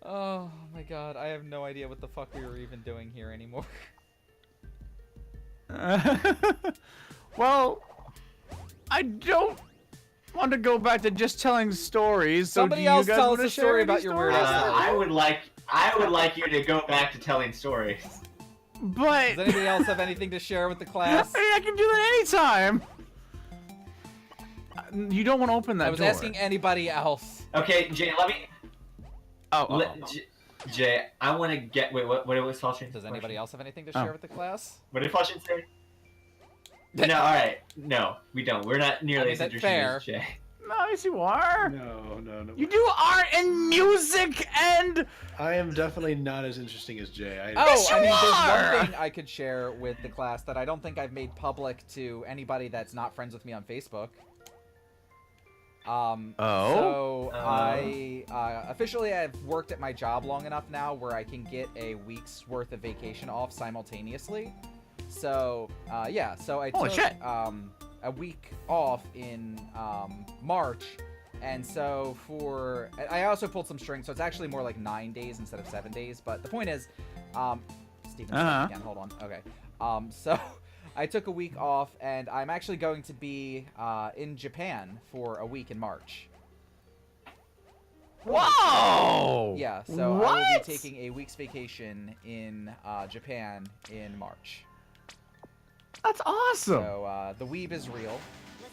Oh my god, I have no idea what the fuck we were even doing here anymore. Well, I don't want to go back to just telling stories. So Somebody do you else guys tell us wanna a share story any about your stories? weird ass life. I would like you to go back to telling stories. But Does anybody else have anything to share with the class? I mean, I can do that anytime. You don't want to open that I was door. asking anybody else. Okay, Jay, let me. Oh, Jay, I want to get. Wait, what was Falchion? Does anybody else have anything to share Oh. with the class? What did Falchion say? No, all right. No, we don't. We're not nearly as that's interesting fair. as Jay. no, yes you are. No. You do art and music and I am definitely not as interesting as Jay. Oh, Yes, I you mean, are! there's one thing I could share with the class that I don't think I've made public to anybody that's not friends with me on Facebook. Oh? So I officially I've worked at my job long enough now where I can get a week's worth of vacation off simultaneously. So yeah, so I Holy took shit. a week off in March, and so I also pulled some strings, so it's actually more like 9 days instead of 7 days. But the point is, Steven, again, hold on, okay. So I took a week off, and I'm actually going to be in Japan for a week in March. Whoa! Yeah, so I will What? be taking a week's vacation in Japan in March. That's awesome. So the weeb is real.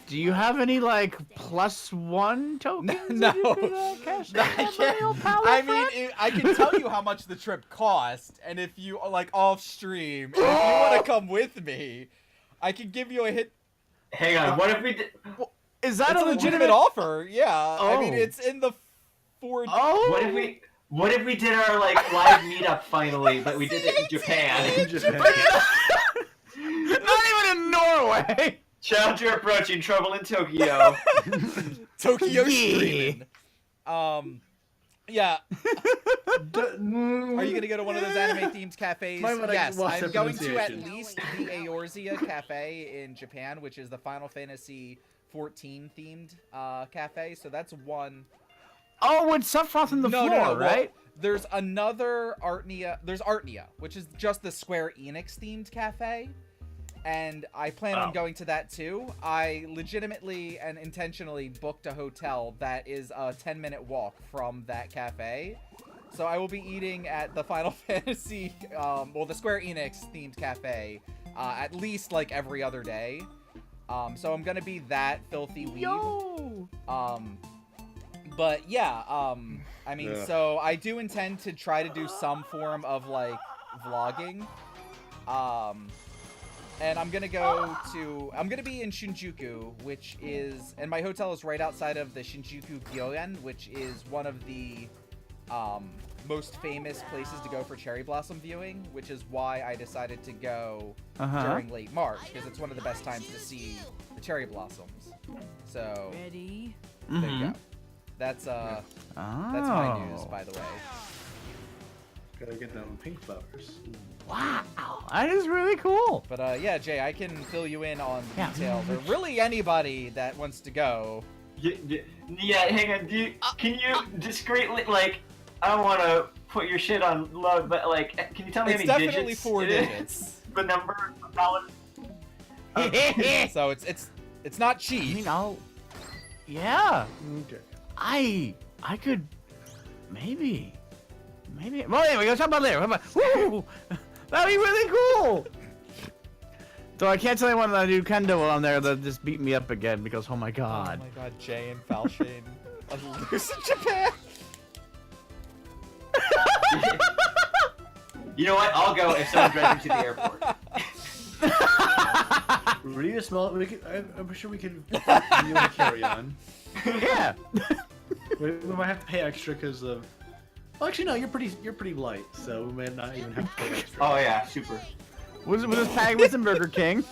Do you have any like +1 tokens? No. that you could, cash in I on my old pal I friend? mean, I can tell you how much the trip cost, and if you like off stream, and if you want to come with me, I can give you a hit. Hang on. What if we did? Is that It's a legitimate offer. Yeah, I mean Oh. it's in the 4. Oh. What if we did our like live meetup finally, but we did it in Japan? Not even in Norway. Challenger approaching. Trouble in Tokyo. Tokyo Yeah. streaming. Yeah. Are you gonna go to one of those anime themed cafes? Might wanna Yes, watch I'm that going to at pronunciation. least the Eorzea Cafe in Japan, which is the Final Fantasy 14 themed cafe. So that's one. Oh, with Sephiroth on the floor, right? Well, there's another Artnia. There's Artnia, which is just the Square Enix themed cafe. And I plan on going to that too. I legitimately and intentionally booked a hotel that is a 10-minute walk from that cafe. So I will be eating at the Final Fantasy, the Square Enix themed cafe, at least like every other day. So I'm gonna be that filthy weeb. Yo. But yeah, I mean, Ugh. so I do intend to try to do some form of like vlogging. And I'm gonna be in Shinjuku, which is, and my hotel is right outside of the Shinjuku Gyoen, which is one of the most famous places to go for cherry blossom viewing, which is why I decided to go during late March, because it's one of the best times to see the cherry blossoms. So Ready? there you go. That's my news, by the way. Gotta get them pink flowers. Wow, that is really cool. But yeah, Jay, I can fill you in on the Yeah. details, or really anybody that wants to go. Yeah, hang on. Can you discreetly, like, I don't want to put your shit on load, but like, can you tell me It's how many definitely digits 4 it is? digits. The number of dollars. So it's not I cheap. mean, yeah, Okay. I could maybe. Well, anyway, let's talk about it later. Woo! That'd be really cool. Though I can't tell anyone that I do kendo while I'm there. They'll just beat me up again because oh my god. Oh my god, Jay and Falchion lose in Japan. You know what? I'll go if someone drives me to the airport. We need a small. I'm sure we can. You want to carry on? Yeah. We might have to pay extra because of. Well, actually, no. You're pretty light, so we may not even have to pay extra. Oh yeah, super. Was this Pag with some Burger King?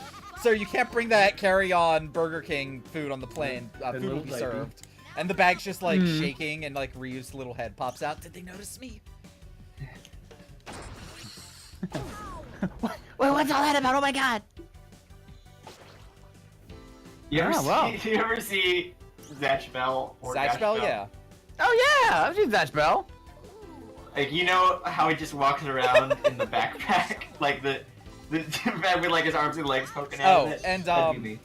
Sir, you can't bring that carry-on Burger King food on the plane. And Food will little be baby. served. And the bag's just like shaking and like Ryu's little head pops out. Did they notice me? Wait, what's all that about? Oh my god! You ever, Ah, wow. you ever see Zatch Bell or Zatch Dash Bell, yeah. Oh yeah, I've seen Zatch Bell. Like, you know how he just walks around in the backpack? Like, the bed with, like, his arms and legs poking out Oh, of it? and, That'd be me.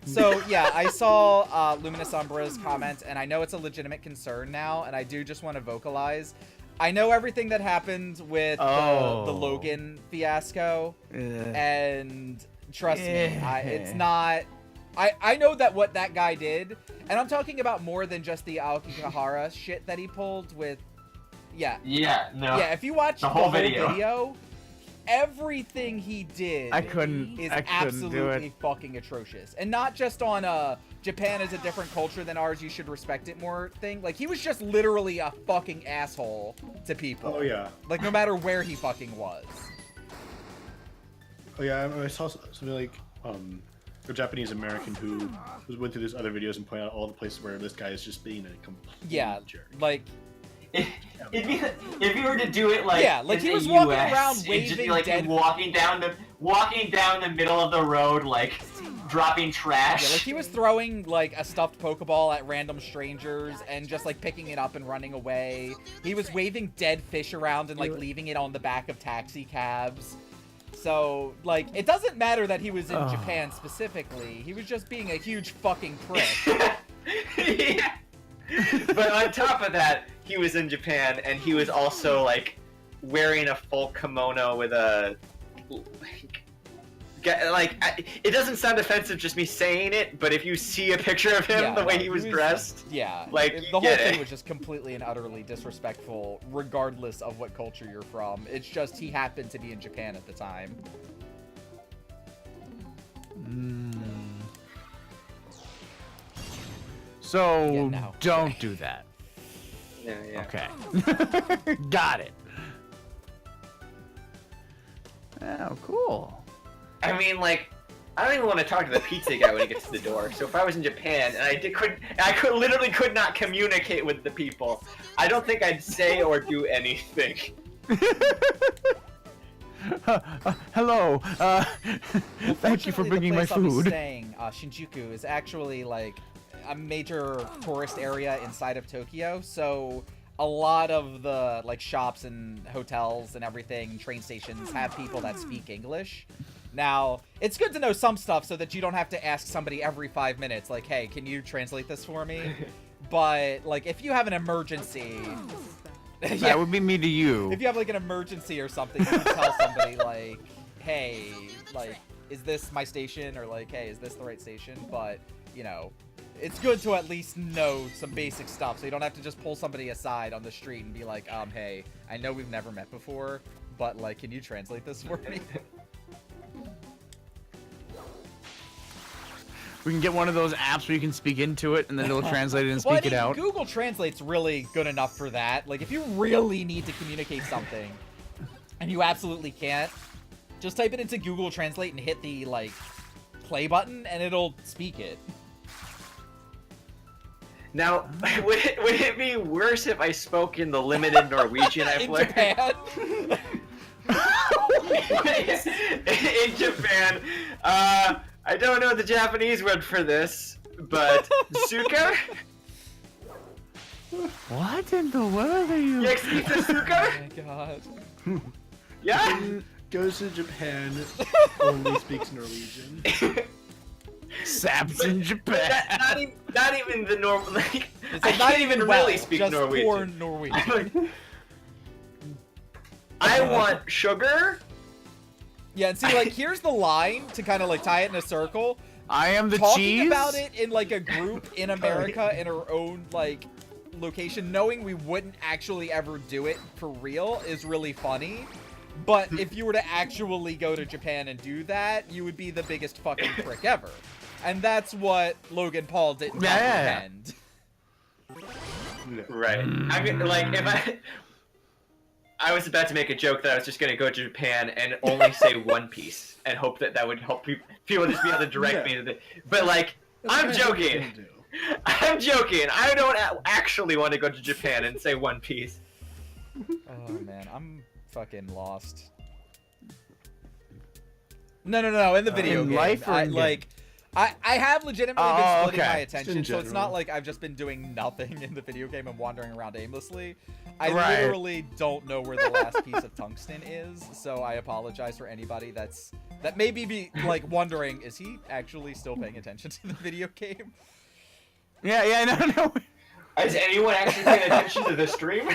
So, yeah, I saw Luminous Umbra's comment, and I know it's a legitimate concern now, and I do just want to vocalize. I know everything that happened with the Oh. Logan fiasco, and trust me, it's Yeah. not... I know that what that guy did, and I'm talking about more than just the Aokigahara shit that he pulled with... Yeah, Yeah, no. yeah, if you watch The whole video. everything he did I is couldn't do absolutely it. fucking atrocious. And not just on Japan is a different culture than ours, you should respect it more thing. Like, he was just literally a fucking asshole to people. Oh yeah. Like, no matter where he fucking was. Oh yeah, I saw something like a Japanese American who went through these other videos and pointed out all the places where this guy is just being a complete Yeah, jerk. like, If you were to do it like Yeah, like in he the was walking US, around it'd just be waving like dead- walking down the middle of the road, like dropping trash. yeah, like he was throwing like a stuffed Pokeball at random strangers and just like picking it up and running away. He was waving dead fish around and like leaving it on the back of taxi cabs. So, like, it doesn't matter that he was in Japan specifically. He was just being a huge fucking prick. Yeah. But on top of that, he was in Japan, and he was also like wearing a full kimono with a it doesn't sound offensive just me saying it, but if you see a picture of him, Yeah, the way no, he was dressed, Yeah, like, the you whole get thing it. was just completely and utterly disrespectful, regardless of what culture you're from. It's just he happened to be in Japan at the time. So Yeah, no. don't do that. yeah. Okay. Got it. Oh, cool. I mean, like, I don't even want to talk to the pizza guy when he gets to the door. So if I was in Japan and I literally could not communicate with the people, I don't think I'd say or do anything. Hello. Thank you for Fortunately, bringing the my place I'll be food. staying, Shinjuku, is actually like a major tourist area inside of Tokyo, so a lot of the like shops and hotels and everything, train stations have people that speak English. Now, it's good to know some stuff so that you don't have to ask somebody every 5 minutes, like, hey, can you translate this for me? But, like, if you have an emergency... yeah, That would be me to you. if you have, like, an emergency or something, you can tell somebody, like, hey, like, is this my station? Or, like, hey, is this the right station? But, you know, it's good to at least know some basic stuff so you don't have to just pull somebody aside on the street and be like, hey, I know we've never met before, but, like, can you translate this for me? We can get one of those apps where you can speak into it and then it'll translate it and Well, speak it out. Google Translate's really good enough for that. Like, if you really need to communicate something and you absolutely can't, just type it into Google Translate and hit the, like, play button and it'll speak it. Now, would it be worse if I spoke in the limited Norwegian I've In learned? Japan. In Japan, I don't know the Japanese word for this, but suka? What in the world are you? Yakshita suka? Oh my god. Yeah? Goes to Japan, only speaks Norwegian. Saps in Japan. Not even the normal. Like, It's I like not can't even well, really speak just Norwegian. poor Norwegian. I want sugar. Yeah, and see, like, here's the line to kind of, like, tie it in a circle. I am the Talking cheese. about it in, like, a group in America in our own, like, location, knowing we wouldn't actually ever do it for real is really funny. But if you were to actually go to Japan and do that, you would be the biggest fucking prick ever. And that's what Logan Paul didn't Yeah. comprehend. Right. I mean, like, if I. I was about to make a joke that I was just gonna go to Japan and only say One Piece and hope that would help people just be able to direct me to the. But like, I'm That's what you joking. can do. I'm joking. I don't actually want to go to Japan and say One Piece. Oh man, I'm fucking lost. No. In the video In game, life or in game? I have legitimately been Oh, splitting okay. my attention, so it's general. not like I've just been doing nothing in the video game and wandering around aimlessly. I Right. literally don't know where the last piece of tungsten is, so I apologize for anybody that maybe be like wondering, is he actually still paying attention to the video game? Yeah, no. Is anyone actually paying attention to the stream?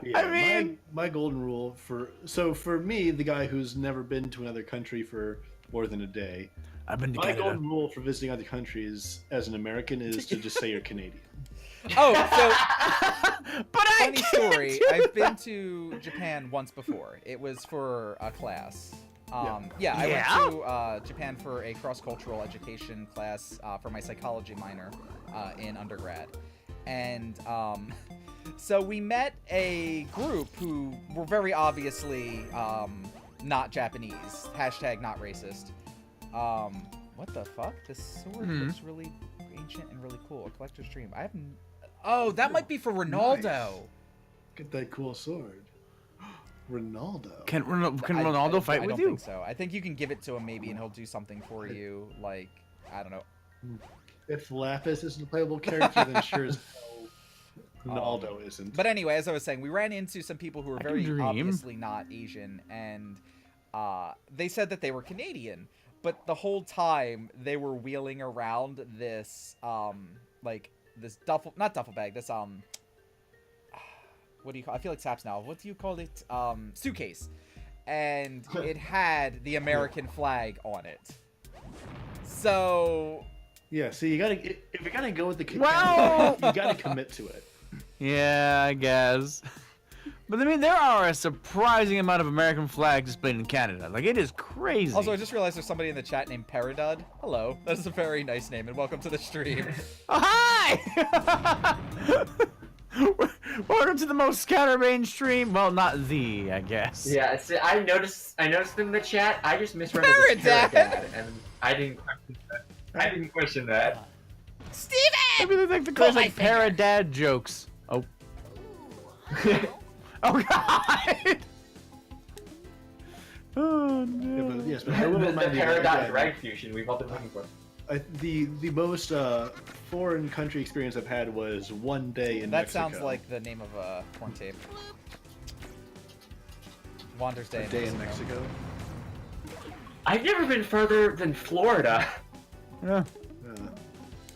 Yeah, I mean- my golden rule for me, the guy who's never been to another country for more than a day, I've been to my Canada. golden rule for visiting other countries as an American is to just say you're Canadian. Oh, so But I funny can't story. do I've it. been to Japan once before. It was for a class. I Yeah? went to Japan for a cross-cultural education class for my psychology minor in undergrad. And so we met a group who were very obviously not Japanese. Hashtag not racist. What the fuck? This sword looks really ancient and really cool. A collector's dream. I haven't... Oh, that might be for Ronaldo. Nice. Get that cool sword. Ronaldo. Can Ronaldo fight I with don't you? think so. I think you can give it to him maybe, and he'll do something for you. Like, I don't know. If Lapis isn't a playable character, then sure as hell Ronaldo isn't. But anyway, as I was saying, we ran into some people who were I can very dream. obviously not Asian, and they said that they were Canadian. But the whole time they were wheeling around this this not duffel bag, this what do you call? I feel like saps now. What do you call it? Suitcase, and it had the American flag on it. So Yeah, so you gotta if you're gonna go with the Well- you gotta commit to it. Yeah, I guess. But I mean, there are a surprising amount of American flags displayed in Canada. Like, it is crazy. also, I just realized there's somebody in the chat named Peridud. Hello, that is a very nice name, and welcome to the stream. Oh, hi! Welcome to the most scatterbrained stream. Well, not the, I guess. Yeah, I noticed in the chat. I just misread it as Paradad. Paradad, and I didn't question that. Steven! Maybe they like to call Pull my like paradad jokes. Oh. Oh, God! Oh, Yeah, no. but, yes, but I will The remind you that, Paradad again, drag fusion we've all been looking for. the most foreign country experience I've had was one day in That Mexico. sounds like the name of a porn tape. Wander's Day. A day in Mexico. I've never been further than Florida. Yeah.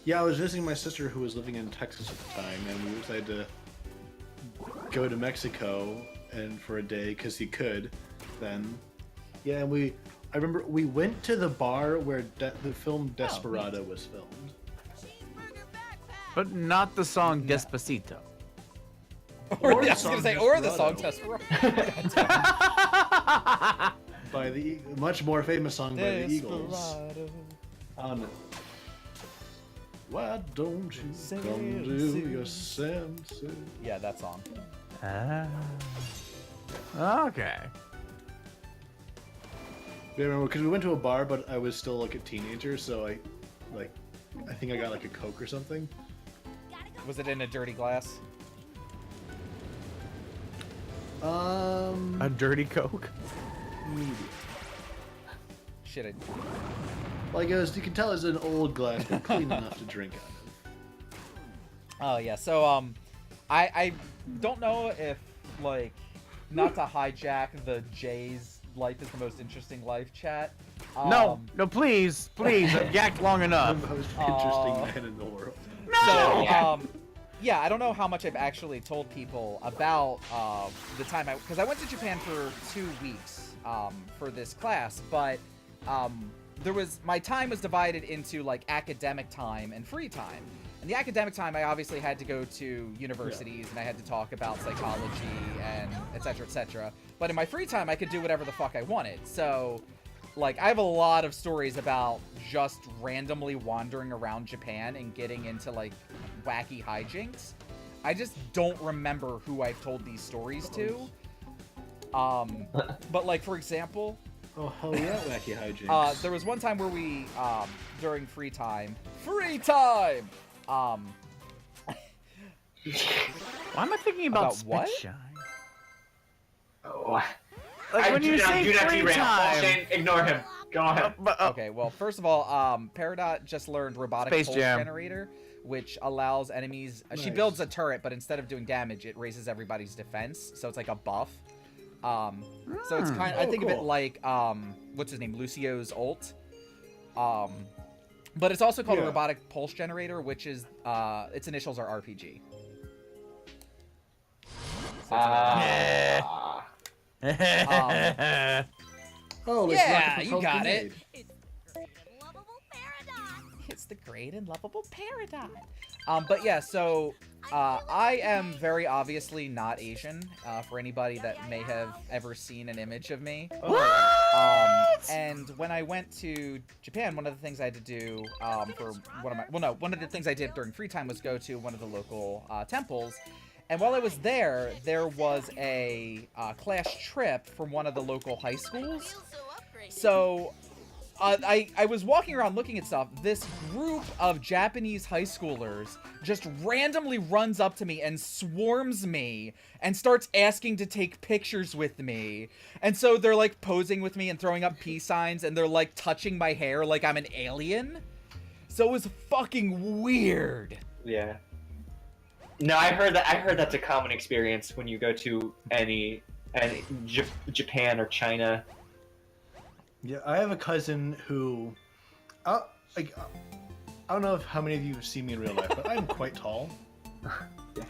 Yeah, I was visiting my sister who was living in Texas at the time, and we decided to go to Mexico and for a day because he could. Then, yeah, and I remember we went to the bar where the film Desperado was filmed. Cheeseburger backpack. But not the song Despacito. Or, Or I the was gonna song say, or the song Desperado. Desperado. By the much more famous song by the Eagles. Desperado. On Why don't you Sail come to to sea. your senses? Yeah, that song. Ah. Okay. Yeah, I remember because we went to a bar, but I was still like a teenager, so I think I got like a Coke or something. Gotta go. Was it in a dirty glass? A dirty Coke? Medium. Shit, Like it was, you can tell it's an old glass, but clean enough to drink out of. Oh yeah, so I don't know if like not to hijack the Jay's life is the most interesting life chat. No, please. I've yacked long enough. The most interesting man in the world. So yeah, I don't know how much I've actually told people about the time because I went to Japan for 2 weeks for this class, but my time was divided into like academic time and free time. And the academic time, I obviously had to go to universities and I had to talk about psychology and et cetera, but in my free time, I could do whatever the fuck I wanted. So like, I have a lot of stories about just randomly wandering around Japan and getting into like wacky hijinks. I just don't remember who I've told these stories to. But like for example, Oh, hell yeah, wacky hijinks. there was one time where we during free time. Why am I thinking about, About what? Spitshine? Oh. Like when you say do not free derail. time. Shane, ignore him. Go ahead. Okay, well, first of all, Peridot just learned robotic Space pulse Jam. generator, which allows enemies. She Nice. builds a turret, but instead of doing damage, it raises everybody's defense. So it's like a buff. So it's kind. I Oh, think of it cool. like what's his name, Lucio's ult. But it's also called a Yeah. robotic pulse generator, which is its initials are RPG. So it's Oh, like yeah, rocket you propelled got grenade. it. Lovable paradox. It's the great and lovable Peridot. But yeah, so I am very obviously not Asian. For anybody that may have ever seen an image of me. And when I went to Japan, one of the things I had to do for one of the things I did during free time was go to one of the local temples. And while I was there, there was a class trip from one of the local high schools. Feel so upgraded. So I was walking around looking at stuff. This group of Japanese high schoolers just randomly runs up to me and swarms me and starts asking to take pictures with me. And so they're like posing with me and throwing up peace signs, and they're like touching my hair like I'm an alien. So it was fucking weird. Yeah. No, I heard that's a common experience when you go to any Japan or China. Yeah, I have a cousin who, I don't know how many of you have seen me in real life, but I'm quite tall.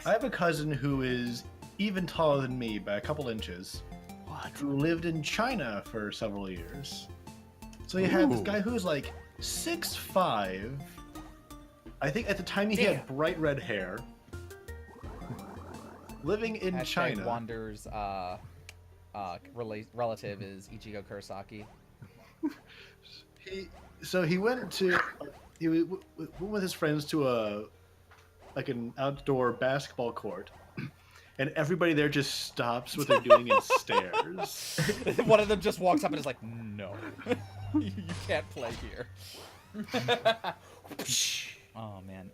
I have a cousin who is even taller than me by a couple inches. What? Who lived in China for several years. So you had this guy who was like 6'5". I think at the time he had bright red hair. Living in Hashtag China. Wander's relative is Ichigo Kurosaki. He went with his friends to an outdoor basketball court, and everybody there just stops what they're doing and stares. One of them just walks up and is like, "No, you can't play here." Oh man.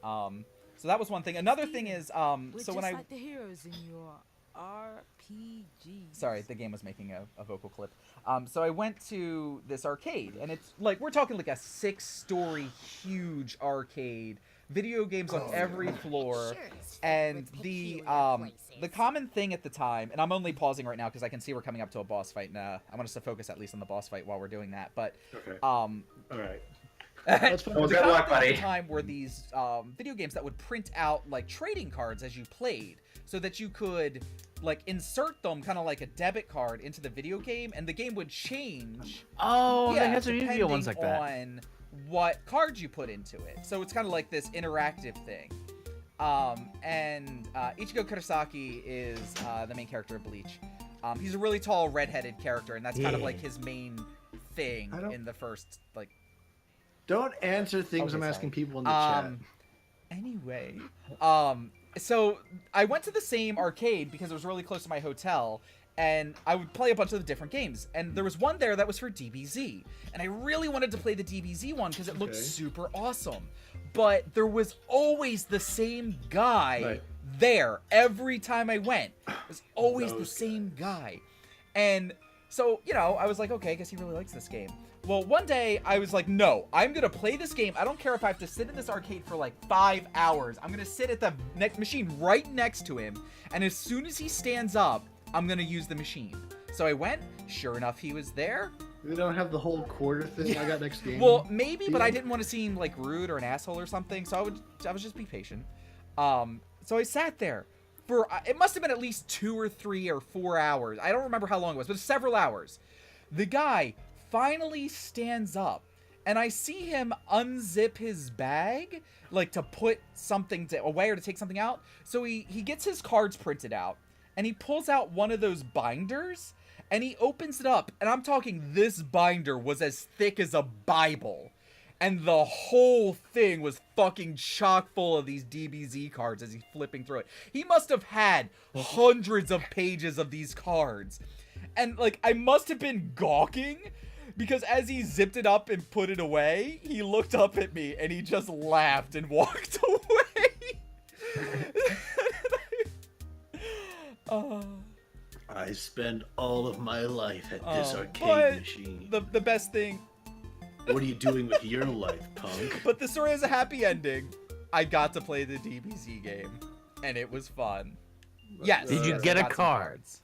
So that was one thing. Another thing is, We're so just when I like the heroes in your RPG. sorry, the game was making a vocal clip. So I went to this arcade, and it's like we're talking like a 6-story huge arcade, video games on every floor. Sure is filled And with the peculiar places. the common thing at the time, and I'm only pausing right now because I can see we're coming up to a boss fight, and I want us to focus at least on the boss fight while we're doing that. But Okay. All right. That's fine. Well, the good common luck, thing at buddy. the time were these video games that would print out like trading cards as you played, so that you could like insert them kind of like a debit card into the video game, and the game would change. Oh, they had some Yu-Gi-Oh ones like depending that. on what cards you put into it. So it's kind of like this interactive thing. And Ichigo Kurosaki is the main character of Bleach. He's a really tall, redheaded character, and that's kind of like his main thing I don't- in the first like. Don't answer things Okay, I'm asking sorry. people in the chat. Anyway, so I went to the same arcade because it was really close to my hotel, and I would play a bunch of the different games. And there was one there that was for DBZ, and I really wanted to play the DBZ one because it looked Okay. super awesome. But there was always the same guy Right. there every time I went. It was always the Those same guy. And so, you know, I was like, okay, I guess he really likes this game. Well, one day I was like, no, I'm going to play this game. I don't care if I have to sit in this arcade for like 5 hours. I'm going to sit at the machine right next to him. And as soon as he stands up, I'm going to use the machine. So I went. Sure enough, he was there. We don't have the whole quarter thing I got next game. Well, maybe, but I Yeah. didn't want to seem like rude or an asshole or something. So I was just be patient. So I sat there for, it must have been at least 2 or 3 or 4 hours. I don't remember how long it was, but several hours. The guy finally stands up, and I see him unzip his bag, like to put something away or to take something out. So he gets his cards printed out, and he pulls out one of those binders, and he opens it up, and I'm talking this binder was as thick as a Bible. And the whole thing was fucking chock full of these DBZ cards as he's flipping through it. He must have had hundreds of pages of these cards. And, like, I must have been gawking, because as he zipped it up and put it away, he looked up at me and he just laughed and walked away. I spend all of my life at this but arcade machine. the best thing, What are you doing with your life, punk? but the story has a happy ending. I got to play the DBZ game, and it was fun. Yes. Did you yes, get I a got some card? cards.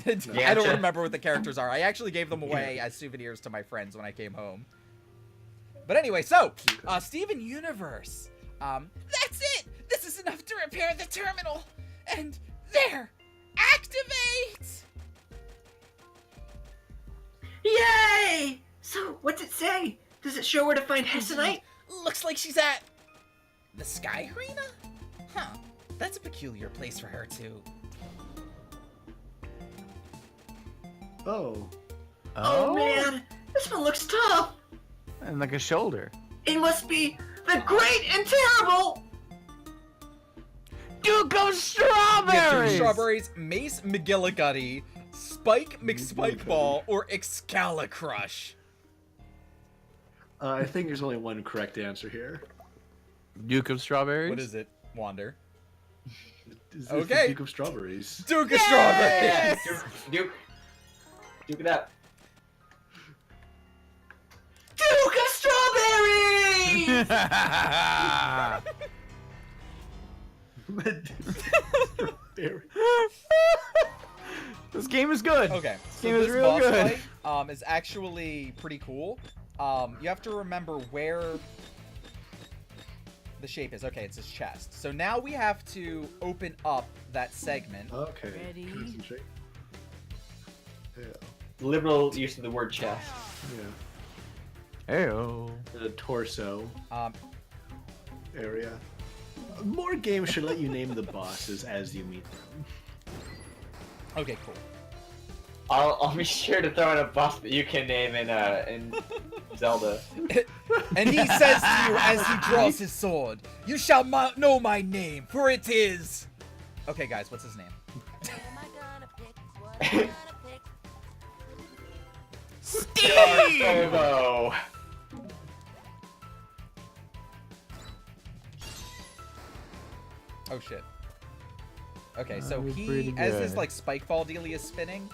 I don't Gotcha. remember what the characters are. I actually gave them away as souvenirs to my friends when I came home. But anyway, so Steven Universe. That's it! This is enough to repair the terminal! And there! Activate! Yay! So, what's it say? Does it show where to find Hessonite? Looks like she's at the Sky Arena? Huh. That's a peculiar place for her to. Oh. Oh man, this one looks tough. And like a shoulder. It must be the Great and Terrible. Duke of We have Strawberries! two strawberries, Mace McGillicuddy, Spike McSpikeball, or Excalacrush. I think there's only one correct answer here. Duke of Strawberries? What is it, Wander? Is this Okay. the Duke of Strawberries? Duke of Strawberries! Duke it up. Duke of Strawberries! This game is good. Okay, so game is this real boss good. fight is actually pretty cool. You have to remember where the shape is. Okay, it's his chest. So now we have to open up that segment. Okay. Ready? Concentrate. Yeah. Liberal use of the word chest. Yeah. Heyo. The torso Um, area. More games should let you name the bosses as you meet them. okay, cool. I'll be sure to throw in a boss that you can name in Zelda. And he says to you as he draws his sword, "You shall know my name, for it is." Okay, guys, what's his name? What am I gonna pick? What am I gonna pick? Turbo. Oh shit. Okay, so That was he, pretty as his good. like spike fall dealie is spinning,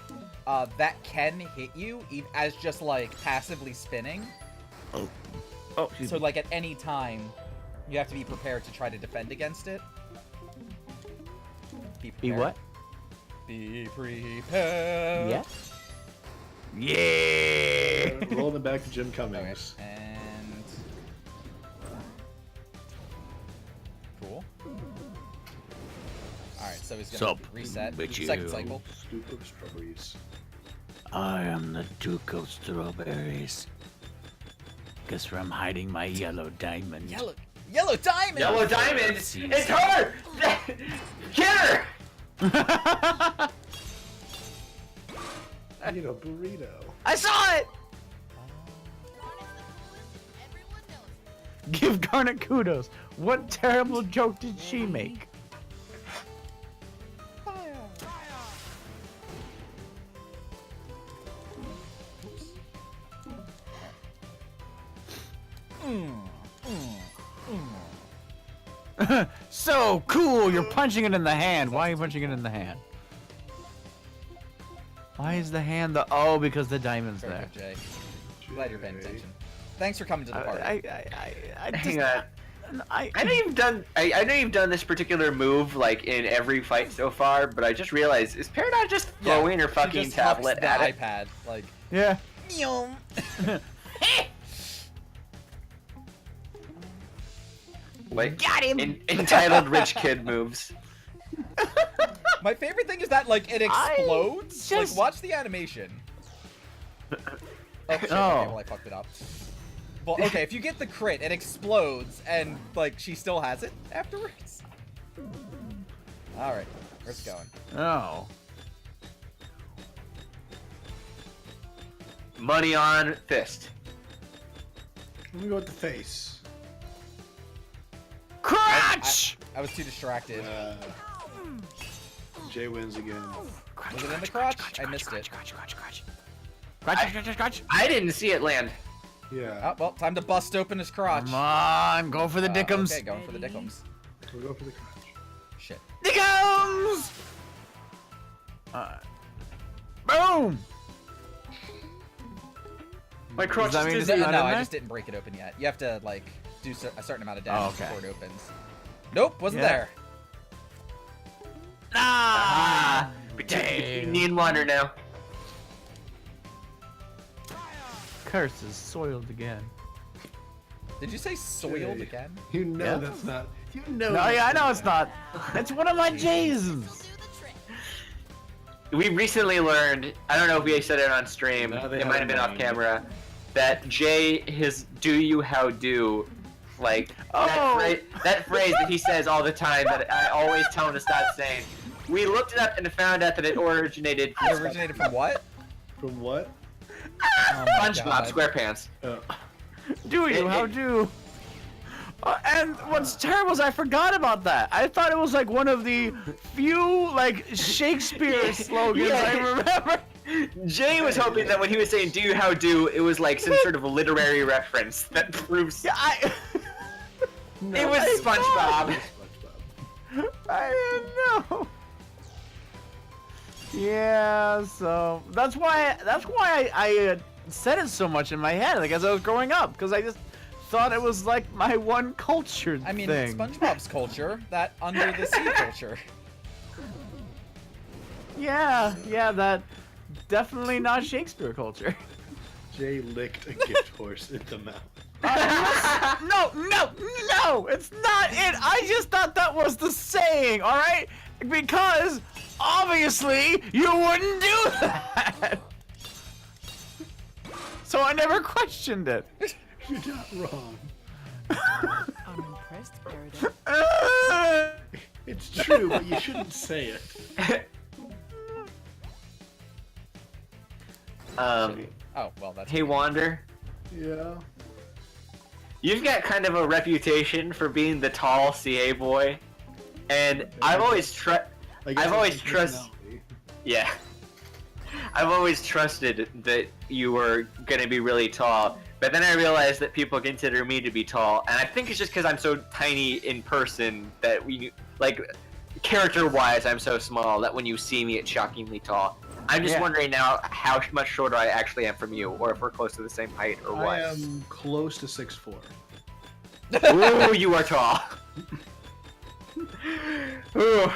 that can hit you as just like passively spinning. Oh, excuse So me. like at any time, you have to be prepared to try to defend against it. Be prepared. what? Be prepared. Yeah. Yeah. Rolling it back to Jim Okay, Cummings. and cool. All right, so he's gonna Sup, reset. bitch Second you. cycle. Duke of Strawberries. I am the Duke of Strawberries. Guess where I'm hiding my yellow diamond. Yellow diamond. Yellow Diamond! It's her! Get her! You know, burrito. I saw it! Everyone knows. Give Garnet kudos. What terrible joke did she make? So cool, you're punching it in the hand. Why are you punching it in the hand? Why is the hand the... Oh, because the diamond's Very there. good, Jay. Glad you're paying attention. Thanst for coming to the party. I Hang just... on. I I know you've done. I know you've done this particular move like in every fight so far, but I just realized is Peridot just throwing her she fucking just hucks tablet the at it? iPad, like. Yeah. Like got him. Entitled rich kid moves. My favorite thing is that like it explodes. just- Like watch the animation. Oh shit! Okay, Oh. well I fucked it up. Well, okay, if you get the crit, it explodes, and like she still has it afterwards. All right, where's it going? Oh. Money on fist. Let me go with the face. Crotch! I was too distracted. Jay wins again. Was it in the crotch? I missed it. Crotch. I didn't see it land. Yeah. Oh, well, time to bust open his crotch. Come on, go for the dickums. Okay, going for the dickums. We'll go for the crotch. Shit. Dickums! Boom! My crotch Does that is mean too it's big. not No, in I there? just didn't break it open yet. You have to, like, do a certain amount of damage okay. before it opens. Nope, wasn't Yeah. there. Ah, Damn. you need water now. Curse is soiled again. Did you say soiled Jay. again? You know Yeah. that's not. You know. No, yeah, I know that's it's not. It's one of my Jays. Do the trick. We recently learned, I don't know if we said it on stream, No, they it might have been haven't. off camera, that Jay, his do you how do, like, Oh. that phrase that he says all the time that I always tell him to stop saying. We looked it up and found out that it originated It from originated from what? From what? Oh my SpongeBob God. SquarePants. Do you? How do? And what's terrible is I forgot about that. I thought it was like one of the few like Shakespeare slogans I remember. Jay was hoping that when he was saying do you how do, it was like some sort of literary reference that proves Yeah, it was SpongeBob. SpongeBob. I didn't know. Yeah, so that's why I said it so much in my head, like as I was growing up, because I just thought it was like my one culture I mean, thing. SpongeBob's culture, that under the sea culture. Yeah, that definitely not Shakespeare culture. Jay licked a gift horse in the mouth. No, it's not it. I just thought that was the saying, all right? Because obviously you wouldn't do that. So I never questioned it. You're not wrong. I'm impressed, Peridot. It's true, but you shouldn't say it. Oh, well, that's... Hey Wander, Yeah. you've got kind of a reputation for being the tall CA boy, and I've always I've always yeah. I've always trusted that you were gonna be really tall, but then I realized that people consider me to be tall, and I think it's just because I'm so tiny in person that character-wise, I'm so small that when you see me, it's shockingly tall. I'm just Yeah. wondering now how much shorter I actually am from you, or if we're close to the same height, or what. I am close to 6'4". Ooh, you are tall. Ooh.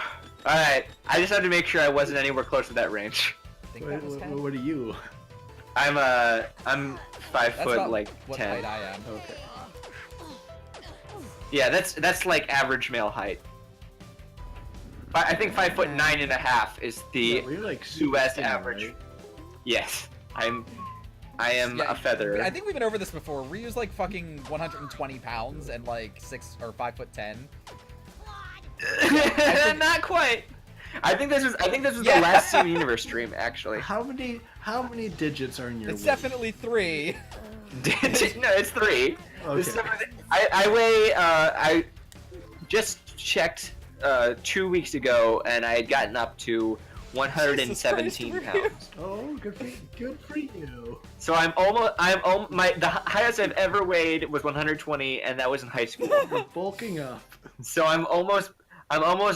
Alright, I just had to make sure I wasn't anywhere close to that range. I think that was 10. What are you? I'm 5 That's foot about like what 10. height I am. Okay. Yeah, that's like average male height. I think 5'9.5" is the Yeah, you're like US thin, average. right? Yes, I am Yeah, a feather. I think we've been over this before. Ryu's like fucking 120 pounds and like 6 or 5'10". Not quite. I think this was Yeah. the last Steven Universe stream actually. How many digits are in your It's weight? definitely 3. No, it's 3. Okay. I weigh. I just checked 2 weeks ago, and I had gotten up to 117 Jesus Christ, pounds. Oh, good for you. So the highest I've ever weighed was 120, and that was in high school. You're bulking up. So I'm almost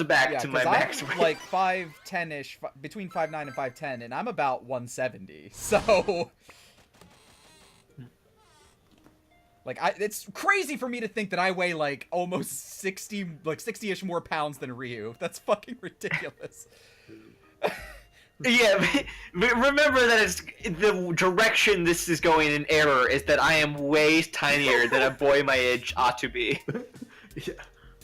back Yeah, to my 'cause max I'm weight. like 5'10"-ish, between 5'9" and 5'10", and I'm about 170. So, like, it's crazy for me to think that I weigh like almost 60-ish more pounds than Ryu. That's fucking ridiculous. Yeah, but remember that it's the direction this is going in error is that I am way tinier than a boy my age ought to be. Yeah.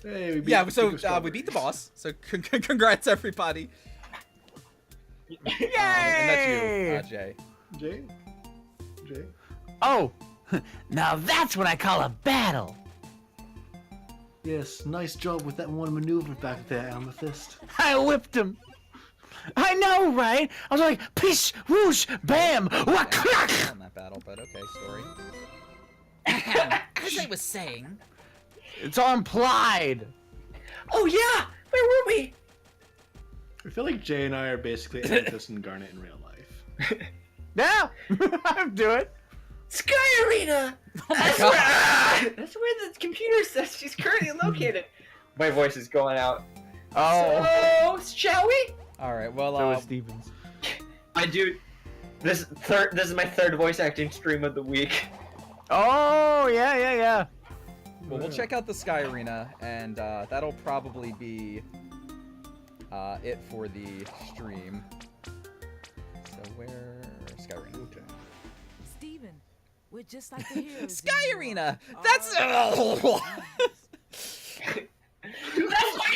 Hey, we beat Yeah, the so Super we beat the Strawberries. boss. So congrats everybody. Yay! And that's you, Jay. Jay? Oh, now that's what I call a battle. Yes, nice job with that one maneuver back there, Amethyst. I whipped him. I know, right? I was like, pish, whoosh, bam, whack, On that battle, but okay, story. I was saying. It's all implied. Oh yeah, where were we? I feel like Jay and I are basically Amethyst and Garnet in real life. Yeah, I'll do it. Sky Arena. That's where the computer says she's currently located. My voice is going out. Oh, So, shall we? All right. Well, so is Stevens. I do. This is my third voice acting stream of the week. Oh, yeah. Well, we'll check out the Sky Arena, and that'll probably be it for the stream. So where Sky Arena? Okay. Steven, we're just like the heroes. Sky in Arena. your That's. That's my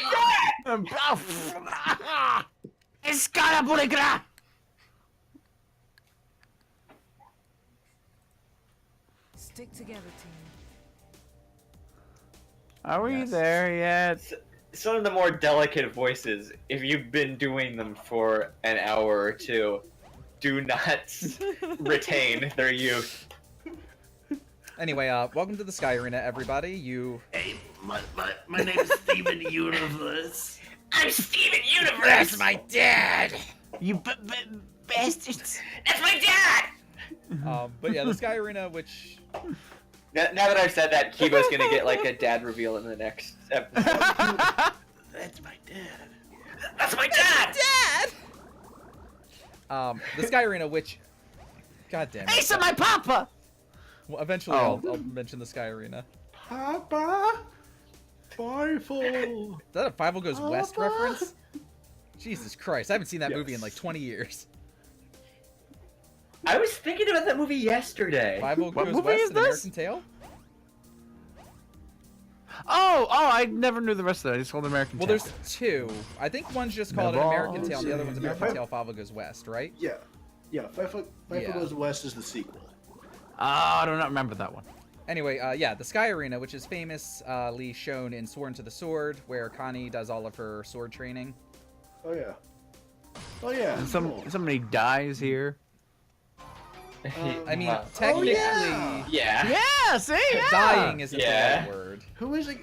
dad. Escalabuligra! Stick together, team. Are we Yes. there yet? Some of the more delicate voices, if you've been doing them for an hour or two, do not retain their youth. Anyway, welcome to the Sky Arena, everybody. You. Hey, my name is Steven Universe. I'm Steven Universe. That's my dad. You bastards! That's my dad. But yeah, the Sky Arena, which. Now that I've said that, Kibo's gonna get like a dad reveal in the next episode. That's my dad. That's my dad. Dad. The Sky Arena, which. God damn it. Ace of my papa! Well, eventually, Oh. I'll mention the Sky Arena. Papa! Firefall! Is that a Five Goes West Papa! reference? Jesus Christ, I haven't seen that movie in Yes. like 20 years. I was thinking about that movie yesterday. Five Goes What movie West, is An this? American Tale? Oh, I never knew the rest of that. I just called American Well, Tale. there's two. I think one's just called An Never American Tale, and the other one's Yeah, American Five- Tale, Five Goes West, right? Yeah. Yeah, Firefall Yeah. Goes West is the sequel. I do not remember that one. Anyway, yeah, the Sky Arena, which is famously shown in Sworn to the Sword, where Connie does all of her sword training. Oh, yeah. Oh, yeah. And cool. somebody dies here. I mean, Wow. technically, yeah. Yeah. Yeah, see? Yeah. dying isn't Yeah. the right word. Who is it?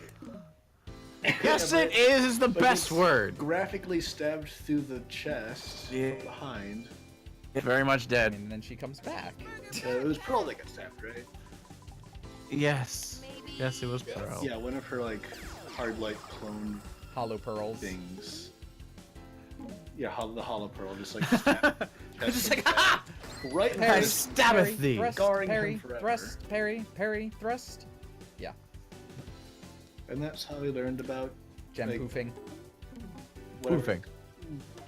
Yes, Yeah, it is the but best it's word. Graphically stabbed through the chest Yeah. from behind. Very much dead. And then she comes back. It was Pearl that got stabbed, right? Yes. Yes, it was Pearl. Yeah, one of her, like, hard light clone Hollow Pearls. things. Yeah, the hollow pearl just like stabbed. Just like, ha! right in I Parry, the stabbeth parry, thee. Thrust, Scarring him parry, forever. thrust, parry, parry, thrust. And that's how we learned about Gem Like- poofing. whatever. Poofing.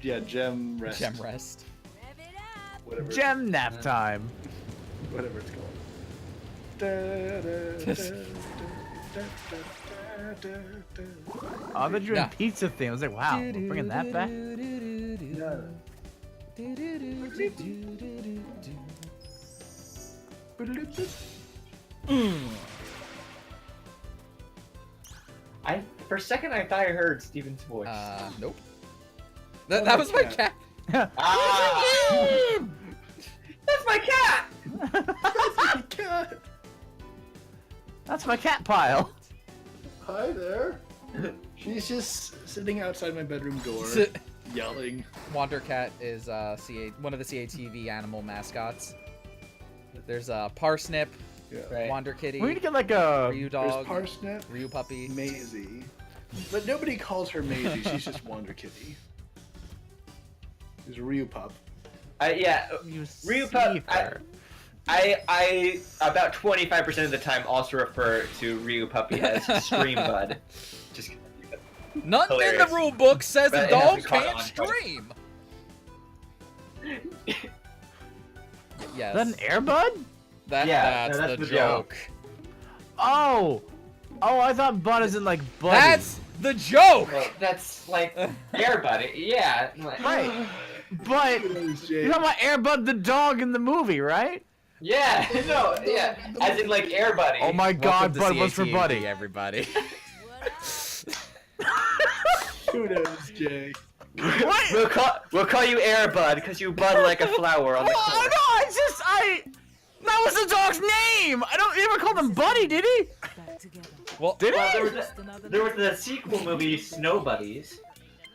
Yeah, gem rest. Gem rest. Rev it up. Whatever. Gem nap time. Whatever it's called. Oh, I thought you were Nah. in pizza thing. I was like, wow, we're bringing that back. For a second, I thought I heard Steven's voice. Nope. That was my cat. Ah! That's my cat. That's my cat pile. Hi there. She's just sitting outside my bedroom door, yelling. Wandercat is one of the CATV animal mascots. There's Parsnip, Yeah. Right. Wander Kitty, We need to get like a. Ryu There's Dog, Parsnip, Ryu Puppy. Maisie. But nobody calls her Maisie, she's just Wander Kitty. There's Ryu Pup. Yeah. You Ryu Pup, Seafer. I about 25% of the time also refer to Ryu Puppy as Stream Bud. Just Nothing in Hilarious. the rule book says But a it dog hasn't caught can't on. stream. Yes. Is that an Airbud? Yeah, that's that's the the joke. Oh! Oh, I thought Bud is in like Buddy. That's the joke. well, that's like Air Buddy. Yeah. like- right. But you're talking about Airbud the dog in the movie, right? Yeah. No. Yeah. As in like Air Buddy. Oh my God, Bud was for Buddy. everybody. Who knows, Jay? What? We'll call you Air Bud because you bud like a flower on the Oh corner. no! That was the dog's name. I don't. You ever called him Buddy? Did he? Well, Did Well, it? there was Just another there was the sequel movie Snow Buddies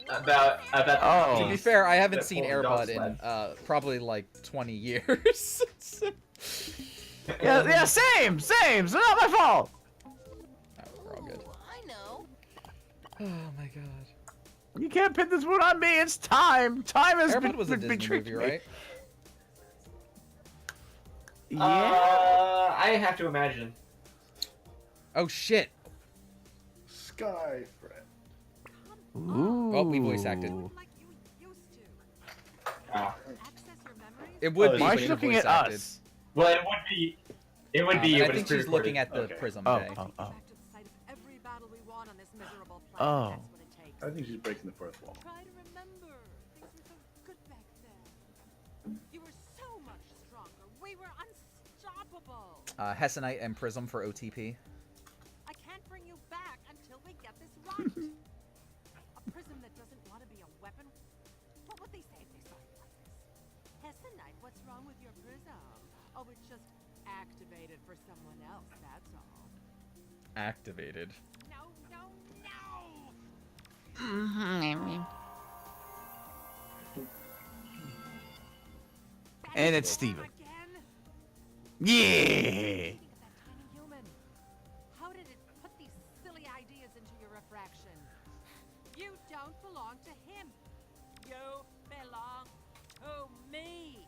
about the Oh. to be teens fair, I haven't that seen pulled the dog Airbud in sled. probably like 20 years. Yeah, same. So not my fault. We're all good. I know. Oh my god. You can't pin this one on me. It's time. Time has Airbud was a Disney betrayed movie, me. right? Yeah. I have to imagine. Oh shit. Sky friend. Ooh. Oh, we voice acted. Like you used to. Ah. Access your memory. It would Oh, be. Why but is she it looking voice at acted. us? Well, it would be. It would be. And I but think it's she's pre-recorded. looking at the Okay. prism Oh, Jay. oh, Take oh. you back to the site of every battle we won on this miserable planet. Oh. That's what it takes. I think she's breaking the fourth wall. Try to remember. Things were so good back then. You were so much stronger. We were unstoppable. Hessenite and prism for OTP. I can't bring you back until we get this right. A prism that doesn't want to be a weapon. What would they say if they saw you like this? Hessenite, what's wrong with your prism? Oh, it's just activated for someone else, that's all. Activated. No, no, no! And it's Steven. Again? Yeah. Thinking of that tiny human. How did it put these silly ideas into your refraction? You don't belong to him. You belong to me.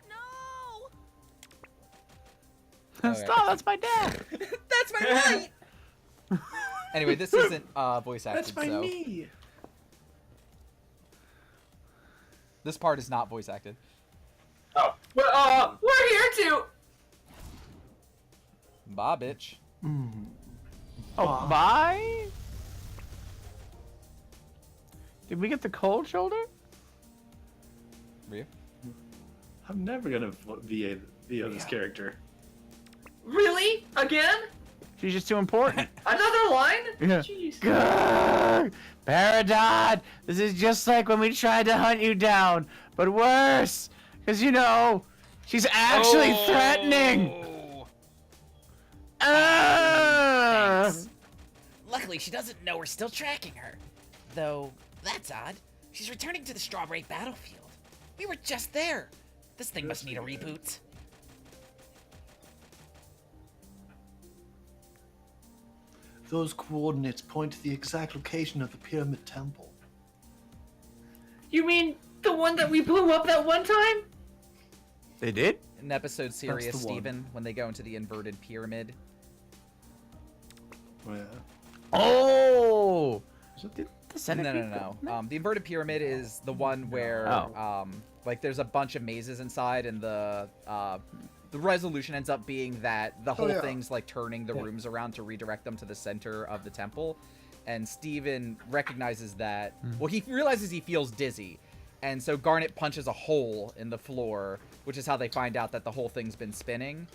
No! Okay. Stop. That's my dad. That's my light! Anyway, this isn't voice acted, That's my so knee. this part is not voice acted. Oh. Well, we're here to. Bye, bitch. Oh, bye. Did we get the cold shoulder? Were you? I'm never gonna VO this character. Really? Again? She's just too important. Another line? Yeah. Jeez. Grrr! Peridot, this is just like when we tried to hunt you down, but worse. Because, you know, she's actually threatening. Ah! Thanks. Luckily, she doesn't know we're still tracking her. Though, that's odd. She's returning to the Strawberry Battlefield. We were just there. This thing must need a reboot. Those coordinates point to the exact location of the Pyramid Temple. You mean the one that we blew up that one time? They did? In episode Sirius the one. Steven, when they go into the inverted pyramid. Yeah. Oh! Is it Did the No, centipede no, go- no. The inverted pyramid is the one where, Oh. like, there's a bunch of mazes inside, and the resolution ends up being that the whole yeah. thing's like turning the rooms around to redirect them to the center of the temple. And Steven recognizes that. Well, he realizes he feels dizzy, and so Garnet punches a hole in the floor, which is how they find out that the whole thing's been spinning.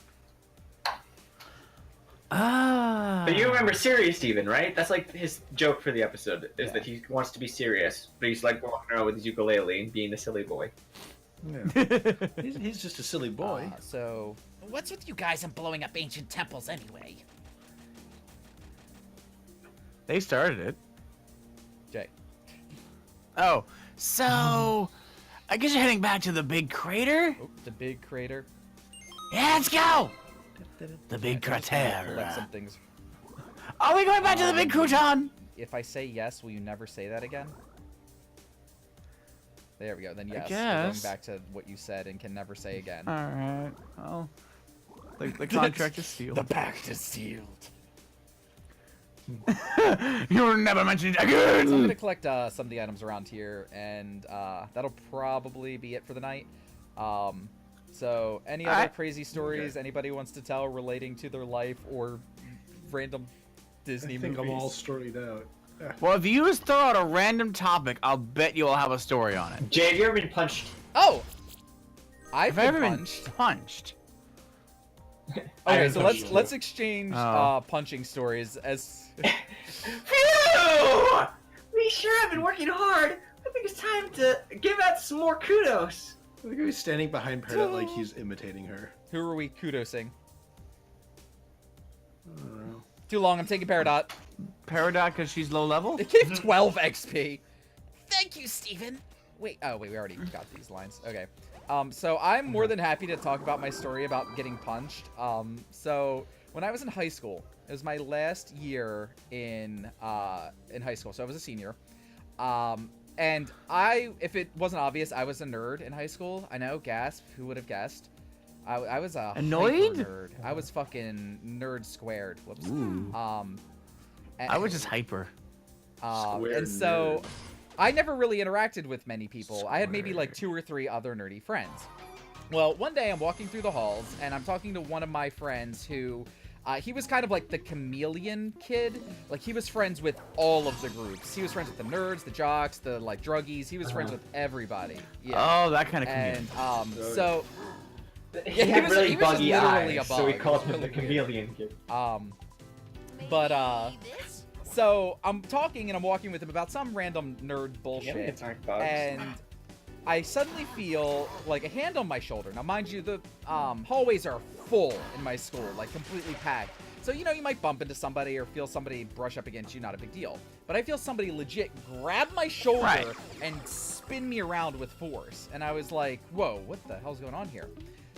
Ah. But you remember serious Steven, right? That's like his joke for the episode, is Yeah. that he wants to be serious, but he's like walking around with his ukulele and being a silly boy. Yeah. he's just a silly boy. So What's with you guys and blowing up ancient temples anyway? They started it. Jay, Oh, so I guess you're heading back to the big crater? oh, the big crater. Yeah, let's go! The big Collect crater. some things. Are we going back to the big crouton? If I say yes, will you never say that again? There we go. Then yes. We're guess. going back to what you said and can never say again. Alright, well, the contract is sealed. pact is sealed. You'll never mention it So I'm again! gonna collect some of the items around here, and that'll probably be it for the night. So any other Alright. crazy stories anybody wants to tell relating to their life or random Disney I think movies? I'm all storied out. Well, if you just throw out a random topic, I'll bet you'll have a story on it. Jay, have you ever been punched? Oh, I've Have I ever been been punched. punched? Okay, I've so been punched let's too. exchange Oh. punching stories as. Phew! We sure have been working hard. I think it's time to give out some more kudos. I think he's standing behind Peridot like he's imitating her. Who are we kudosing? Too long. I'm taking Peridot. Peridot because she's low level? It gave 12 XP. Thank you, Steven. Wait, we already got these lines. Okay. So I'm more than happy to talk about my story about getting punched. So when I was in high school, it was my last year in high school. So I was a senior. And if it wasn't obvious, I was a nerd in high school. I know, gasp. Who would have guessed? I was a Annoyed? hyper nerd. I was fucking nerd squared. Whoops. Ooh. I was just hyper. And so I never really interacted with many people. I had maybe like 2 or 3 other nerdy friends. Well, one day I'm walking through the halls and I'm talking to one of my friends who he was kind of like the chameleon kid. Like he was friends with all of the groups. He was friends with the nerds, the jocks, the like druggies. He was friends with everybody. Yeah. Oh, that kind of chameleon. And so He had was- really he was just buggy literally a eyes, so we bug. called It was him the really weird. chameleon kid. So I'm talking and I'm walking with him about some random nerd bullshit. Chameleons aren't bugs. And I suddenly feel like a hand on my shoulder. Now, mind you, the hallways are full in my school, like completely packed. So, you know, you might bump into somebody or feel somebody brush up against you, not a big deal. But I feel somebody legit grab my shoulder Right. and spin me around with force. And I was like, whoa, what the hell's going on here?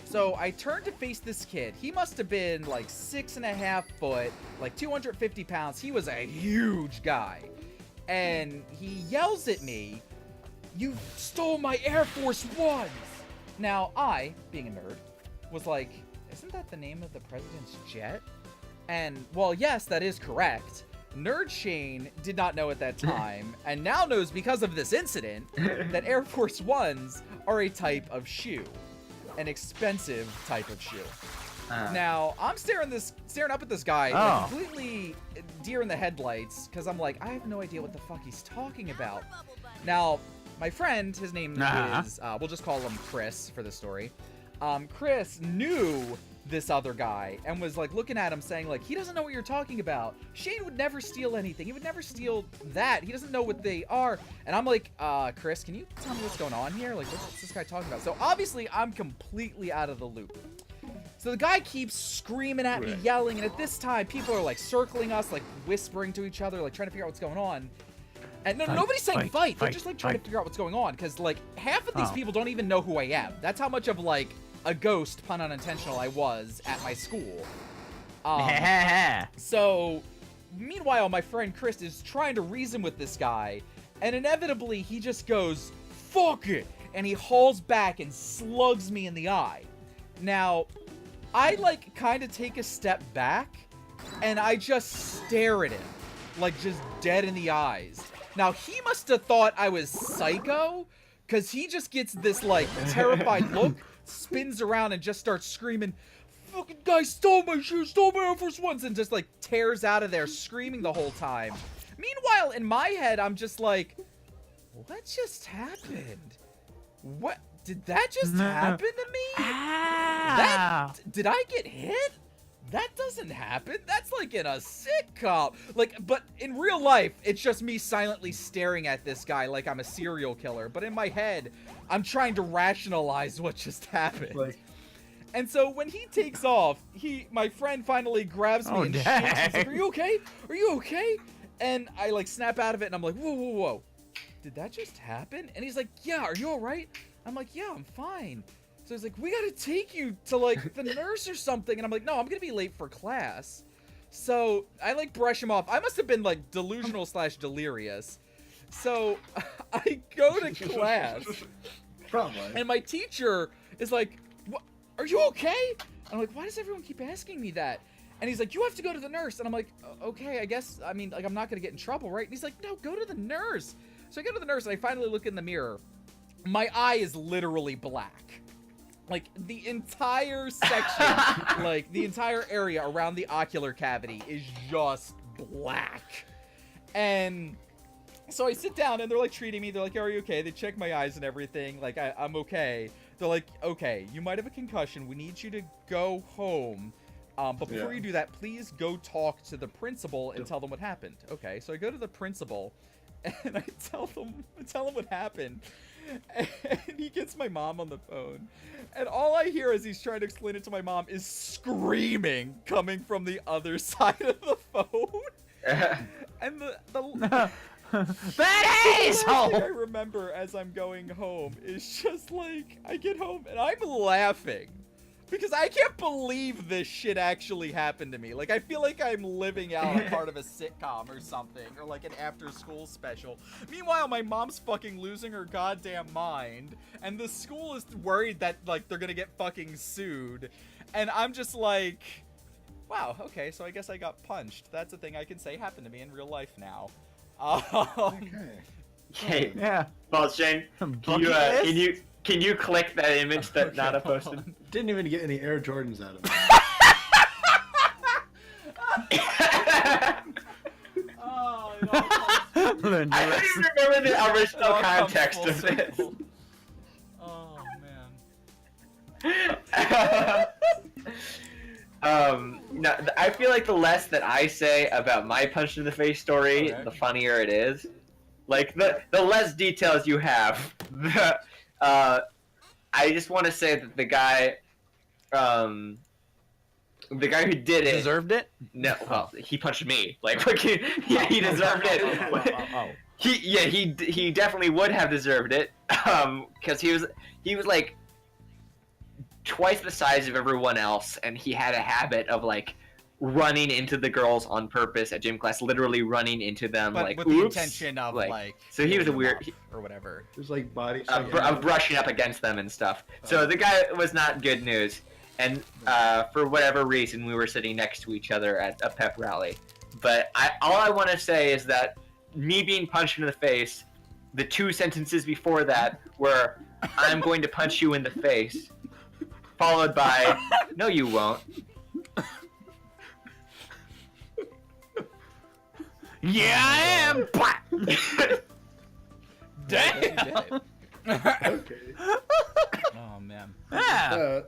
So I turned to face this kid. He must have been like 6.5 foot, like 250 pounds. He was a huge guy. And he yells at me, "You stole my Air Force Ones!" Now, I, being a nerd, was like, isn't that the name of the president's jet? And, well, yes, that is correct. Nerd Shane did not know at that time, and now knows because of this incident, that Air Force Ones are a type of shoe. An expensive type of shoe. Now, I'm staring up at this guy, like, completely deer in the headlights, because I'm like, I have no idea what the fuck he's talking about. Now, my friend, his name is, we'll just call him Chris for the story. Chris knew this other guy and was like looking at him saying like, he doesn't know what you're talking about. Shane would never steal anything. He would never steal that. He doesn't know what they are. And I'm like, Chris, can you tell me what's going on here? Like, what's this guy talking about? So obviously I'm completely out of the loop. So the guy keeps screaming at me, yelling, and at this time people are like circling us, like whispering to each other, like trying to figure out what's going on. And nobody's saying fight. They're just like trying to figure out what's going on, because like half of these people don't even know who I am. That's how much of like a ghost, pun unintentional, I was at my school. So meanwhile, my friend Chris is trying to reason with this guy, and inevitably he just goes, "Fuck it," and he hauls back and slugs me in the eye. Now, I like kind of take a step back, and I just stare at him, like just dead in the eyes. Now, he must have thought I was psycho, because he just gets this like terrified look, spins around and just starts screaming, "Fucking guy stole my shoes, stole my Air Force Ones," and just like tears out of there screaming the whole time. Meanwhile, in my head, I'm just like, what just happened? What? Did that just happen to me? Did I get hit? That doesn't happen. That's like in a sitcom. Like, but in real life, it's just me silently staring at this guy like I'm a serial killer. But in my head, I'm trying to rationalize what just happened. And so when he takes off, my friend finally grabs me and shakes. He's like, "Are you okay? Are you okay?" And I like snap out of it and I'm like, "Whoa, whoa, whoa. Did that just happen?" And he's like, "Yeah, are you all right?" I'm like, "Yeah, I'm fine." So he's like, "We gotta take you to like the nurse or something." And I'm like, "No, I'm gonna be late for class." So I like brush him off. I must have been like delusional / delirious. So I go to class. Probably. And my teacher is like, "What? Are you okay?" And I'm like, "Why does everyone keep asking me that?" And he's like, "You have to go to the nurse." And I'm like, "Okay, I guess, I mean, like, I'm not gonna get in trouble, right?" And he's like, "No, go to the nurse." So I go to the nurse and I finally look in the mirror. My eye is literally black. Like, the entire section, like, the entire area around the ocular cavity is just black. And so I sit down and they're like treating me. They're like, "Are you okay?" They check my eyes and everything. Like, I'm okay. They're like, "Okay, you might have a concussion. We need you to go home. But before you do that, please go talk to the principal and tell them what happened." Okay, so I go to the principal and I tell him what happened. And he gets my mom on the phone. And all I hear as he's trying to explain it to my mom is screaming coming from the other side of the phone. And the That last thing I asshole! remember as I'm going home is just like, I get home and I'm laughing. Because I can't believe this shit actually happened to me. Like, I feel like I'm living out a part of a sitcom or something. Or like an after-school special. Meanwhile, my mom's fucking losing her goddamn mind. And the school is worried that, like, they're gonna get fucking sued. And I'm just like, wow, okay, so I guess I got punched. That's a thing I can say happened to me in real life now. Hey, Yeah. well, Shane, can you click that image that Nana posted? Didn't even get any Air Jordans out of it. Oh, it all comes, Learned I your don't lesson. even remember the it original all comes context full of this. circle. Oh, man. No, I feel like the less that I say about my punch in the face story, Okay. the funnier it is. Like the less details you have, I just want to say that the guy who did it Deserved it? No, well, he punched me. Like, he deserved it. Oh. He definitely would have deserved it. Because he was like twice the size of everyone else, and he had a habit of like running into the girls on purpose at gym class, literally running into them, But like with the oops, intention of, like So he was a hitting them weird. up or whatever. It was like body. Of brushing up against them and stuff. So the guy was not good news, and for whatever reason, we were sitting next to each other at a pep rally. But all I want to say is that me being punched in the face, the 2 sentences before that were, "I'm going to punch you in the face," followed by, "No, you won't." Yeah, I am! Damn. Okay. Oh man. Yeah.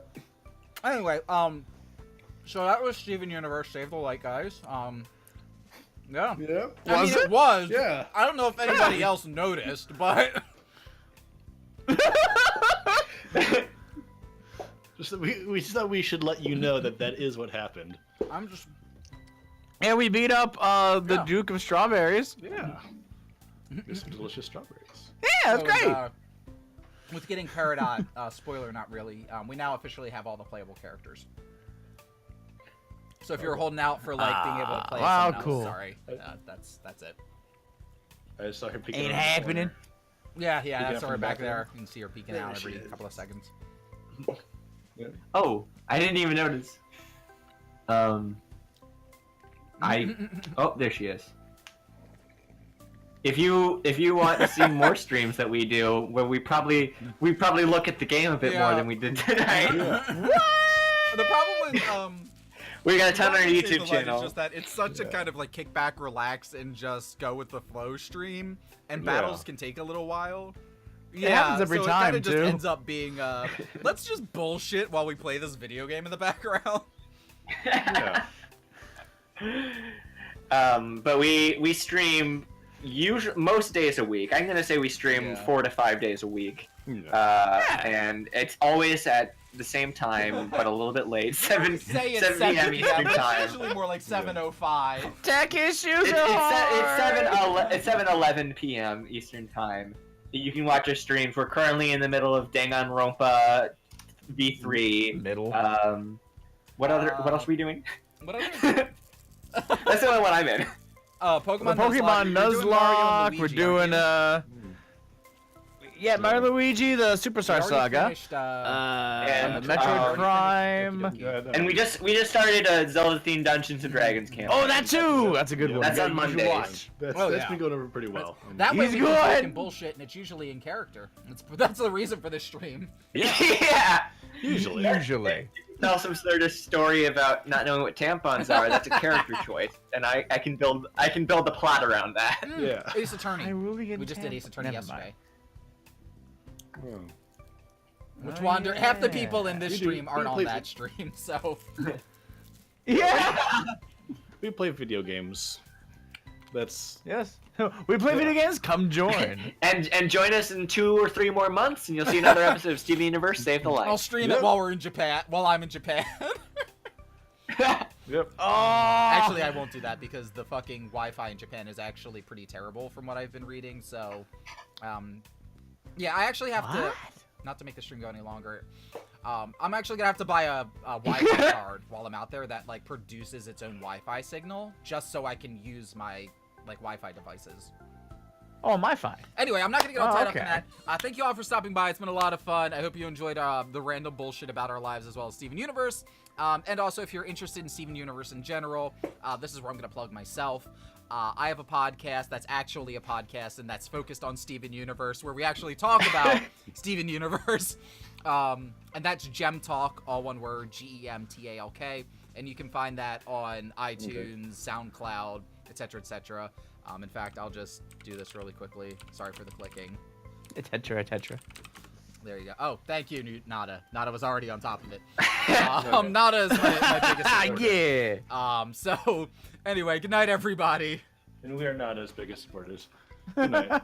Anyway, so that was Steven Universe Save the Light, guys. Yeah. Yeah. I Was mean, it? it was. Yeah. I don't know if anybody else noticed, but Just that we just thought we should let you know that that is what happened. I'm just And we beat up the Yeah. Duke of Strawberries. Yeah. There's some delicious strawberries. Yeah, that's so, great. With getting Peridot, spoiler, not really. We now officially have all the playable characters. So if you're holding out for like being able to play, wow, someone else, cool. sorry, that's it. I just saw her peeking. Ain't around the happening. corner. Yeah, Peeking that's out her from back back there. there. You can see her peeking There out she every is. couple of seconds. Oh, I didn't even notice. Oh, there she is. If you want to see more streams that we do, where we probably look at the game a bit more Yeah. than we did tonight. The problem with We got a ton on our Save the YouTube Light channel. is just that it's such a kind of like kick back, relax, and just go with the flow stream, and Yeah. battles can take a little while. happens every so time, it kinda too. just ends up being let's just bullshit while we play this video game in the background. Yeah. But we stream most days a week. I'm gonna say we stream Yeah. 4 to 5 days a week, Yeah. and it's always at the same time, but a little bit late. 7 Say it's 7 7 p.m. Eastern but it's time. usually more like 7:05. Tech issues It's are hard. 7:11 p.m. Eastern time. You can watch our streams. We're currently in the middle of Danganronpa V3. Middle. What else are we doing? What other? That's the only one I'm in. Pokemon The Pokemon Nuzlocke. Nuzlocke. We're doing yeah, Mario Luigi, the Superstar Saga. Finished, And, Metroid Prime. And we just started a Zelda themed Dungeons and Dragons campaign. Oh, that too. That's a good one. That's on You should Mondays. watch. That's Oh, that's yeah. been going over pretty well. that way He's we can good. fucking bullshit, and it's usually in character. That's the reason for this stream. Yeah. Usually. Usually. Tell some sort of story about not knowing what tampons are. That's a character choice, and I can build the plot around that. Yeah. Ace Attorney. I really get We just did Ace Attorney Never mind. yesterday. Oh. Which Oh, wander half the yeah. people in this We do- stream aren't we on play- that stream, so Yeah. We play video games That's Yes. We play video games. Come join. And join us in 2 or 3 more months, and you'll see another episode of Steven Universe Save the I'll Life. stream it while we're in Japan. While I'm in Japan. yep. Oh. Actually, I won't do that because the fucking Wi-Fi in Japan is actually pretty terrible from what I've been reading. So, yeah, I actually have to. Not to make the stream go any longer. I'm actually gonna have to buy a Wi-Fi card while I'm out there that like produces its own Wi-Fi signal, just so I can use my like Wi-Fi devices. Oh, my fine. Anyway, I'm not gonna get all tied up in okay. that. Thank you all for stopping by. It's been a lot of fun. I hope you enjoyed the random bullshit about our lives as well as Steven Universe. And also, if you're interested in Steven Universe in general, this is where I'm gonna plug myself. I have a podcast that's actually a podcast and that's focused on Steven Universe, where we actually talk about Steven Universe. And that's Gem Talk, all one word, GEMTALK. And you can find that on iTunes, SoundCloud, etc., etc. In fact, I'll just do this really quickly. Sorry for the clicking. Tetra. There you go. Oh, thank you, Nada. Nada was already on top of it. Nada is my biggest supporter. Yeah. So, anyway, good night, everybody. And we are not as big as supporters. Good night.